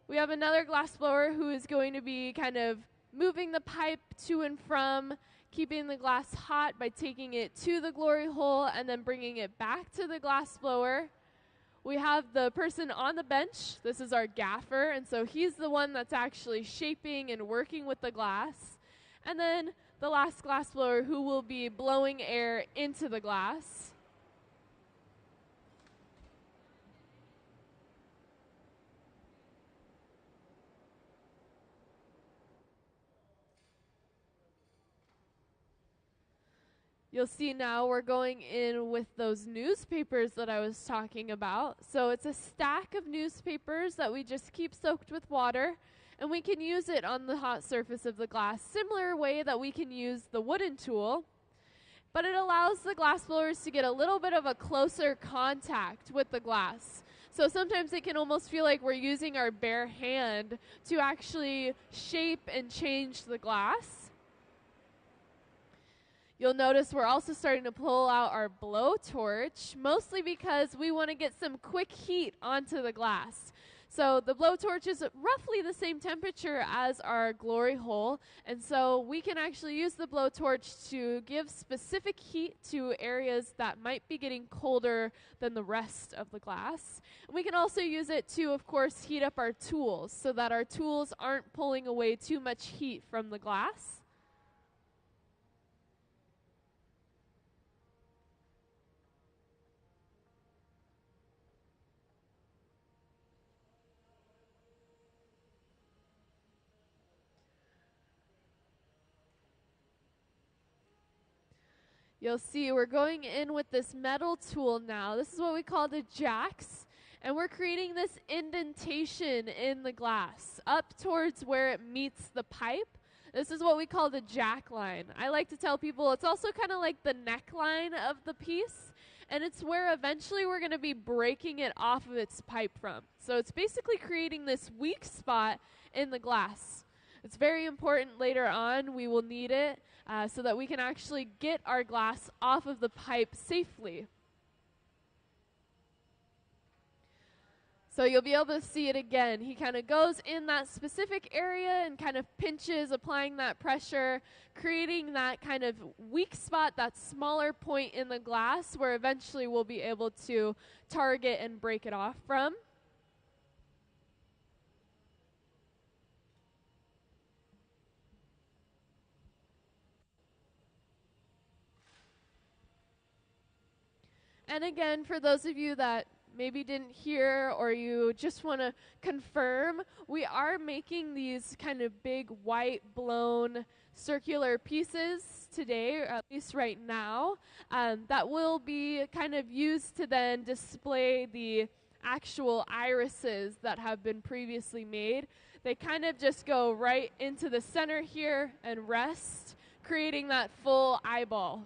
We have another glass blower who is going to be kind of moving the pipe to and from, keeping the glass hot by taking it to the glory hole and then bringing it back to the glass blower. We have the person on the bench. This is our gaffer, and so he's the one that's actually shaping and working with the glass. And then the last glass blower who will be blowing air into the glass. You'll see now we're going in with those newspapers that I was talking about. So it's a stack of newspapers that we just keep soaked with water, and we can use it on the hot surface of the glass, similar way that we can use the wooden tool. But it allows the glass blowers to get a little bit of a closer contact with the glass. So sometimes it can almost feel like we're using our bare hand to actually shape and change the glass. You'll notice we're also starting to pull out our blowtorch, mostly because we want to get some quick heat onto the glass. So the blowtorch is roughly the same temperature as our glory hole, and so we can actually use the blowtorch to give specific heat to areas that might be getting colder than the rest of the glass. And we can also use it to, of course, heat up our tools so that our tools aren't pulling away too much heat from the glass. You'll see we're going in with this metal tool now. This is what we call the jacks. And we're creating this indentation in the glass up towards where it meets the pipe. This is what we call the jack line. I like to tell people it's also kind of like the neckline of the piece. And it's where eventually we're going to be breaking it off of its pipe from. So it's basically creating this weak spot in the glass. It's very important later on. We will need it so that we can actually get our glass off of the pipe safely. So you'll be able to see it again. He kind of goes in that specific area and kind of pinches, applying that pressure, creating that kind of weak spot, that smaller point in the glass where eventually we'll be able to target and break it off from. And again, for those of you that maybe didn't hear or you just want to confirm, we are making these kind of big white blown circular pieces today, or at least right now, that will be kind of used to then display the actual irises that have been previously made. They kind of just go right into the center here and rest, creating that full eyeball.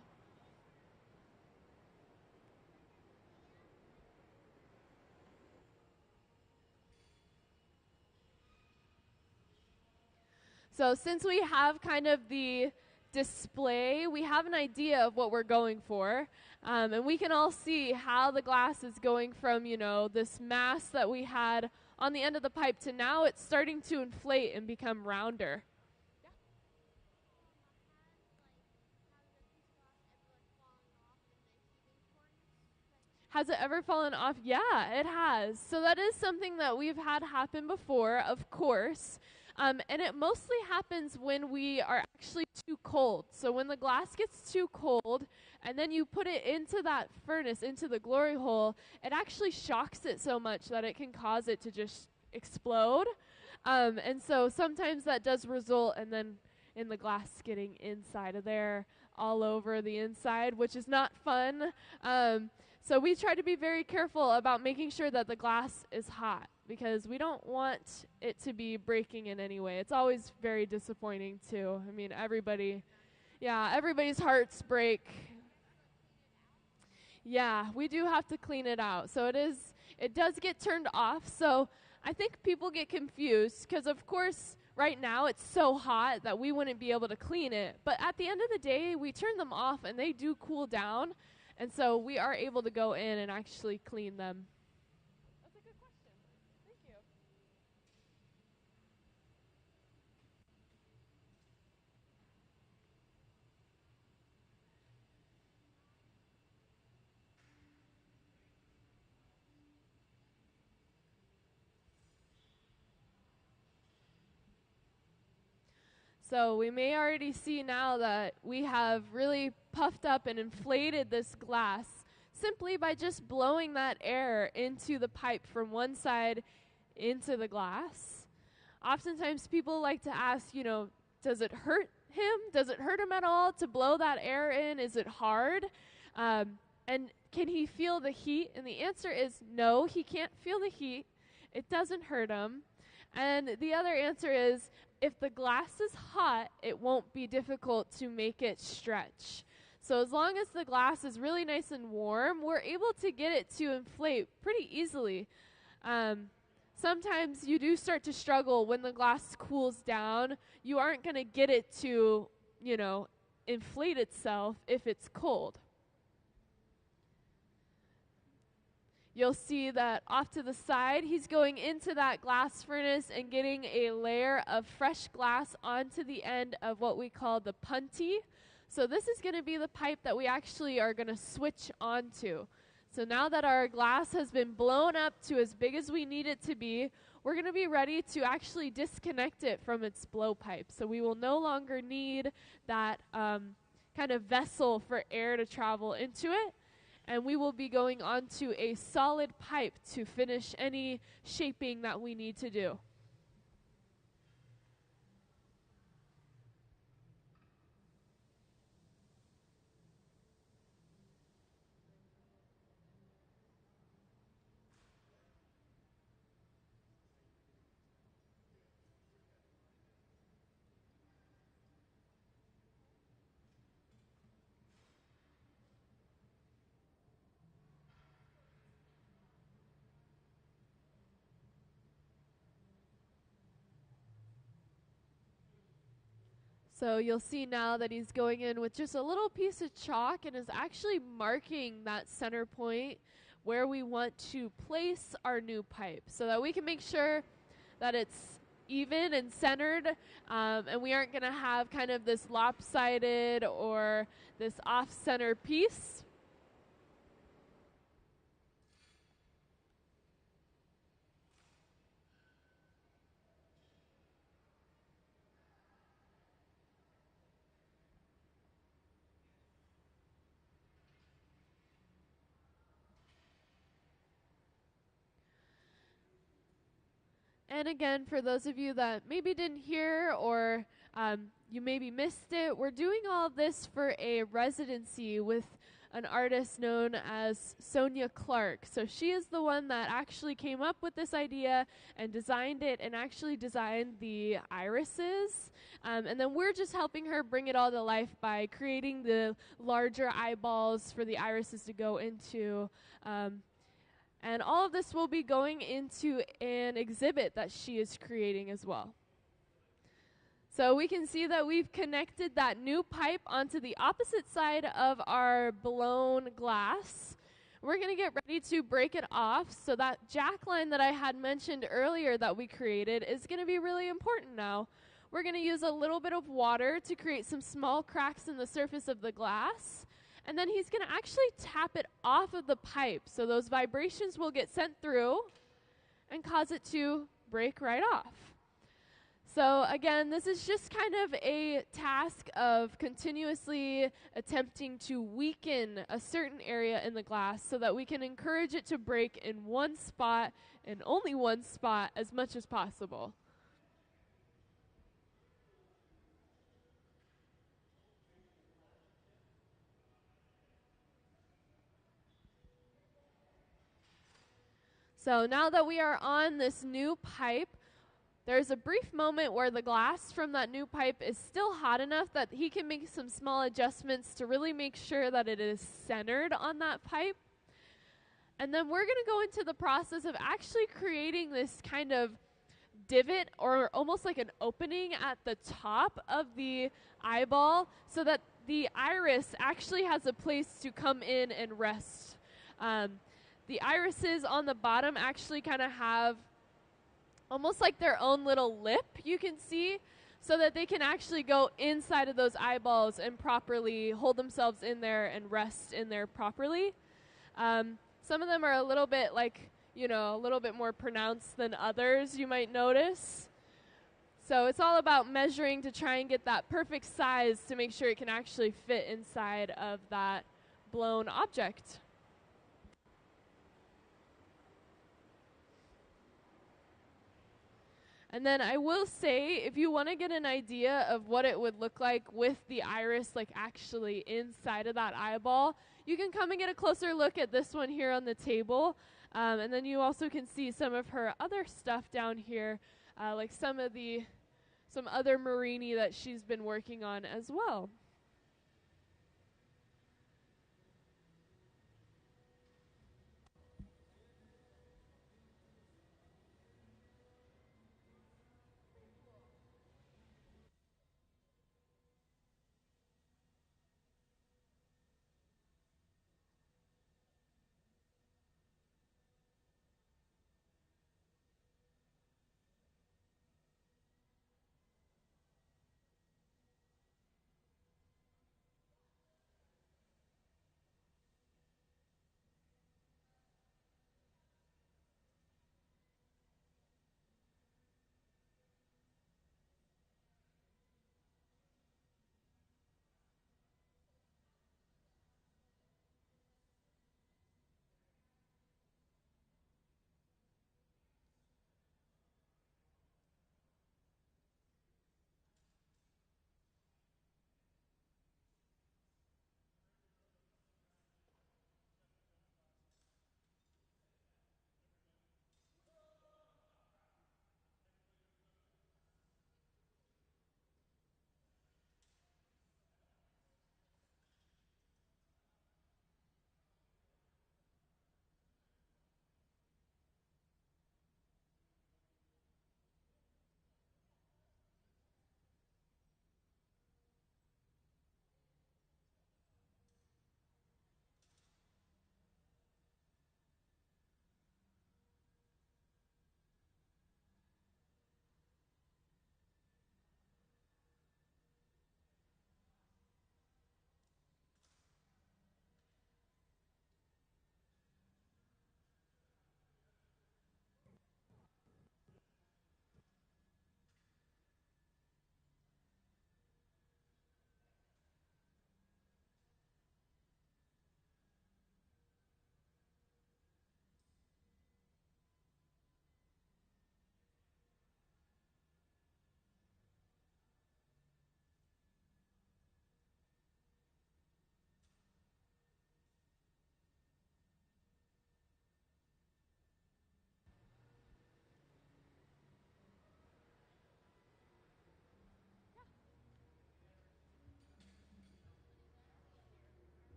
So since we have kind of the display, we have an idea of what we're going for. And we can all see how the glass is going from, you know, this mass that we had on the end of the pipe to now it's starting to inflate and become rounder. Has it ever fallen off? Yeah, it has. So that is something that we've had happen before, of course. And it mostly happens when we are actually too cold. So when the glass gets too cold and then you put it into that furnace, into the glory hole, it actually shocks it so much that it can cause it to just explode. And so sometimes that does result and then in the glass getting inside of there, all over the inside, which is not fun. So we try to be very careful about making sure that the glass is hot because we don't want it to be breaking in any way. It's always very disappointing too. I mean, everybody's hearts break. Yeah, we do have to clean it out. So it does get turned off. So I think people get confused because of course right now it's so hot that we wouldn't be able to clean it. But at the end of the day, we turn them off and they do cool down. And so we are able to go in and actually clean them. That's a good question. Thank you. So we may already see now that we have really puffed up and inflated this glass simply by just blowing that air into the pipe from one side into the glass. Oftentimes people like to ask, you know, does it hurt him? Does it hurt him at all to blow that air in? Is it hard? And can he feel the heat? And the answer is no, he can't feel the heat. It doesn't hurt him. And the other answer is, if the glass is hot, it won't be difficult to make it stretch. So as long as the glass is really nice and warm, we're able to get it to inflate pretty easily. Sometimes you do start to struggle when the glass cools down. You aren't going to get it to, you know, inflate itself if it's cold. you'll see that off to the side, he's going into that glass furnace and getting a layer of fresh glass onto the end of what we call the punty. So this is going to be the pipe that we actually are going to switch onto. So now that our glass has been blown up to as big as we need it to be, we're going to be ready to actually disconnect it from its blowpipe. So we will no longer need that kind of vessel for air to travel into it. And we will be going onto a solid pipe to finish any shaping that we need to do. So you'll see now that he's going in with just a little piece of chalk and is actually marking that center point where we want to place our new pipe so that we can make sure that it's even and centered, and we aren't going to have kind of this lopsided or this off-center piece. And again, for those of you that maybe didn't hear or you maybe missed it, we're doing all of this for a residency with an artist known as Sonya Clark. So she is the one that actually came up with this idea and designed it and actually designed the irises. And then we're just helping her bring it all to life by creating the larger eyeballs for the irises to go into. And all of this will be going into an exhibit that she is creating as well. So we can see that we've connected that new pipe onto the opposite side of our blown glass. We're going to get ready to break it off. So that jack line that I had mentioned earlier that we created is going to be really important now. We're going to use a little bit of water to create some small cracks in the surface of the glass. And then he's going to actually tap it off of the pipe. So those vibrations will get sent through and cause it to break right off. So again, this is just kind of a task of continuously attempting to weaken a certain area in the glass so that we can encourage it to break in one spot and only one spot as much as possible. So now that we are on this new pipe, there's a brief moment where the glass from that new pipe is still hot enough that he can make some small adjustments to really make sure that it is centered on that pipe. And then we're going to go into the process of actually creating this kind of divot or almost like an opening at the top of the eyeball so that the iris actually has a place to come in and rest. The irises on the bottom actually kind of have almost like their own little lip, you can see, so that they can actually go inside of those eyeballs and properly hold themselves in there and rest in there properly. Some of them are a little bit like, a little bit more pronounced than others, you might notice. So it's all about measuring to try and get that perfect size to make sure it can actually fit inside of that blown object. And then I will say, if you want to get an idea of what it would look like with the iris like actually inside of that eyeball, you can come and get a closer look at this one here on the table. And then you also can see some of her other stuff down here, like some other Marini that she's been working on as well.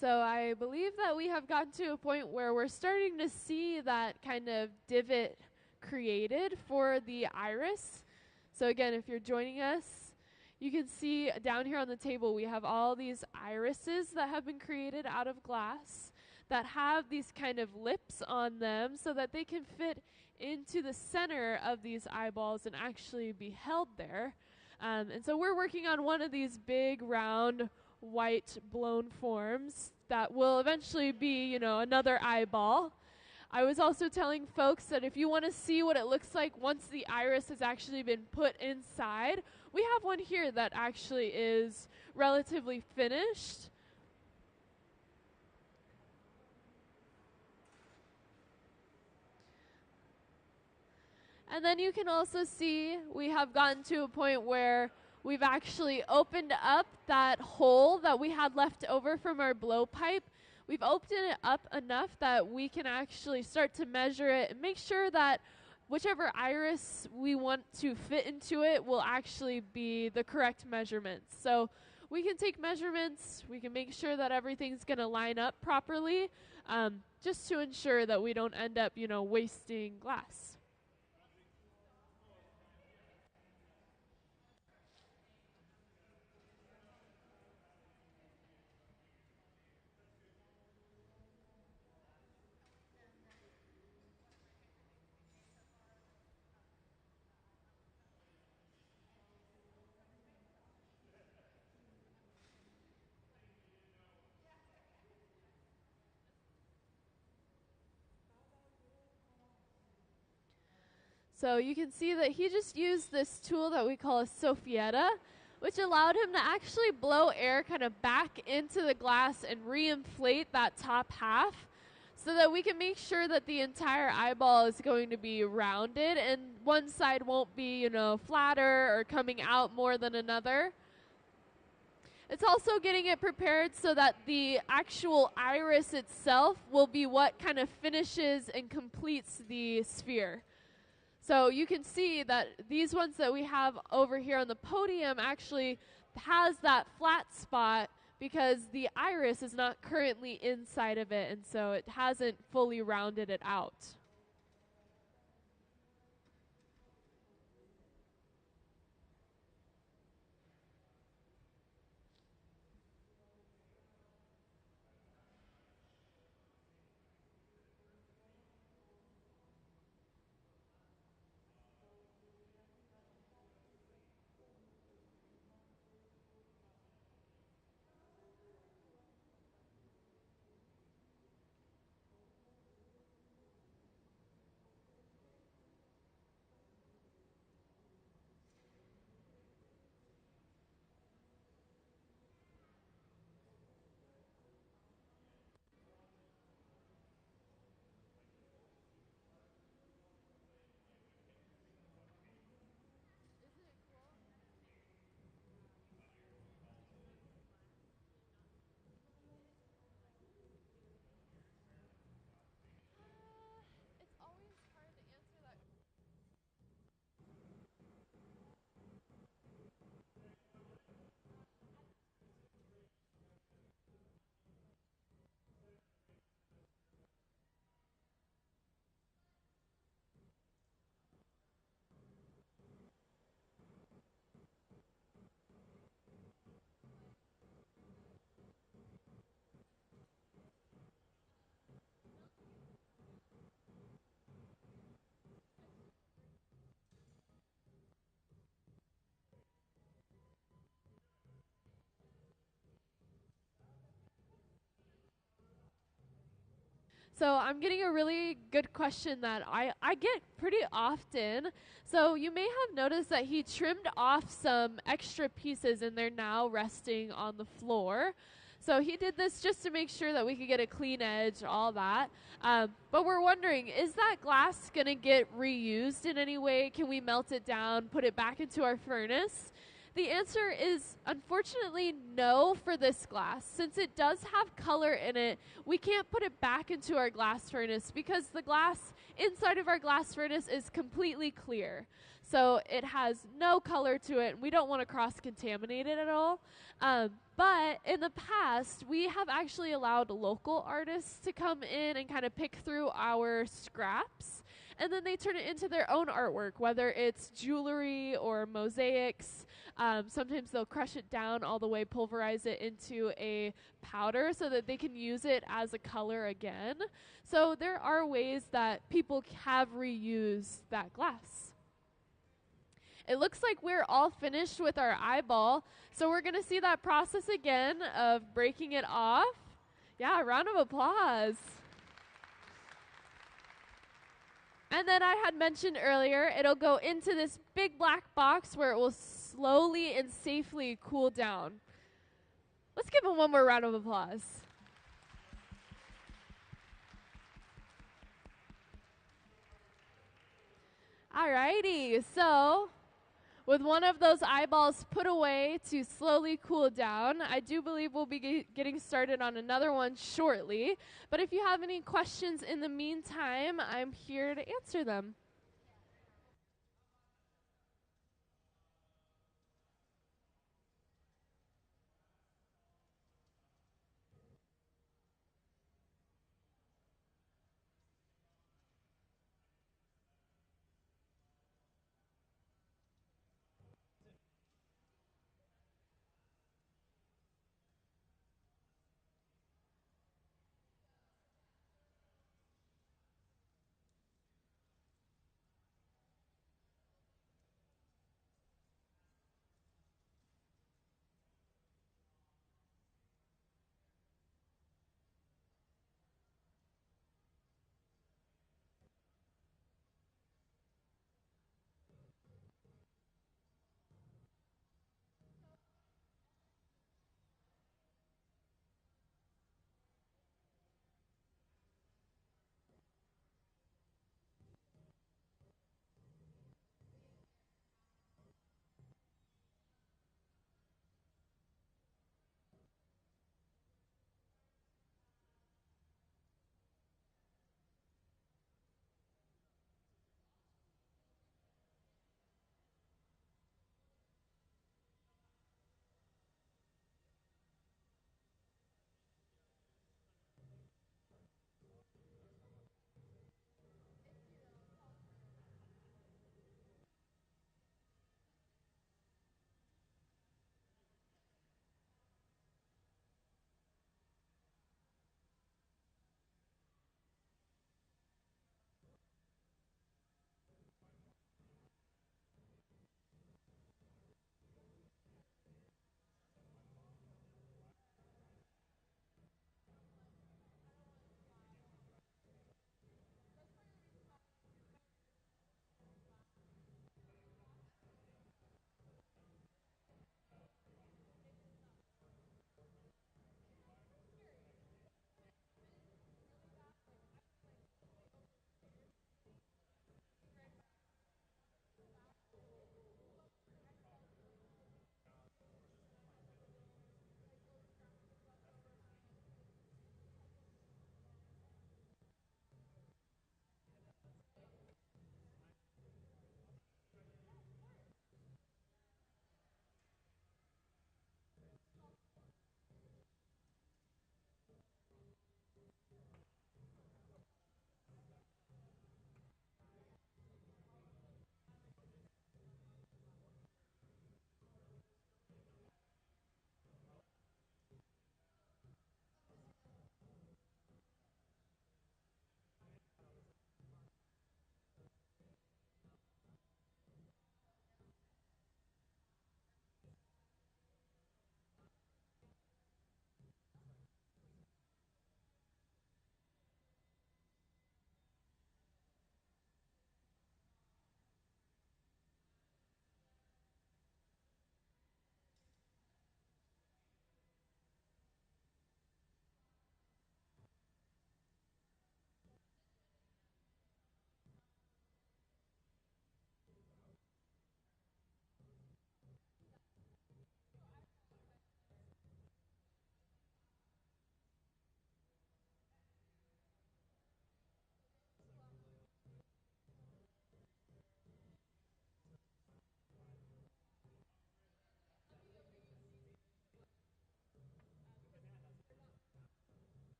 So I believe that we have gotten to a point where we're starting to see that kind of divot created for the iris. So again, if you're joining us, you can see down here on the table we have all these irises that have been created out of glass that have these kind of lips on them so that they can fit into the center of these eyeballs and actually be held there. And so we're working on one of these big, round, white blown forms that will eventually be, you know, another eyeball. I was also telling folks that if you want to see what it looks like once the iris has actually been put inside, we have one here that actually is relatively finished. And then you can also see we have gotten to a point where we've actually opened up that hole that we had left over from our blowpipe. We've opened it up enough that we can actually start to measure it and make sure that whichever iris we want to fit into it will actually be the correct measurements. So we can take measurements, we can make sure that everything's going to line up properly, just to ensure that we don't end up, you know, wasting glass. So you can see that he just used this tool that we call a soffietta, which allowed him to actually blow air kind of back into the glass and reinflate that top half so that we can make sure that the entire eyeball is going to be rounded and one side won't be, you know, flatter or coming out more than another. It's also getting it prepared so that the actual iris itself will be what kind of finishes and completes the sphere. So you can see that these ones that we have over here on the podium actually has that flat spot because the iris is not currently inside of it, and so it hasn't fully rounded it out. So I'm getting a really good question that I get pretty often. So you may have noticed that he trimmed off some extra pieces and they're now resting on the floor. So he did this just to make sure that we could get a clean edge, all that. But we're wondering, is that glass going to get reused in any way? Can we melt it down, put it back into our furnace? The answer is unfortunately no for this glass. Since it does have color in it, we can't put it back into our glass furnace because the glass inside of our glass furnace is completely clear. So it has no color to it, and we don't want to cross-contaminate it at all. But in the past, we have actually allowed local artists to come in and kind of pick through our scraps, and then they turn it into their own artwork, whether it's jewelry or mosaics. Sometimes they'll crush it down all the way, pulverize it into a powder so that they can use it as a color again. So there are ways that people have reused that glass. It looks like we're all finished with our eyeball, so we're going to see that process again of breaking it off. Yeah, round of applause. And then I had mentioned earlier, it'll go into this big black box where it will slowly and safely cool down. Let's give them one more round of applause. Alrighty, so with one of those eyeballs put away to slowly cool down, I do believe we'll be getting started on another one shortly. But if you have any questions in the meantime, I'm here to answer them.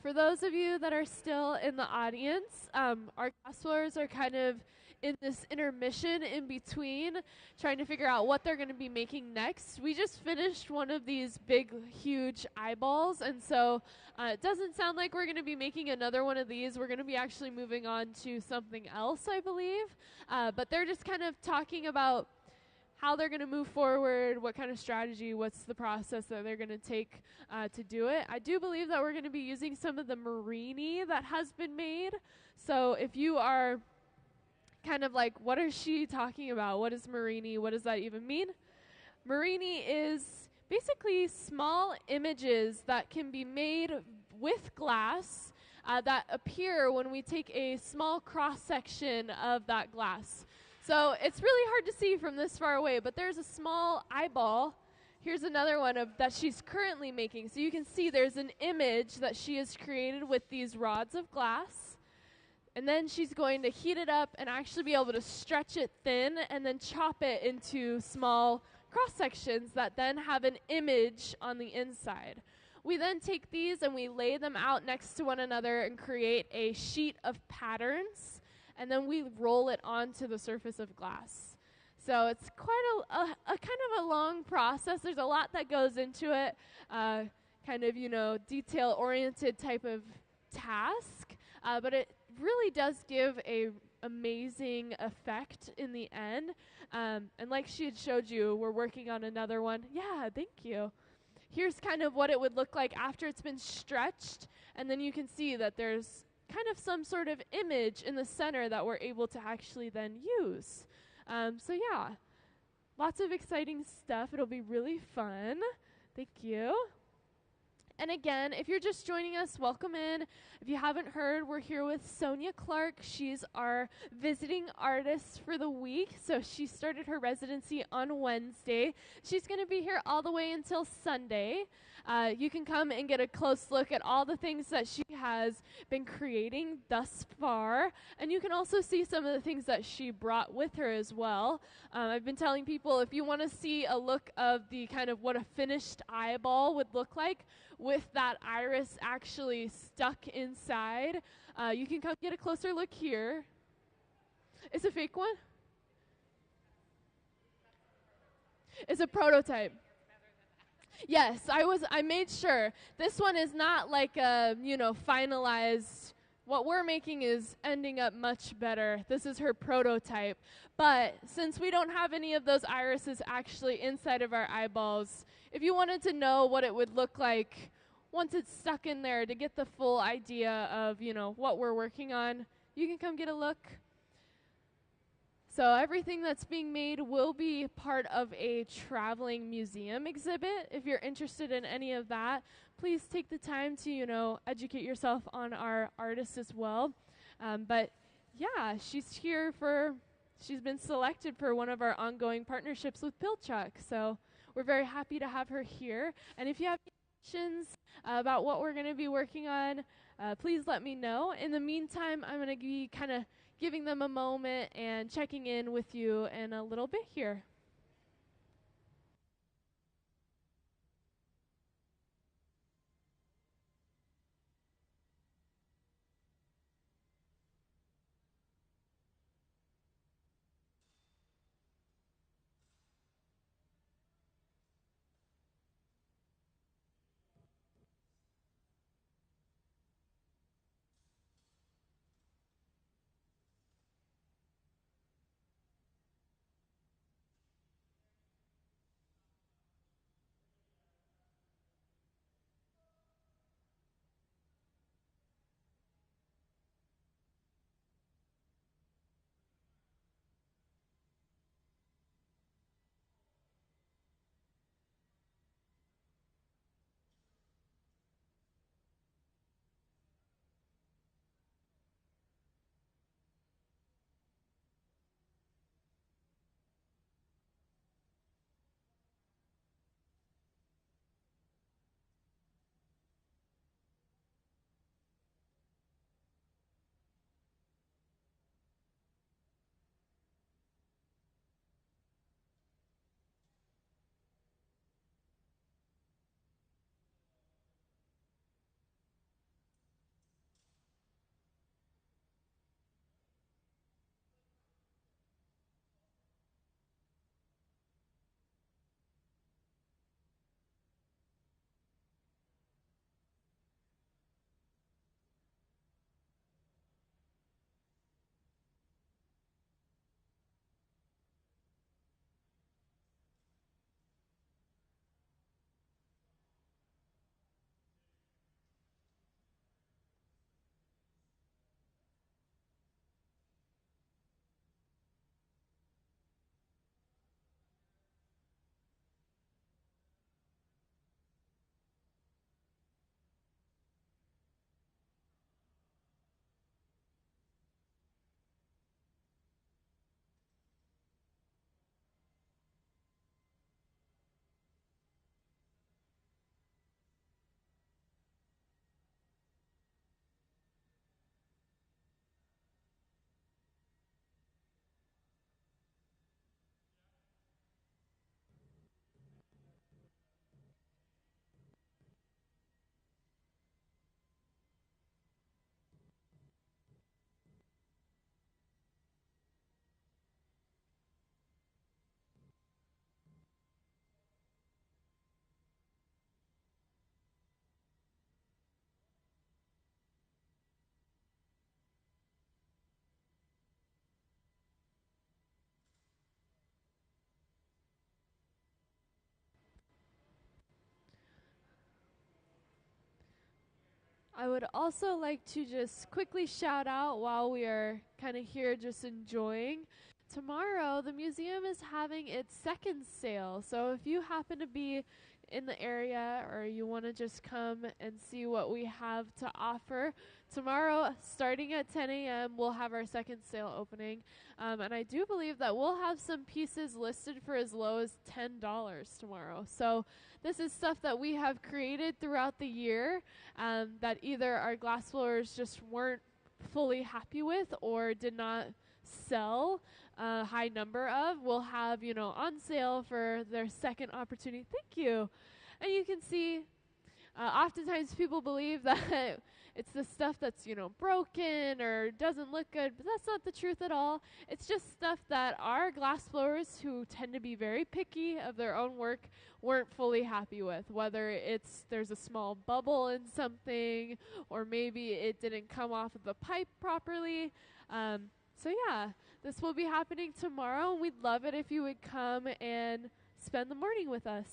For those of you that are still in the audience, our class floors are kind of in this intermission in between, trying to figure out what they're going to be making next. We just finished one of these big, huge eyeballs, and so it doesn't sound like we're going to be making another one of these. We're going to be actually moving on to something else, I believe. But they're just kind of talking about how they're going to move forward, what kind of strategy, what's the process that they're going to take to do it. I do believe that we're going to be using some of the Marini that has been made. So if you are kind of like, what is she talking about? What is Marini? What does that even mean? Marini is basically small images that can be made with glass that appear when we take a small cross-section of that glass. So it's really hard to see from this far away, but there's a small eyeball. Here's another one of that she's currently making. So you can see there's an image that she has created with these rods of glass. And then she's going to heat it up and actually be able to stretch it thin and then chop it into small cross sections that then have an image on the inside. We then take these and we lay them out next to one another and create a sheet of patterns. And then we roll it onto the surface of glass. So it's quite a kind of a long process. There's a lot that goes into it, kind of, detail-oriented type of task. But it really does give a amazing effect in the end. And like she had showed you, we're working on another one. Yeah, thank you. Here's kind of what it would look like after it's been stretched. And then you can see that there's kind of some sort of image in the center that we're able to actually then use. So yeah, lots of exciting stuff. It'll be really fun. Thank you. And again, if you're just joining us, welcome in. If you haven't heard, we're here with Sonya Clark. She's our visiting artist for the week. So she started her residency on Wednesday. She's going to be here all the way until Sunday. You can come and get a close look at all the things that she has been creating thus far. And you can also see some of the things that she brought with her as well. I've been telling people, if you want to see a look of the kind of what a finished eyeball would look like with that iris actually stuck inside, you can come get a closer look here. It's a fake one? It's a prototype. Yes, I made sure. This one is not like a, finalized. What we're making is ending up much better. This is her prototype. But since we don't have any of those irises actually inside of our eyeballs, if you wanted to know what it would look like once it's stuck in there to get the full idea of, what we're working on, you can come get a look. So everything that's being made will be part of a traveling museum exhibit. If you're interested in any of that, please take the time to, educate yourself on our artists as well. But yeah, she's been selected for one of our ongoing partnerships with Pilchuck. So we're very happy to have her here. And if you have any questions about what we're going to be working on, please let me know. In the meantime, I'm going to be kind of giving them a moment and checking in with you in a little bit here. I would also like to just quickly shout out while we are kind of here just enjoying. Tomorrow, the museum is having its second sale. So if you happen to be in the area or you want to just come and see what we have to offer, tomorrow, starting at 10 a.m., we'll have our second sale opening. And I do believe that we'll have some pieces listed for as low as $10 tomorrow. So this is stuff that we have created throughout the year that either our glass blowers just weren't fully happy with or did not sell a high number of. We'll have, on sale for their second opportunity. Thank you. And you can see, oftentimes people believe that it's the stuff that's, broken or doesn't look good, but that's not the truth at all. It's just stuff that our glass blowers, who tend to be very picky of their own work, weren't fully happy with. Whether there's a small bubble in something, or maybe it didn't come off of the pipe properly. So yeah, this will be happening tomorrow, and we'd love it if you would come and spend the morning with us.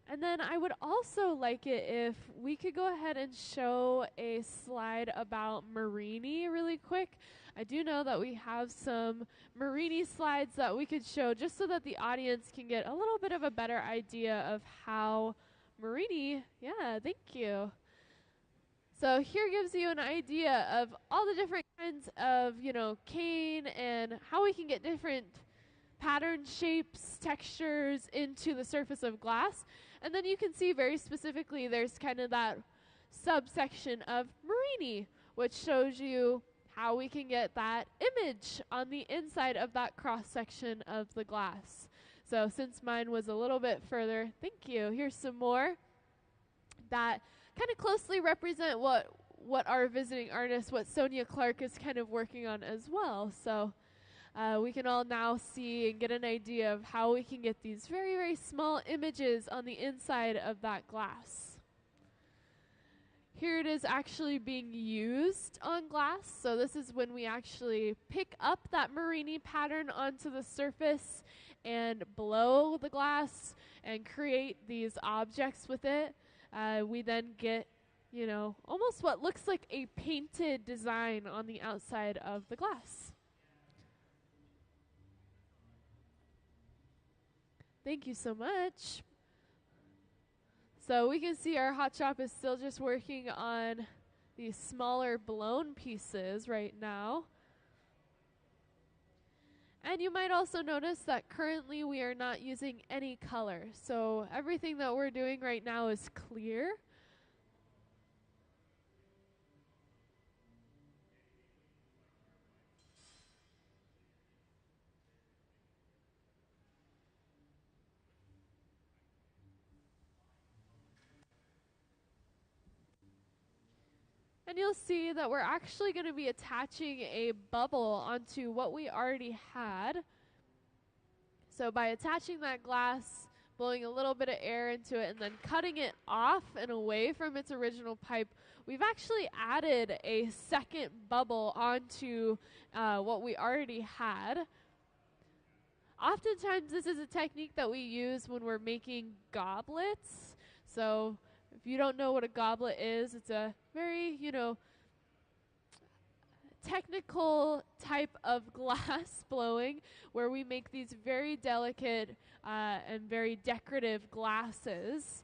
And then I would also like it if we could go ahead and show a slide about Marini really quick. I do know that we have some Marini slides that we could show just so that the audience can get a little bit of a better idea of how Marini, yeah, thank you. So here gives you an idea of all the different kinds of, cane and how we can get different pattern shapes, textures into the surface of glass. And then you can see very specifically there's kind of that subsection of Marini, which shows you how we can get that image on the inside of that cross section of the glass. So since mine was a little bit further, thank you. Here's some more that kind of closely represent what our visiting artist, what Sonya Clark is kind of working on as well. So we can all now see and get an idea of how we can get these very, very small images on the inside of that glass. Here it is actually being used on glass. So this is when we actually pick up that Marini pattern onto the surface and blow the glass and create these objects with it. We then get, almost what looks like a painted design on the outside of the glass. Thank you so much. So we can see our hot shop is still just working on these smaller blown pieces right now. And you might also notice that currently we are not using any color. So everything that we're doing right now is clear. And you'll see that we're actually going to be attaching a bubble onto what we already had. So by attaching that glass, blowing a little bit of air into it, and then cutting it off and away from its original pipe, we've actually added a second bubble onto what we already had. Oftentimes this is a technique that we use when we're making goblets. So if you don't know what a goblet is, it's a very, technical type of glass blowing where we make these very delicate and very decorative glasses.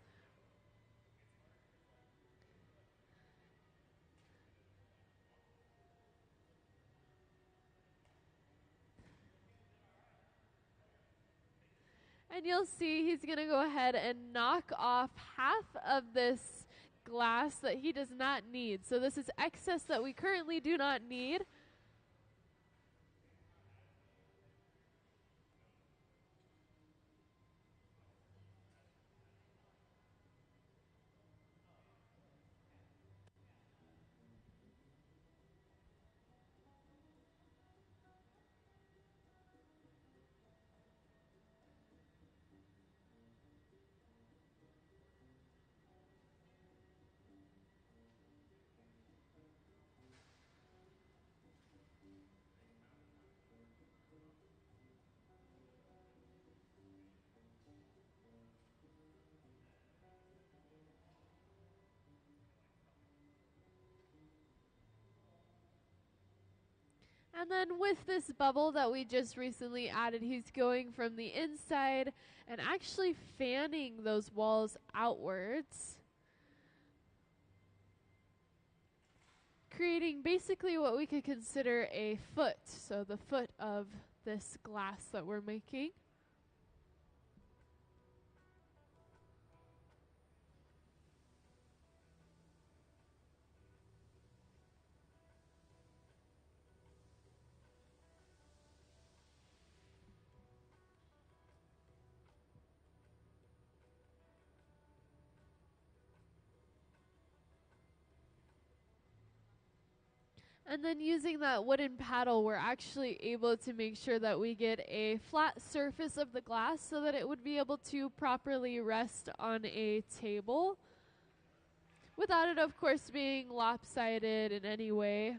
And you'll see he's going to go ahead and knock off half of this glass that he does not need. So this is excess that we currently do not need. And then with this bubble that we just recently added, he's going from the inside and actually fanning those walls outwards, creating basically what we could consider a foot, so the foot of this glass that we're making. And then using that wooden paddle, we're actually able to make sure that we get a flat surface of the glass so that it would be able to properly rest on a table without it, of course, being lopsided in any way.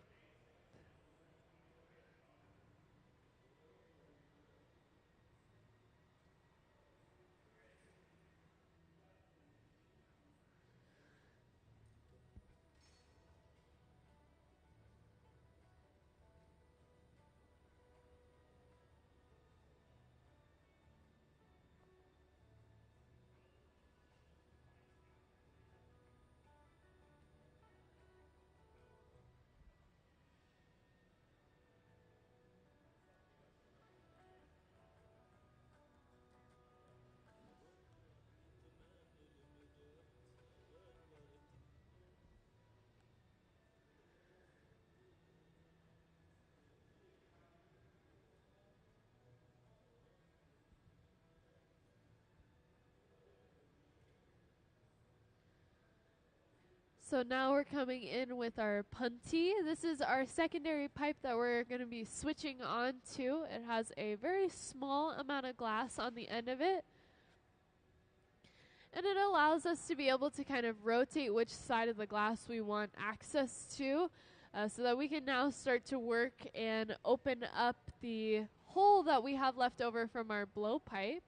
So now we're coming in with our punty. This is our secondary pipe that we're going to be switching on to. It has a very small amount of glass on the end of it. And it allows us to be able to kind of rotate which side of the glass we want access to, so that we can now start to work and open up the hole that we have left over from our blowpipe.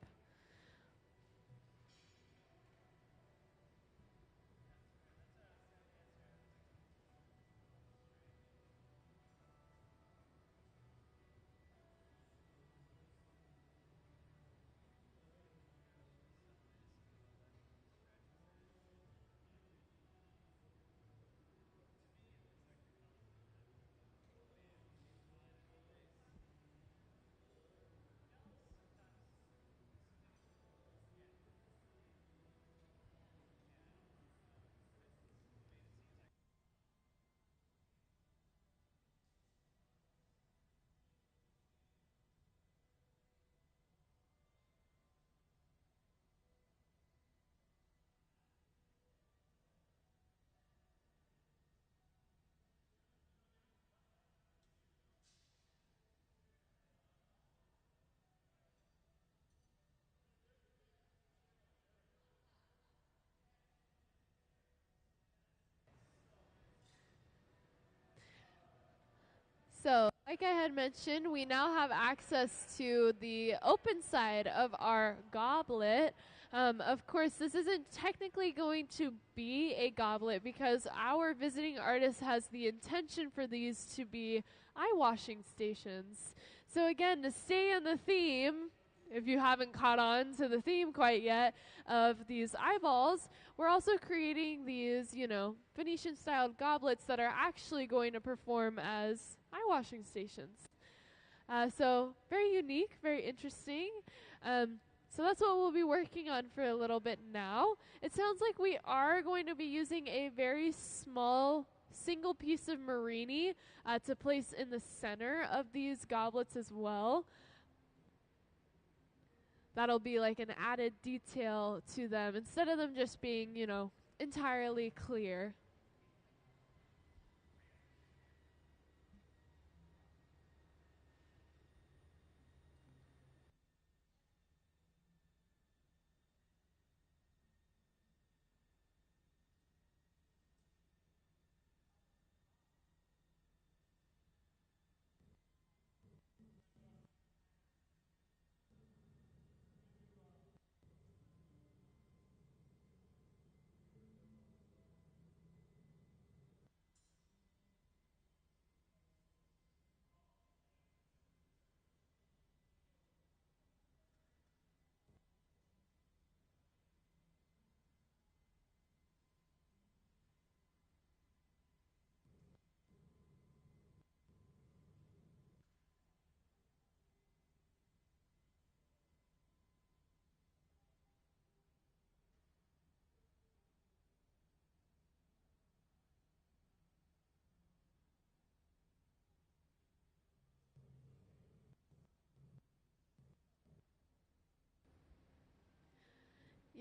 So, like I had mentioned, we now have access to the open side of our goblet. Of course, this isn't technically going to be a goblet because our visiting artist has the intention for these to be eye washing stations. So again, to stay on the theme, if you haven't caught on to the theme quite yet, of these eyeballs, we're also creating these, Venetian-styled goblets that are actually going to perform as eye washing stations. So very unique, very interesting. So that's what we'll be working on for a little bit now. It sounds like we are going to be using a very small single piece of marini to place in the center of these goblets as well. That'll be like an added detail to them instead of them just being, entirely clear.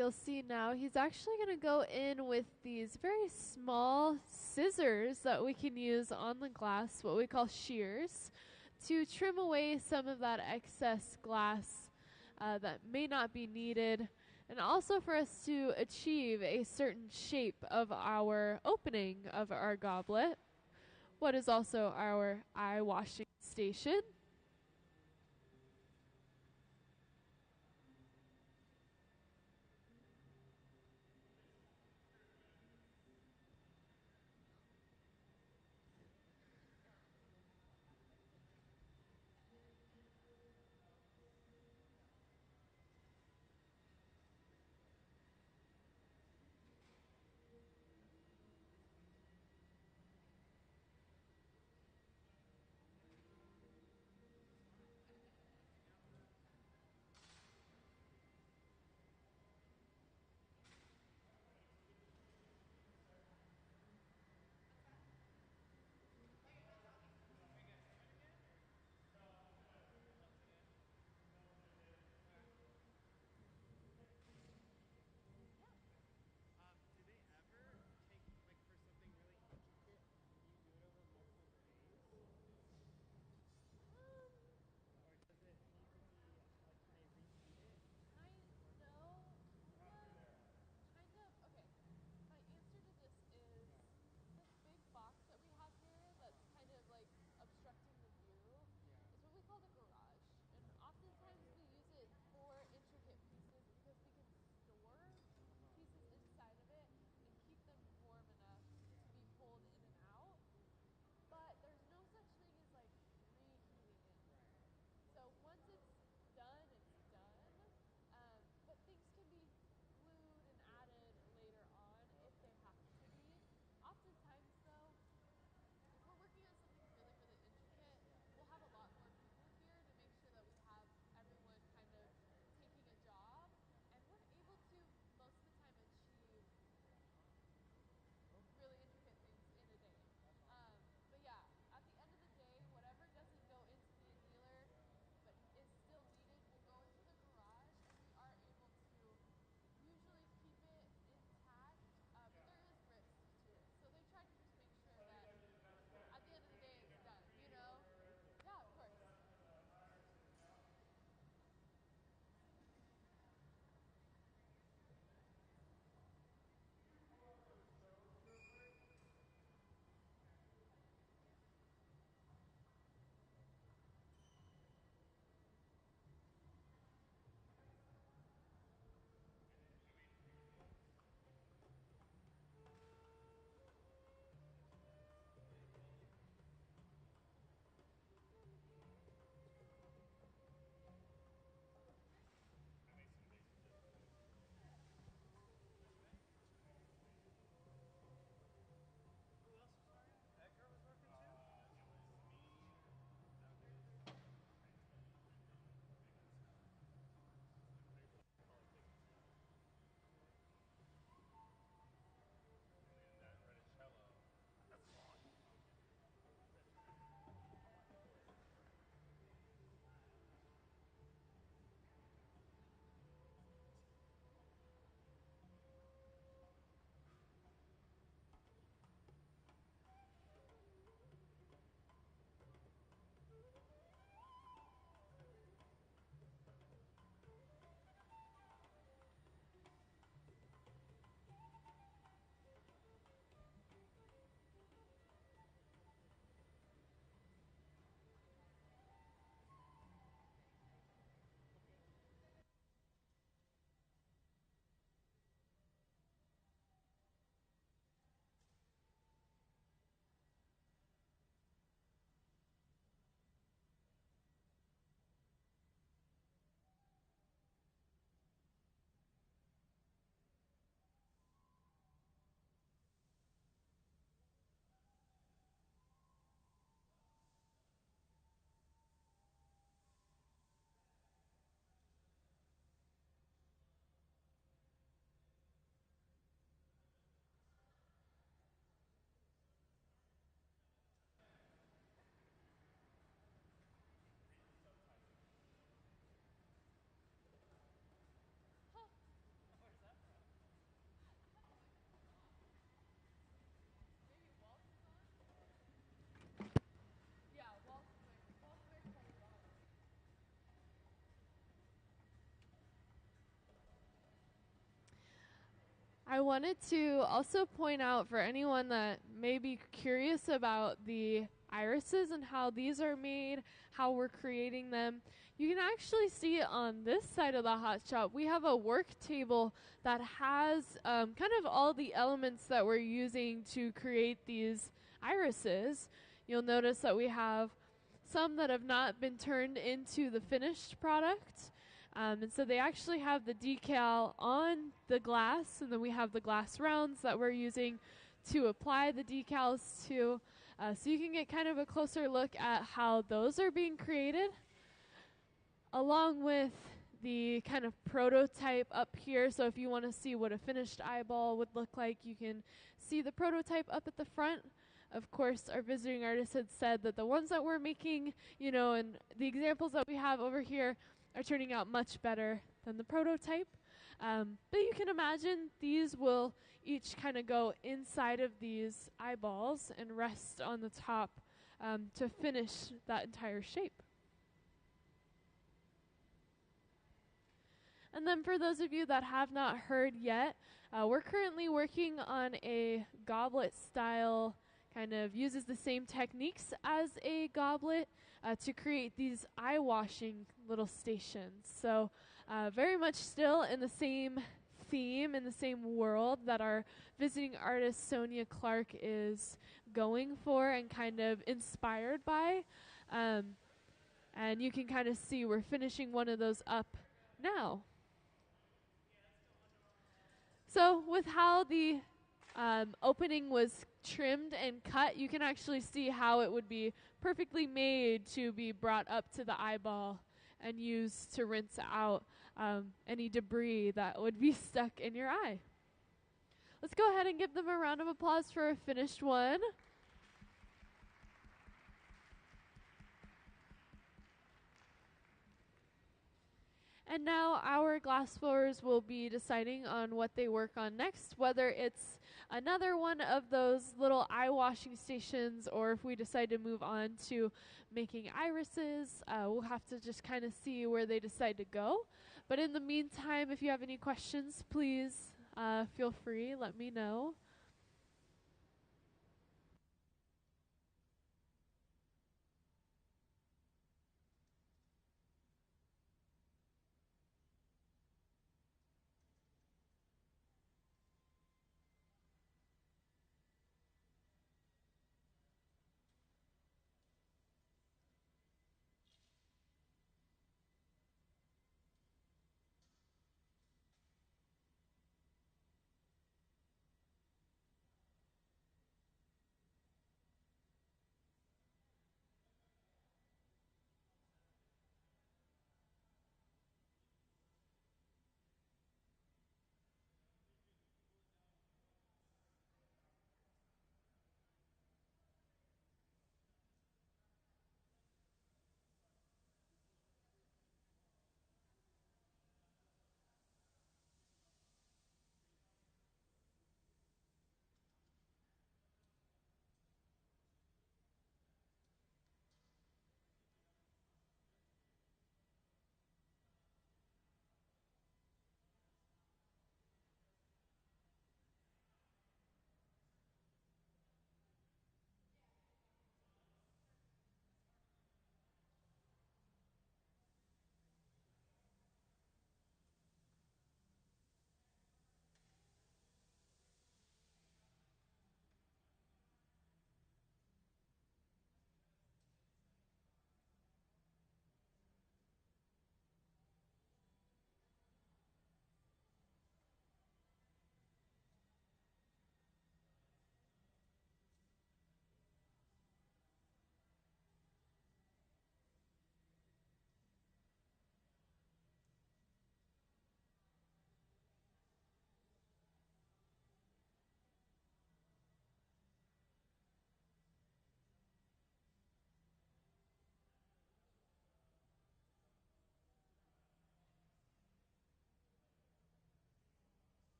you'll see now, he's actually going to go in with these very small scissors that we can use on the glass, what we call shears, to trim away some of that excess glass that may not be needed, and also for us to achieve a certain shape of our opening of our goblet, what is also our eye washing station. I wanted to also point out for anyone that may be curious about the irises and how these are made, how we're creating them. You can actually see on this side of the hot shop, we have a work table that has kind of all the elements that we're using to create these irises. You'll notice that we have some that have not been turned into the finished product. And so they actually have the decal on the glass, and then we have the glass rounds that we're using to apply the decals to. So you can get kind of a closer look at how those are being created, along with the kind of prototype up here. So if you want to see what a finished eyeball would look like, you can see the prototype up at the front. Of course, our visiting artist had said that the ones that we're making, you know, and the examples that we have over here are turning out much better than the prototype. But you can imagine these will each kind of go inside of these eyeballs and rest on the top to finish that entire shape. And then for those of you that have not heard yet, we're currently working on a goblet style, kind of uses the same techniques as a goblet to create these eye washing little stations. So very much still in the same theme, in the same world that our visiting artist Sonya Clark is going for and kind of inspired by. And you can kind of see we're finishing one of those up now. So with how the opening was trimmed and cut, you can actually see how it would be perfectly made to be brought up to the eyeball and used to rinse out any debris that would be stuck in your eye. Let's go ahead and give them a round of applause for a finished one. And now our glass blowers will be deciding on what they work on next, whether it's another one of those little eye washing stations or if we decide to move on to making irises. We'll have to just kind of see where they decide to go. But in the meantime, if you have any questions, please feel free, let me know.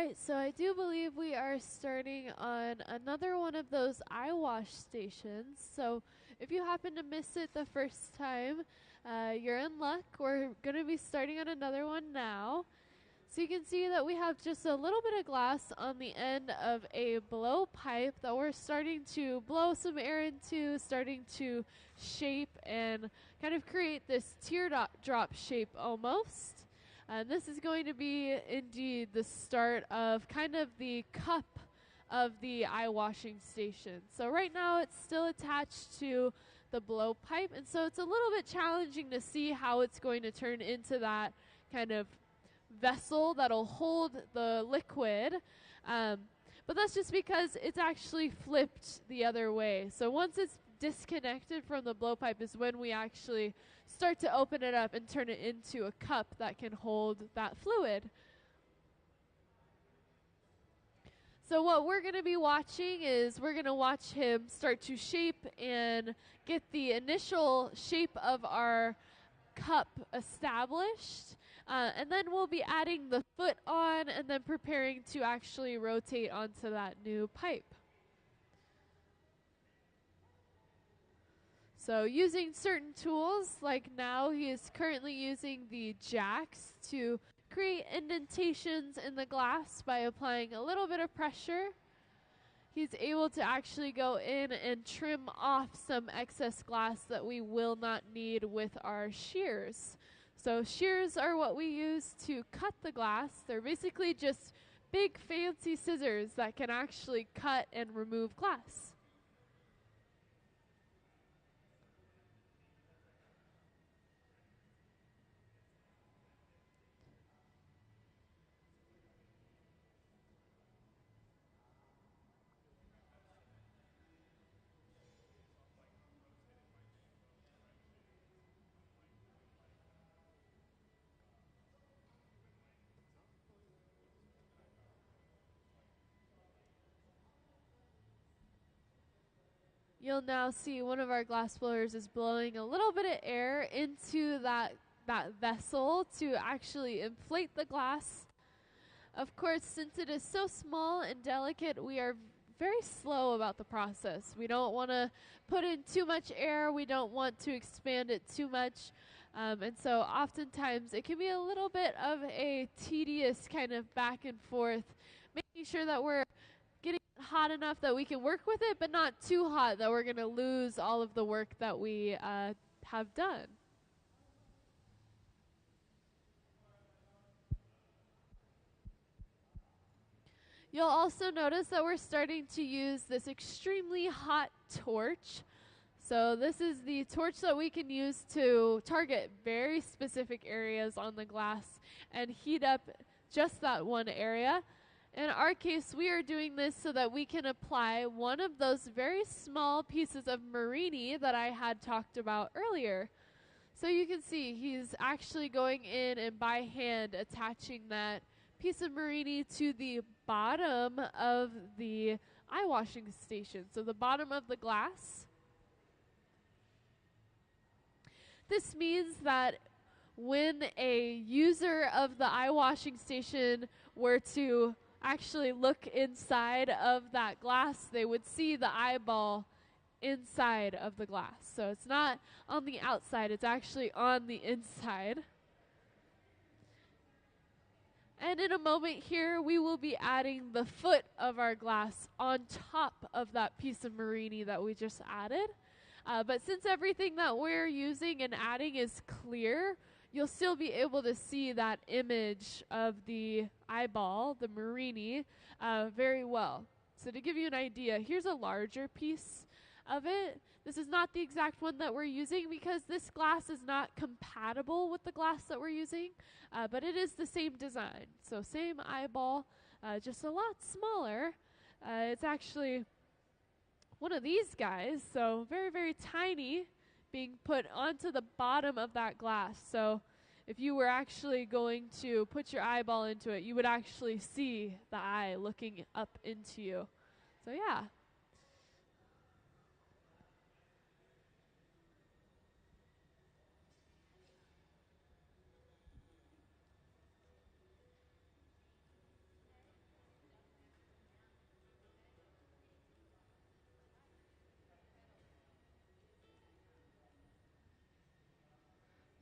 right, so I do believe we are starting on another one of those eye wash stations. So if you happen to miss it the first time, you're in luck. We're going to be starting on another one now. So you can see that we have just a little bit of glass on the end of a blowpipe that we're starting to blow some air into, starting to shape and kind of create this teardrop shape almost. And this is going to be indeed the start of kind of the cup of the eye washing station. So right now it's still attached to the blowpipe, and so it's a little bit challenging to see how it's going to turn into that kind of vessel that'll hold the liquid. But that's just because it's actually flipped the other way. So once it's disconnected from the blowpipe is when we actually start to open it up and turn it into a cup that can hold that fluid. So what we're going to be watching is we're going to watch him start to shape and get the initial shape of our cup established. And then we'll be adding the foot on and then preparing to actually rotate onto that new pipe. So using certain tools, like now he is currently using the jacks to create indentations in the glass by applying a little bit of pressure. He's able to actually go in and trim off some excess glass that we will not need with our shears. So shears are what we use to cut the glass. They're basically just big fancy scissors that can actually cut and remove glass. You'll now see one of our glass blowers is blowing a little bit of air into that vessel to actually inflate the glass. Of course, since it is so small and delicate, we are very slow about the process. We don't want to put in too much air. We don't want to expand it too much. And so oftentimes it can be a little bit of a tedious kind of back and forth, making sure that we're getting hot enough that we can work with it, but not too hot that we're going to lose all of the work that we have done. You'll also notice that we're starting to use this extremely hot torch. So this is the torch that we can use to target very specific areas on the glass and heat up just that one area. In our case, we are doing this so that we can apply one of those very small pieces of marini that I had talked about earlier. So you can see he's actually going in and by hand attaching that piece of marini to the bottom of the eye washing station, so the bottom of the glass. This means that when a user of the eye washing station were to actually look inside of that glass, they would see the eyeball inside of the glass. So it's not on the outside, it's actually on the inside. And in a moment here, we will be adding the foot of our glass on top of that piece of marini that we just added. But since everything that we're using and adding is clear, you'll still be able to see that image of the eyeball, the marini, very well. So to give you an idea, here's a larger piece of it. This is not the exact one that we're using because this glass is not compatible with the glass that we're using, but it is the same design. So same eyeball, just a lot smaller. It's actually one of these guys, so very, very tiny, being put onto the bottom of that glass. So if you were actually going to put your eyeball into it, you would actually see the eye looking up into you. So yeah.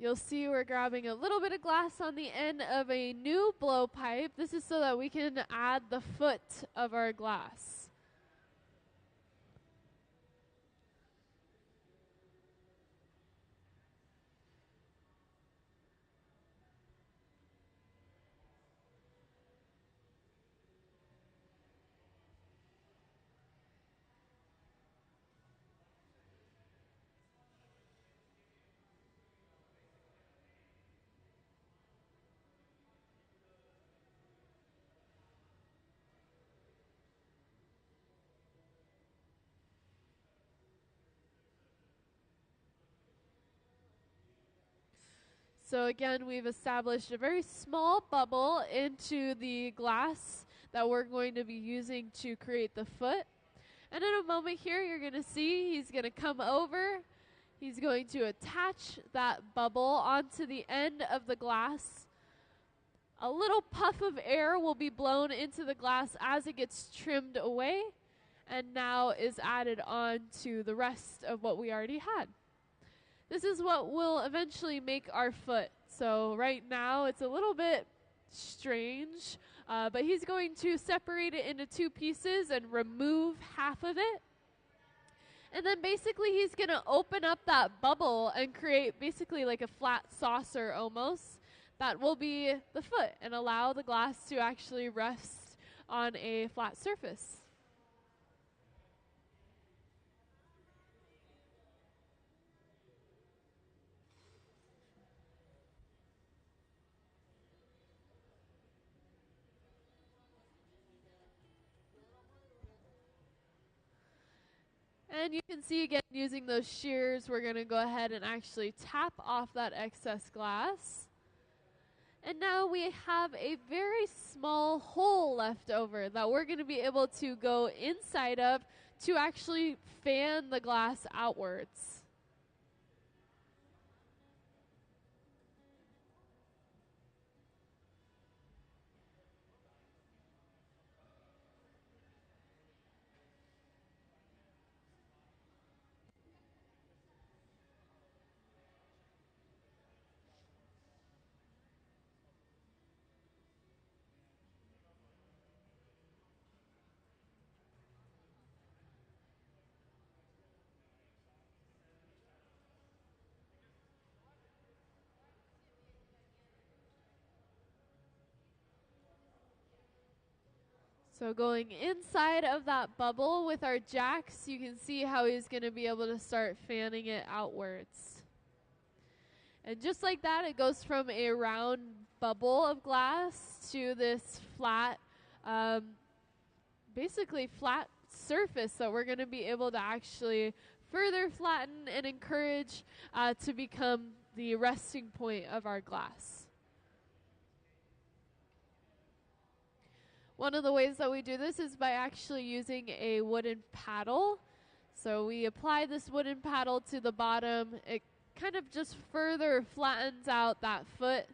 You'll see we're grabbing a little bit of glass on the end of a new blowpipe. This is so that we can add the foot of our glass. So again, we've established a very small bubble into the glass that we're going to be using to create the foot. And in a moment here, you're going to see he's going to come over. He's going to attach that bubble onto the end of the glass. A little puff of air will be blown into the glass as it gets trimmed away, and now is added on to the rest of what we already had. This is what will eventually make our foot. So right now it's a little bit strange, but he's going to separate it into two pieces and remove half of it. And then basically he's going to open up that bubble and create basically like a flat saucer almost. That will be the foot and allow the glass to actually rest on a flat surface. And you can see again, using those shears, we're going to go ahead and actually tap off that excess glass. And now we have a very small hole left over that we're going to be able to go inside of to actually fan the glass outwards. So going inside of that bubble with our jacks, you can see how he's going to be able to start fanning it outwards. And just like that, it goes from a round bubble of glass to this flat, basically flat surface that we're going to be able to actually further flatten and encourage to become the resting point of our glass. One of the ways that we do this is by actually using a wooden paddle. So we apply this wooden paddle to the bottom. It kind of just further flattens out that foot.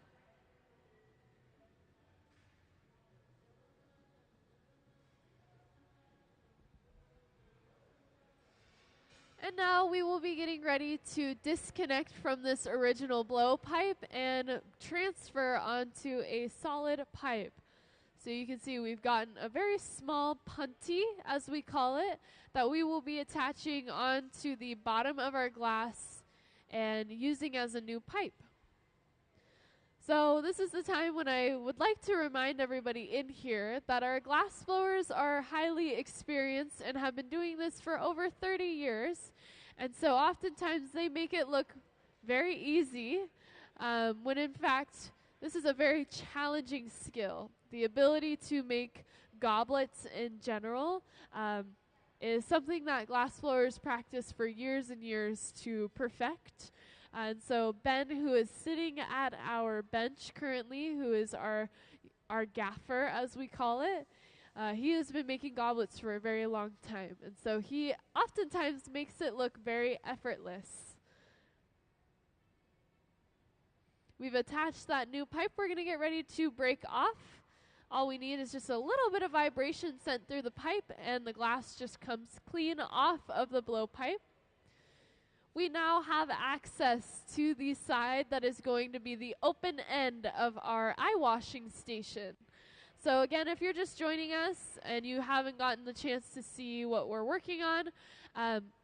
And now we will be getting ready to disconnect from this original blowpipe and transfer onto a solid pipe. So you can see we've gotten a very small punty, as we call it, that we will be attaching onto the bottom of our glass and using as a new pipe. So this is the time when I would like to remind everybody in here that our glass blowers are highly experienced and have been doing this for over 30 years. And so oftentimes they make it look very easy, when in fact this is a very challenging skill. The ability to make goblets in general is something that glass blowers practice for years and years to perfect. And so Ben, who is sitting at our bench currently, who is our gaffer, as we call it, he has been making goblets for a very long time. And so he oftentimes makes it look very effortless. We've attached that new pipe. We're going to get ready to break off. All we need is just a little bit of vibration sent through the pipe, and the glass just comes clean off of the blowpipe. we now have access to the side that is going to be the open end of our eye washing station. So again, if you're just joining us and you haven't gotten the chance to see what we're working on,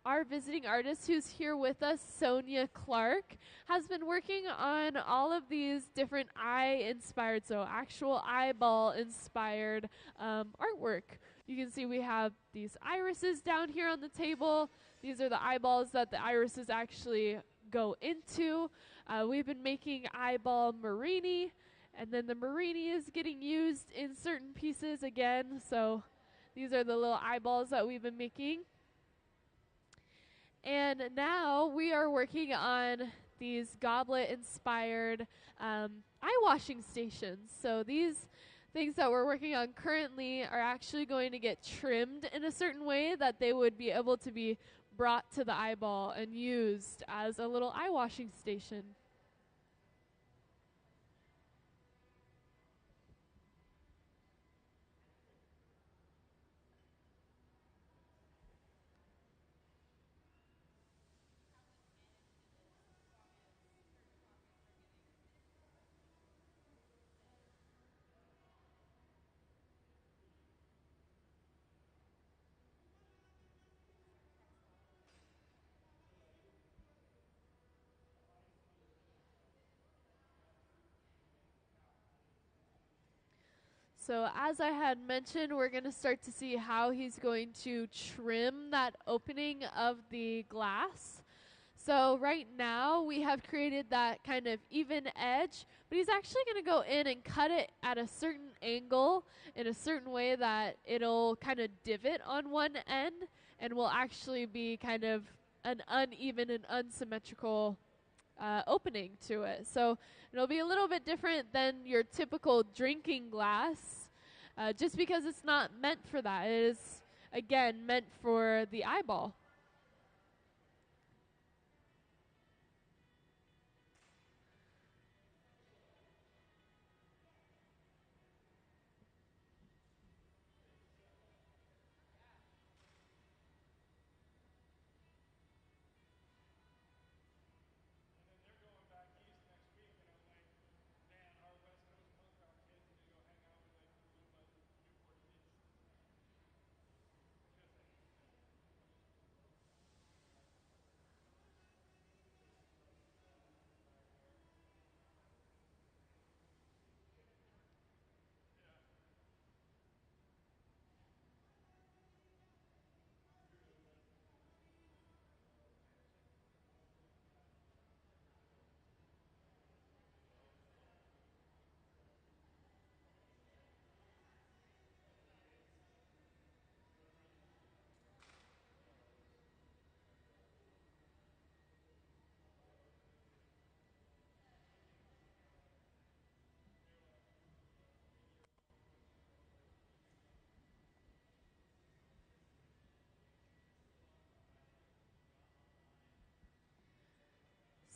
our visiting artist who's here with us, Sonya Clark, has been working on all of these different eye-inspired, so actual eyeball-inspired artwork. You can see we have these irises down here on the table. These are the eyeballs that the irises actually go into. We've been making eyeball marini, and then the marini is getting used in certain pieces again. So these are the little eyeballs that we've been making. And now we are working on these goblet-inspired eye washing stations. So these things that we're working on currently are actually going to get trimmed in a certain way that they would be able to be brought to the eyeball and used as a little eye washing station. So as I had mentioned, we're going to start to see how he's going to trim that opening of the glass. So right now we have created that kind of even edge, but he's actually going to go in and cut it at a certain angle in a certain way that it'll kind of divot on one end and will actually be kind of an uneven and unsymmetrical opening to it. So it'll be a little bit different than your typical drinking glass, just because it's not meant for that. It is, again, meant for the eyeball.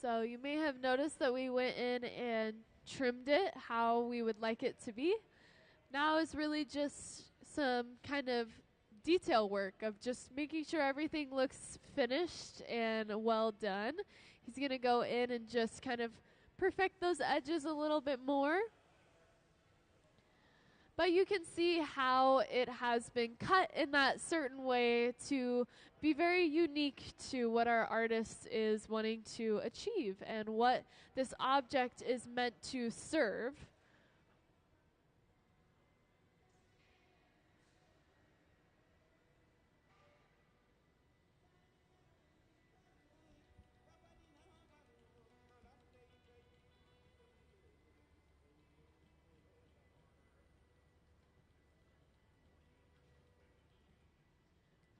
So you may have noticed that we went in and trimmed it how we would like it to be. Now is really just some kind of detail work of just making sure everything looks finished and well done. He's going to go in and just kind of perfect those edges a little bit more. But you can see how it has been cut in that certain way to be very unique to what our artist is wanting to achieve and what this object is meant to serve.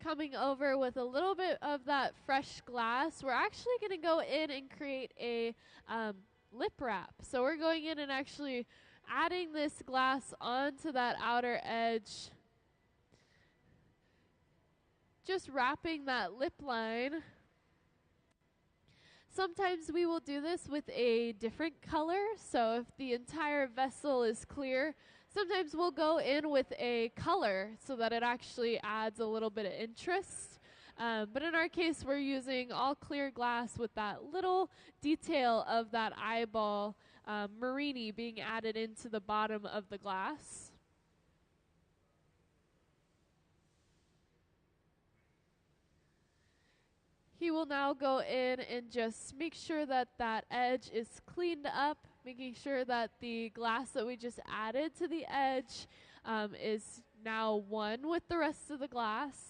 Coming over with a little bit of that fresh glass, we're actually going to go in and create a lip wrap. So we're going in and actually adding this glass onto that outer edge, just wrapping that lip line. Sometimes we will do this with a different color. So if the entire vessel is clear, sometimes we'll go in with a color so that it actually adds a little bit of interest. But in our case, we're using all clear glass with that little detail of that eyeball Marini being added into the bottom of the glass. He will now go in and just make sure that that edge is cleaned up, making sure that the glass that we just added to the edge is now one with the rest of the glass.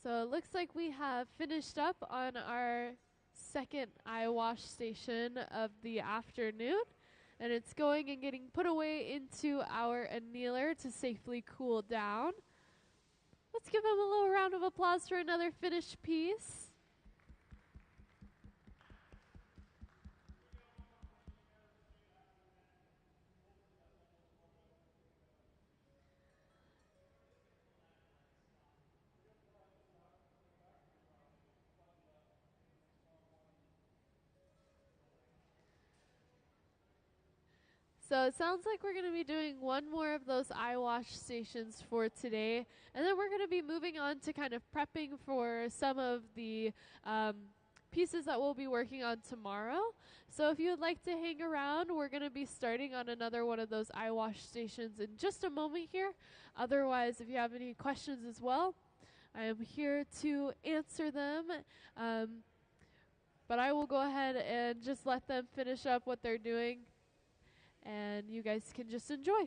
So it looks like we have finished up on our second eye wash station of the afternoon. And it's going and getting put away into our annealer to safely cool down. Let's give him a little round of applause for another finished piece. So it sounds like we're going to be doing one more of those eye wash stations for today. And then we're going to be moving on to kind of prepping for some of the pieces that we'll be working on tomorrow. So if you would like to hang around, we're going to be starting on another one of those eye wash stations in just a moment here. Otherwise, if you have any questions as well, I am here to answer them. But I will go ahead and just let them finish up what they're doing, and you guys can just enjoy.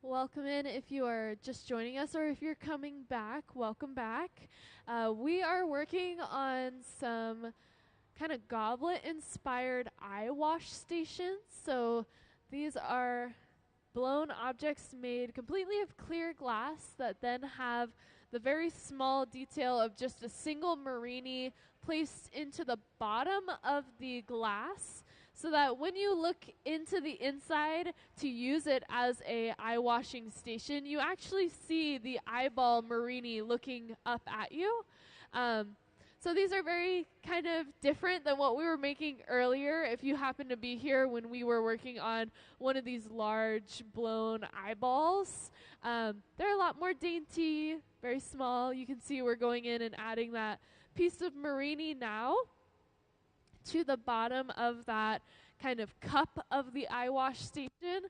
Welcome in if you are just joining us or if you're coming back. Welcome back. We are working on some kind of goblet-inspired eye wash stations. So these are blown objects made completely of clear glass that then have the very small detail of just a single Marini placed into the bottom of the glass, so that when you look into the inside to use it as a eye washing station, you actually see the eyeball Marini looking up at you. So these are very kind of different than what we were making earlier. If you happen to be here when we were working on one of these large blown eyeballs, they're a lot more dainty, very small. You can see we're going in and adding that piece of Marini now to the bottom of that kind of cup of the eye wash station.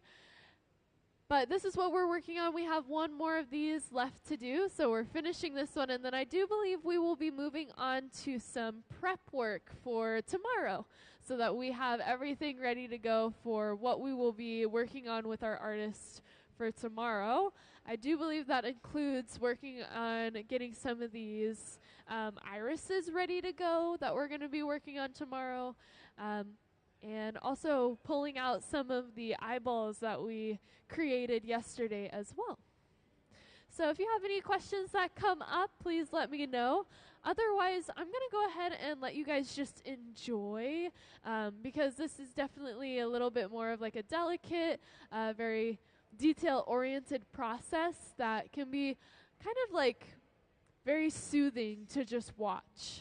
But this is what we're working on. We have one more of these left to do, so we're finishing this one, and then I do believe we will be moving on to some prep work for tomorrow, so that we have everything ready to go for what we will be working on with our artists for tomorrow. I do believe that includes working on getting some of these irises ready to go that we're going to be working on tomorrow, and also pulling out some of the eyeballs that we created yesterday as well. So if you have any questions that come up, please let me know. Otherwise, I'm going to go ahead and let you guys just enjoy, because this is definitely a little bit more of like a delicate, very detail-oriented process that can be kind of like very soothing to just watch.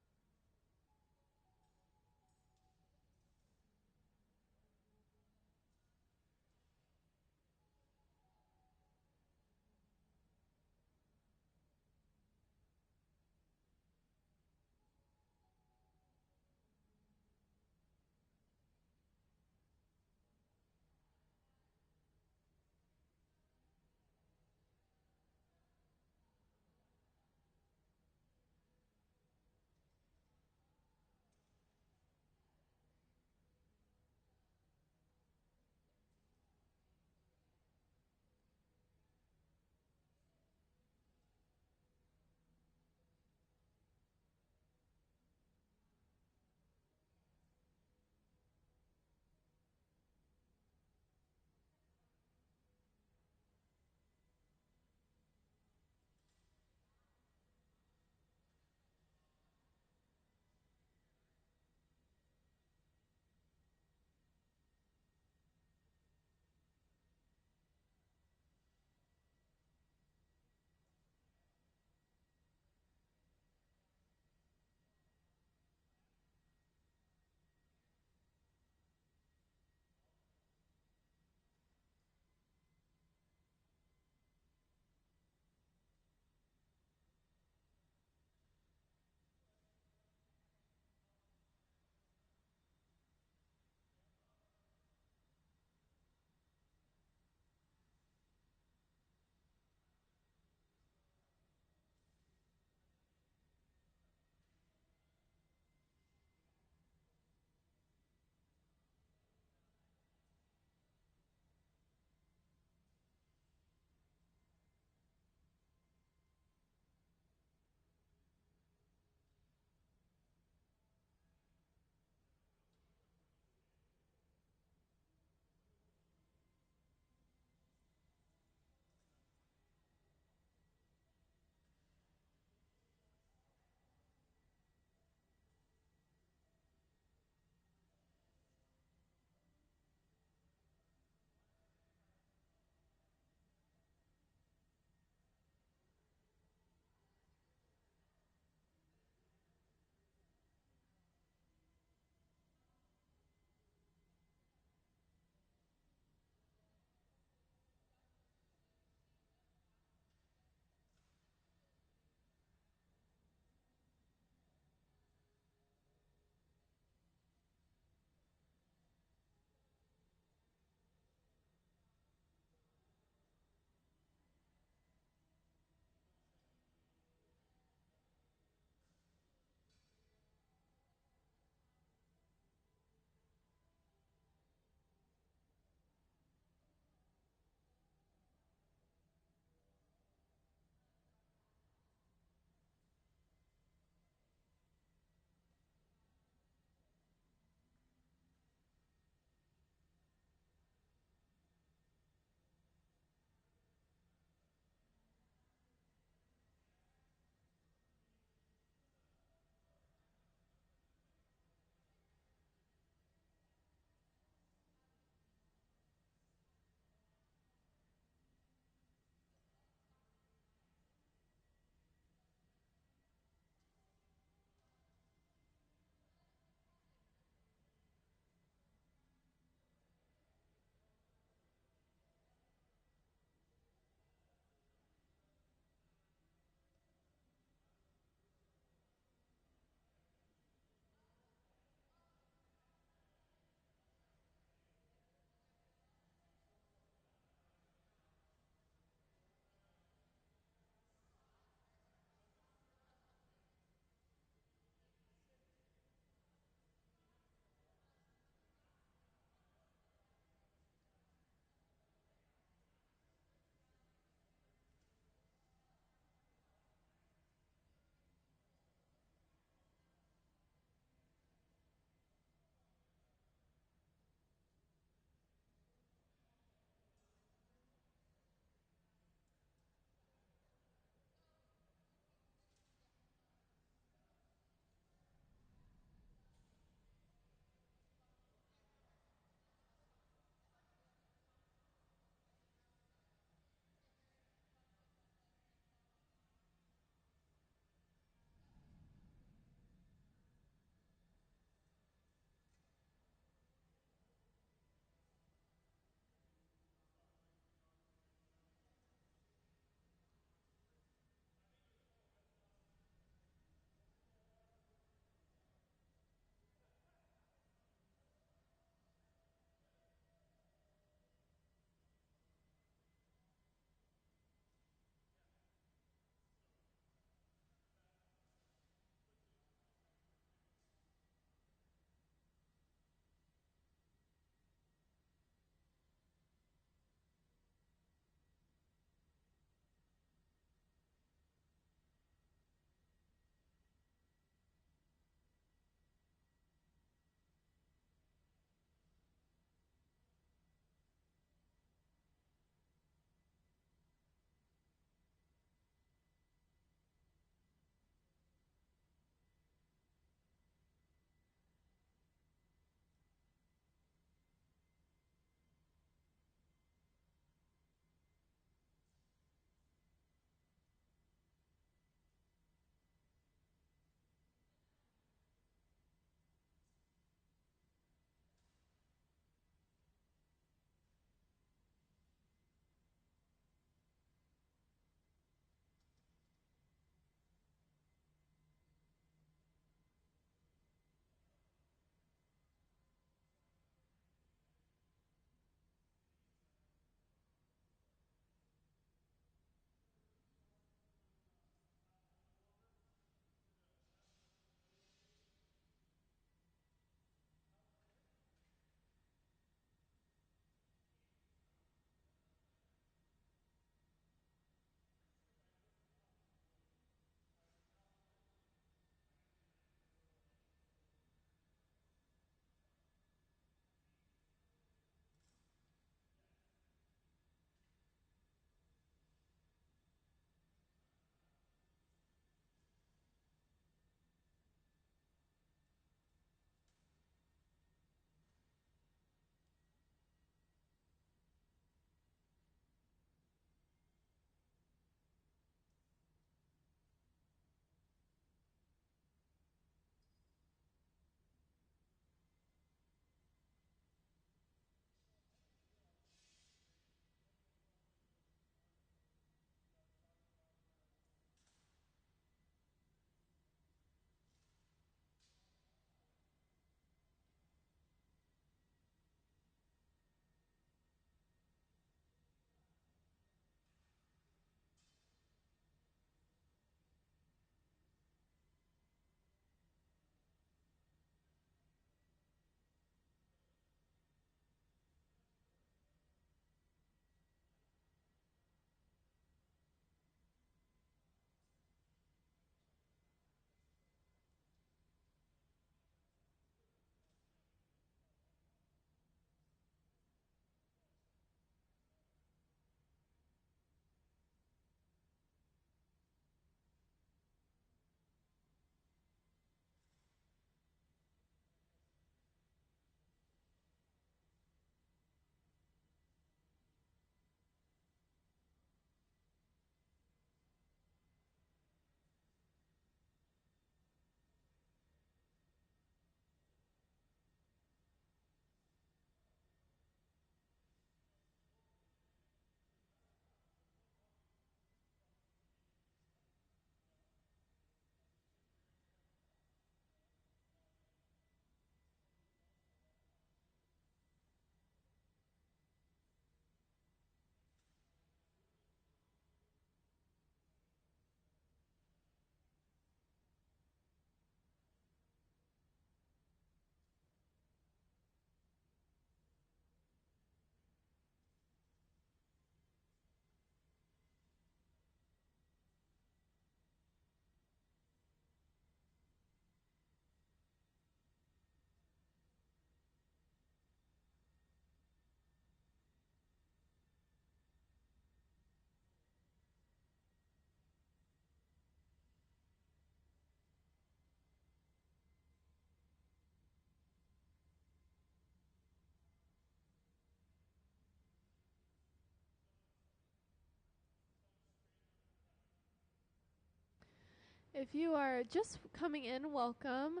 If you are just coming in, welcome.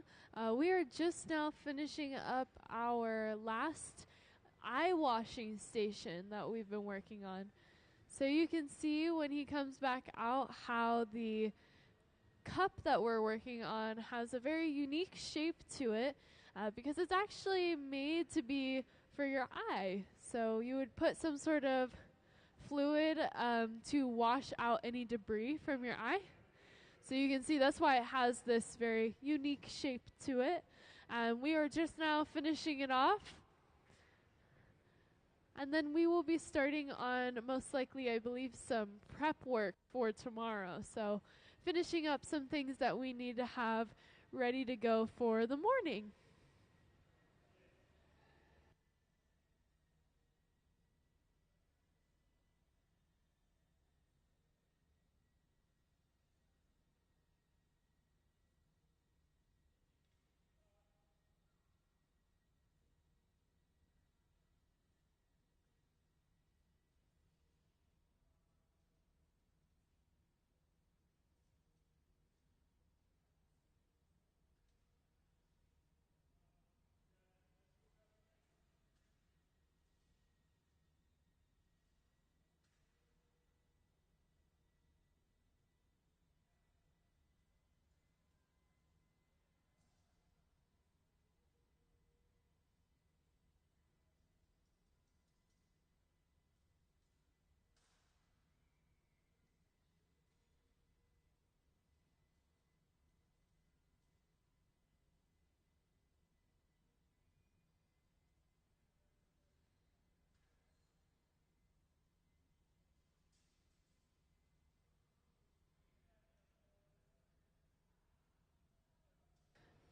We are just now finishing up our last eye washing station that we've been working on. So you can see when he comes back out how the cup that we're working on has a very unique shape to it because it's actually made to be for your eye. So you would put some sort of fluid to wash out any debris from your eye. So you can see that's why it has this very unique shape to it. We are just now finishing it off. And then we will be starting on, most likely, I believe, some prep work for tomorrow. So finishing up some things that we need to have ready to go for the morning.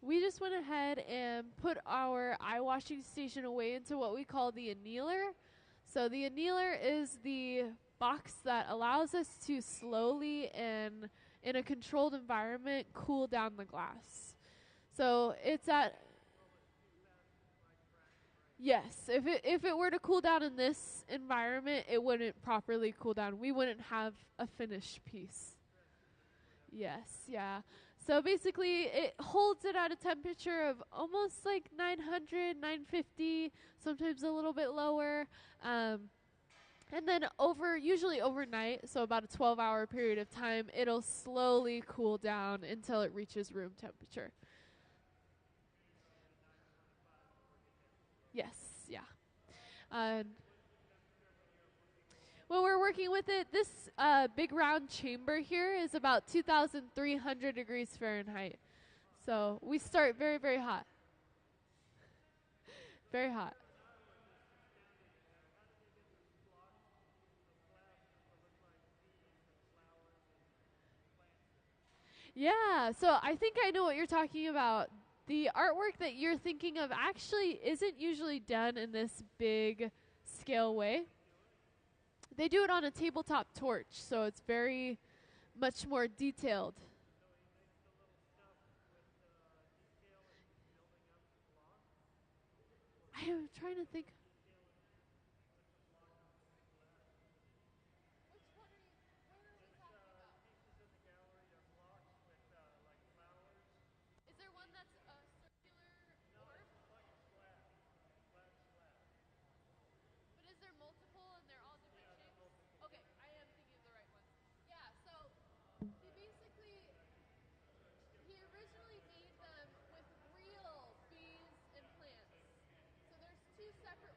We just went ahead and put our eye washing station away into what we call the annealer. So the annealer is the box that allows us to slowly and in a controlled environment cool down the glass. So it's at yes, if it were to cool down in this environment, it wouldn't properly cool down. We wouldn't have a finished piece. Yes, yeah. So basically, it holds it at a temperature of almost like 900, 950, sometimes a little bit lower. And then usually overnight, so about a 12-hour period of time, it'll slowly cool down until it reaches room temperature. Yes, yeah. And when we're working with it, this big round chamber here is about 2,300 degrees Fahrenheit. So we start very, very hot. Very hot. Yeah, so I think I know what you're talking about. The artwork that you're thinking of actually isn't usually done in this big scale way. They do it on a tabletop torch, so it's very much more detailed. I am trying to think. Is there one that's a circular orb? But is there multiple and they're all different shapes? Okay, I am thinking of the right one. Yeah, so he originally made them with real bees and plants. So there's two separate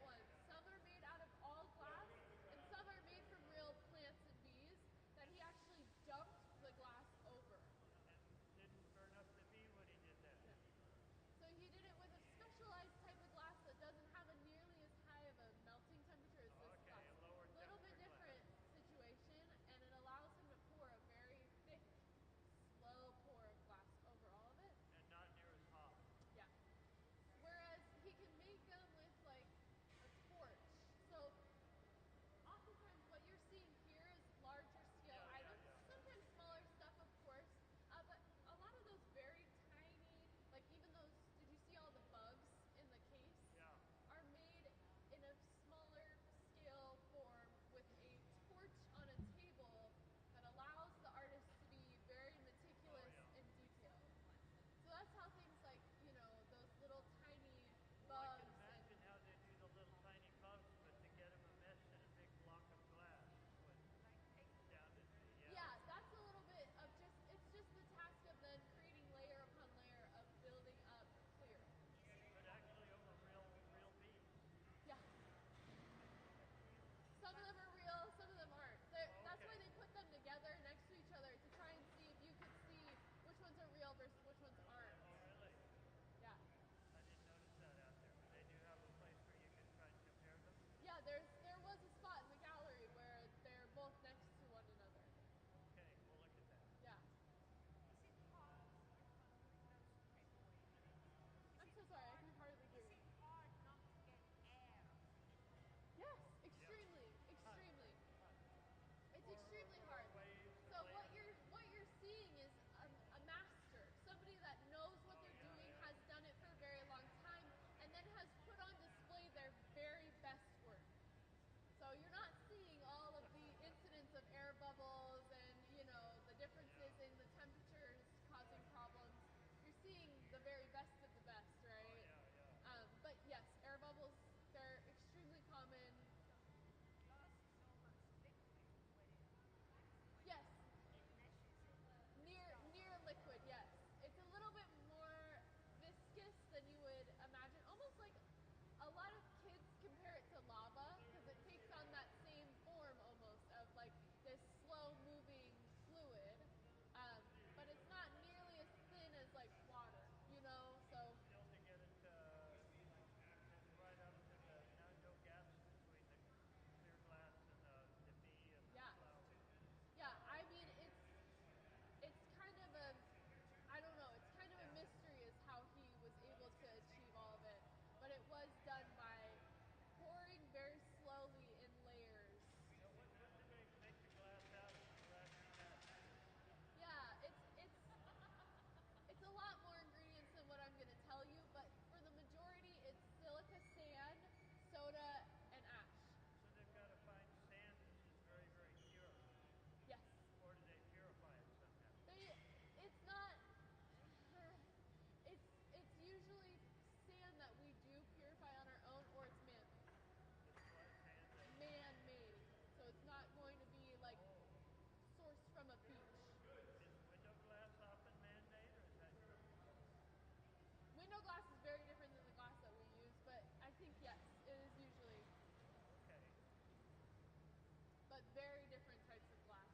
but very different types of glass.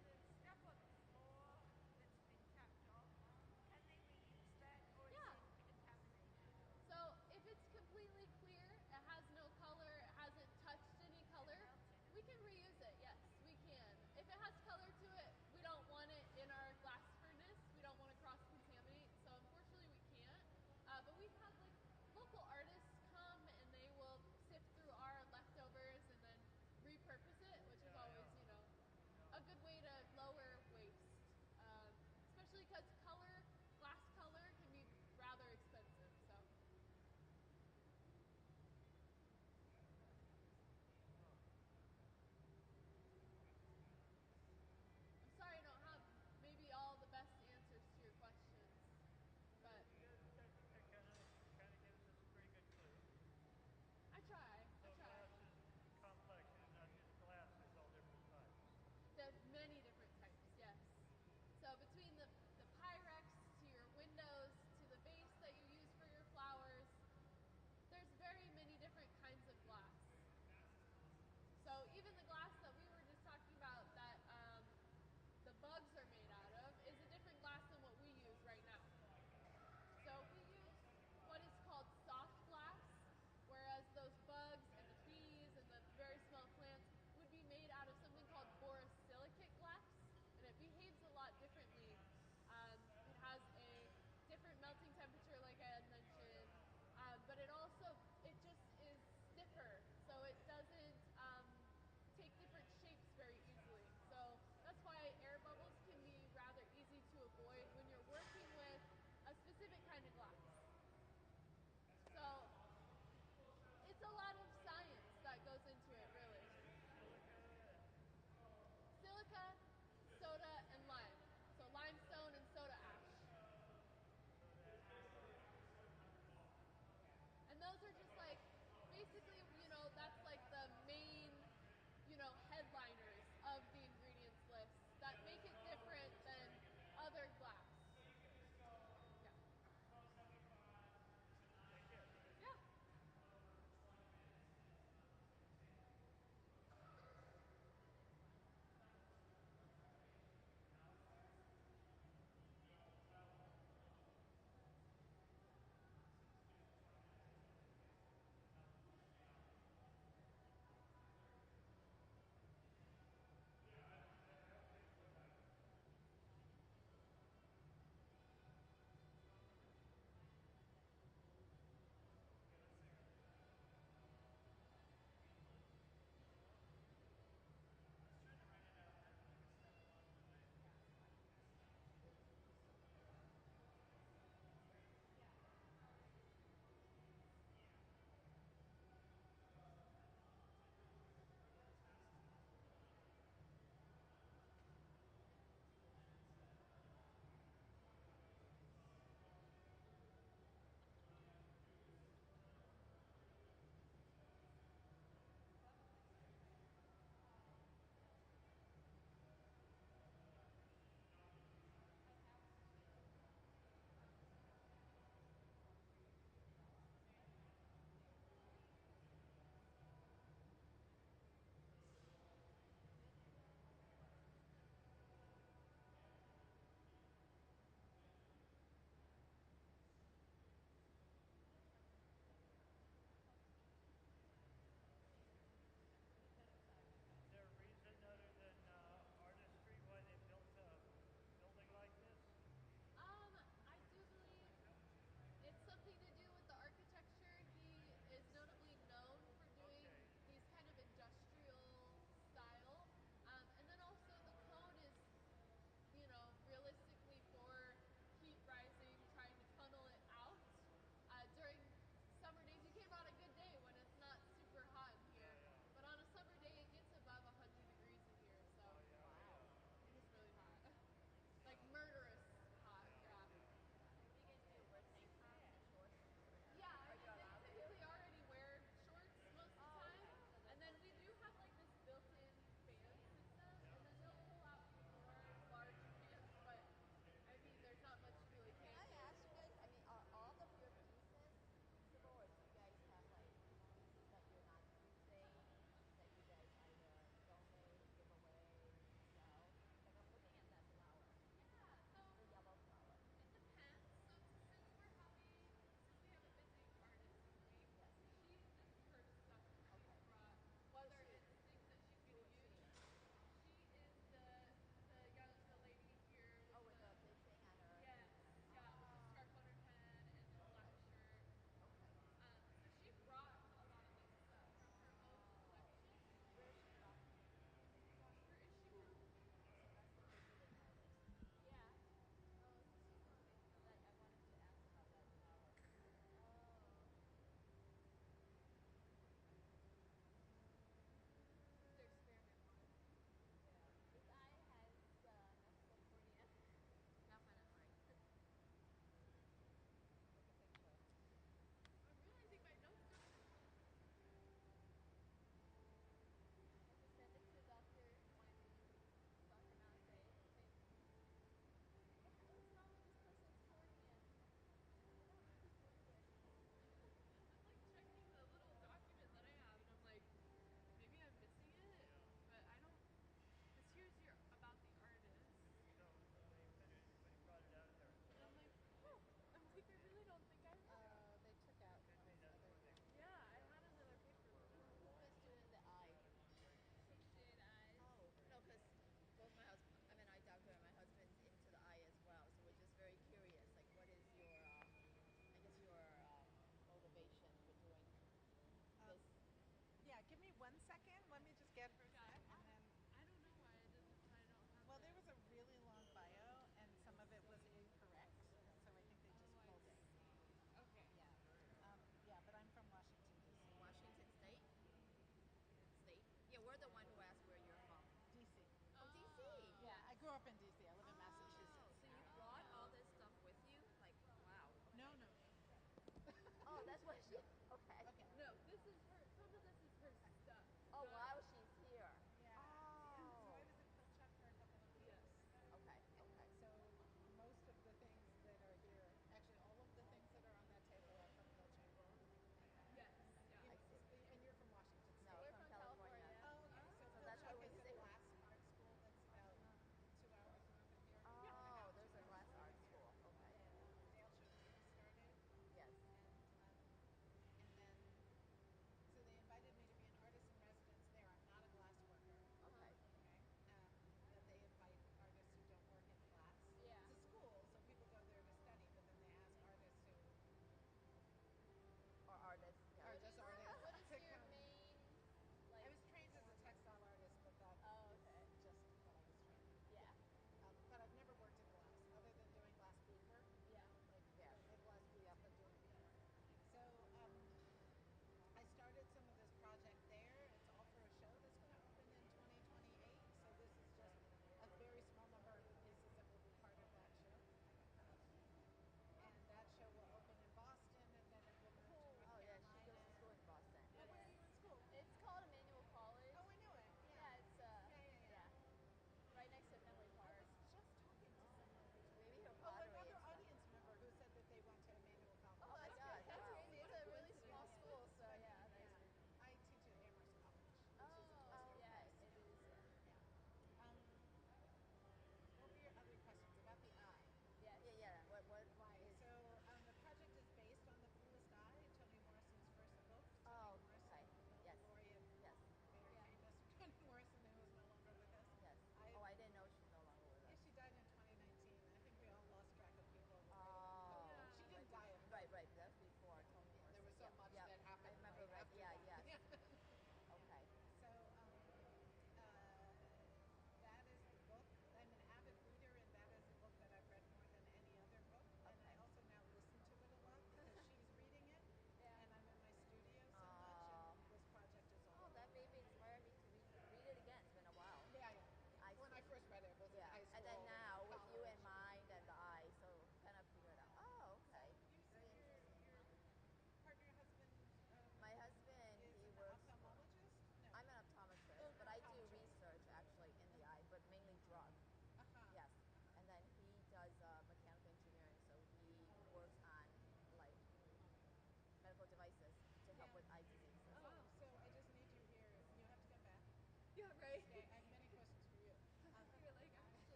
The stuff on the floor that's been capped off, can they reuse that or is Yeah. it contaminated? So if it's completely clear, it has no color, it hasn't touched any color, we can reuse it, yes, we can. If it has color to it, we don't want it in our glass furnace, we don't want to cross-contaminate, so unfortunately we can't. But we've had like local artists come and they will sift through our leftovers and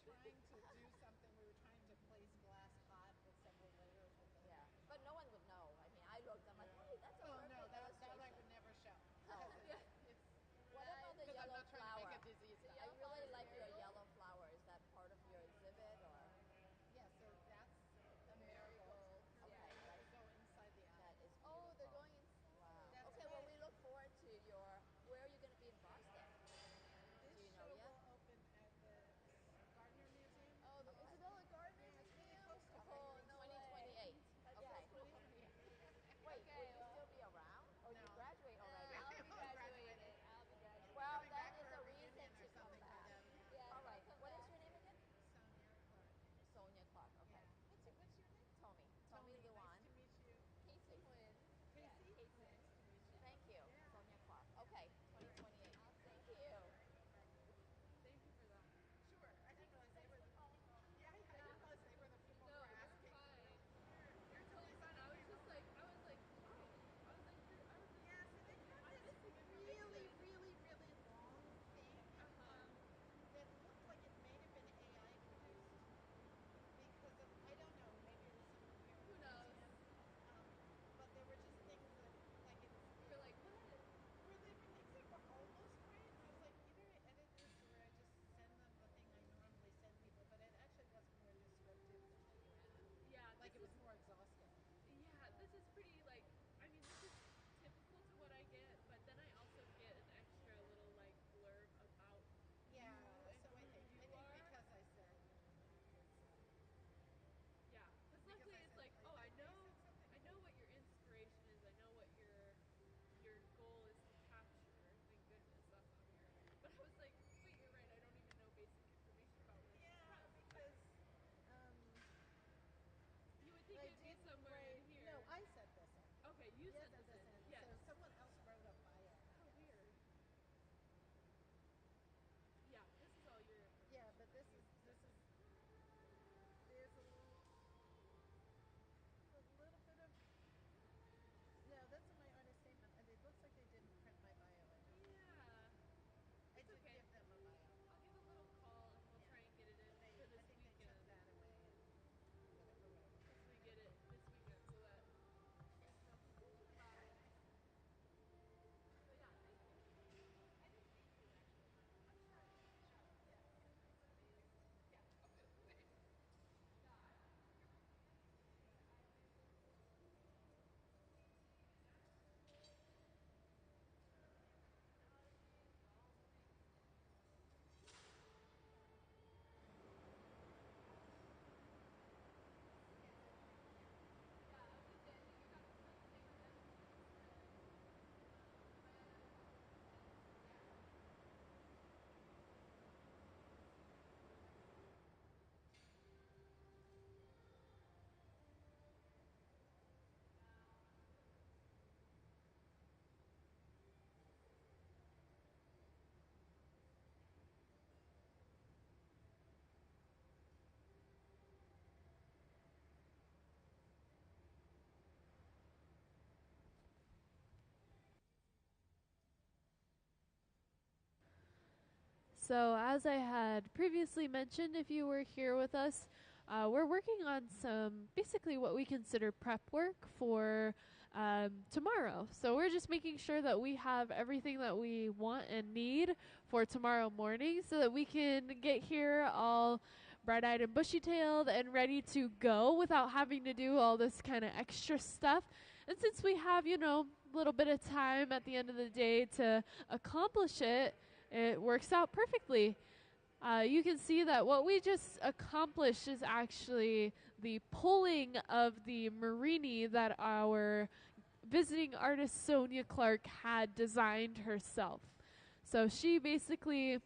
trying to do something. We were trying to place glass pot with several layers of it. Yeah, but no one would know. I mean, I looked. I'm like, hey, that's a Well, perfect no, that I illustration. would never show. Oh. It's What about the because I'm yellow not trying flower? to make a disease. I really like your yellow flower. Is that part of your exhibit or? Yeah, so that's a marigold. Okay, Yeah, right. they go inside the eye. That is beautiful. Oh, they're going inside. Wow. That's Okay, well, right. we look forward to your. Where are you going to be in Boston? This Do you show know yet? will open at the Gardner Museum. Oh, the Isabella Gardner Yeah, it's really Museum? close to home. Oh, no way. 2028. That's Okay. so cool. Wait, Okay, will you well. still be around? Or No. you graduate already? I'll be I'm graduated. I'll be graduated. Well, Coming then back for it's a a reason reunion to or come something for back. them. Yeah. Yeah, All right. come What is back. your name again? Sonya Clark. Sonya Clark. Okay. Yeah. What's your name? Tommy. Tony. Luan. Nice to meet you. Casey. Quinn. Casey. Yeah, Casey. Nice to meet you. Thank you. Yeah. Sonya Clark. Okay. 2028. Thank you. Thank you for that. Sure. I didn't realize they were. Yeah, I didn't realize they were the people No, who were you're asking. fine. You're totally fine. I was like, oh. I was like, Yeah, so they had I'm this missing really, information. really, really long thing that looked like it may have been AI produced because of, I don't know, maybe it was someone here at Who the knows? museum. But there were just things that, like, You were like, what? there were things that were almost right. And I was like, either I edit this or I just send them the thing I normally send people. But it actually was more descriptive than what you had. Yeah, Like, it was more exhaustive. yeah, this is pretty, like, I mean, this is typical to what I get, but then I also get an extra little, like, blurb about Yeah, you and so who I think are. because I said, Yeah, because because luckily I it's said, like, oh, I they know said something what your inspiration is. I know what your goal is to capture. Thank goodness that's on here. But I was like, wait, you're right. I don't even know basic information about where she's Yeah, from. because You would think I it'd be didn't somewhere write. in here. No, I sent this in. Okay, you Yes, sent this in. Yes. So someone else wrote a bio. I How guess. weird. Yeah, this is all your information. Yeah, but this is there's a little bit of no. That's in my artist statement, and it looks like they didn't print my bio anymore. Yeah. I It's did okay. give them a bio. I'll give a little call and we'll try and get it in for this I think weekend. they took that away and whatever. Once we get it this weekend, so that there's no confusion about it. But yeah, thank you. I didn't meet you actually. I'm Charlotte. Charlotte. Yes. Yeah. Okay. Thanks. So, as I had previously mentioned, if you were here with us, we're working on some basically what we consider prep work for tomorrow. So, we're just making sure that we have everything that we want and need for tomorrow morning so that we can get here all bright eyed and bushy tailed and ready to go without having to do all this kind of extra stuff. And since we have, a little bit of time at the end of the day to accomplish it, it works out perfectly. You can see that what we just accomplished is actually the pulling of the Marini that our visiting artist Sonya Clark had designed herself. So she basically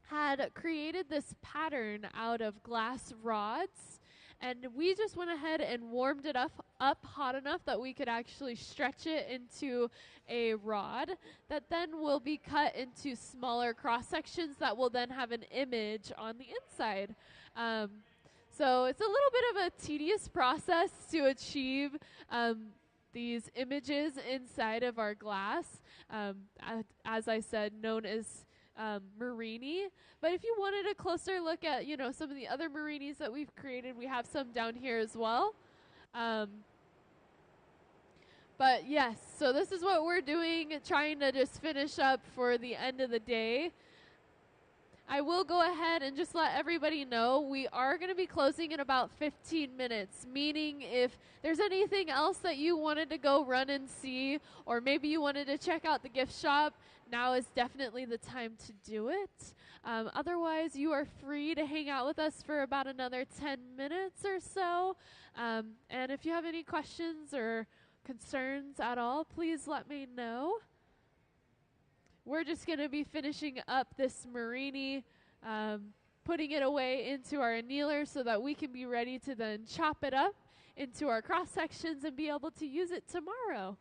had created this pattern out of glass rods, and we just went ahead and warmed it up hot enough that we could actually stretch it into a rod that then will be cut into smaller cross sections that will then have an image on the inside. So it's a little bit of a tedious process to achieve these images inside of our glass, as I said, known as Marini. But if you wanted a closer look at, some of the other Marinis that we've created, we have some down here as well. But yes, so this is what we're doing, trying to just finish up for the end of the day. I will go ahead and just let everybody know we are going to be closing in about 15 minutes, meaning if there's anything else that you wanted to go run and see, or maybe you wanted to check out the gift shop, now is definitely the time to do it. Otherwise, you are free to hang out with us for about another 10 minutes or so. And if you have any questions or concerns at all, please let me know. We're just going to be finishing up this Marini, putting it away into our annealer so that we can be ready to then chop it up into our cross sections and be able to use it tomorrow.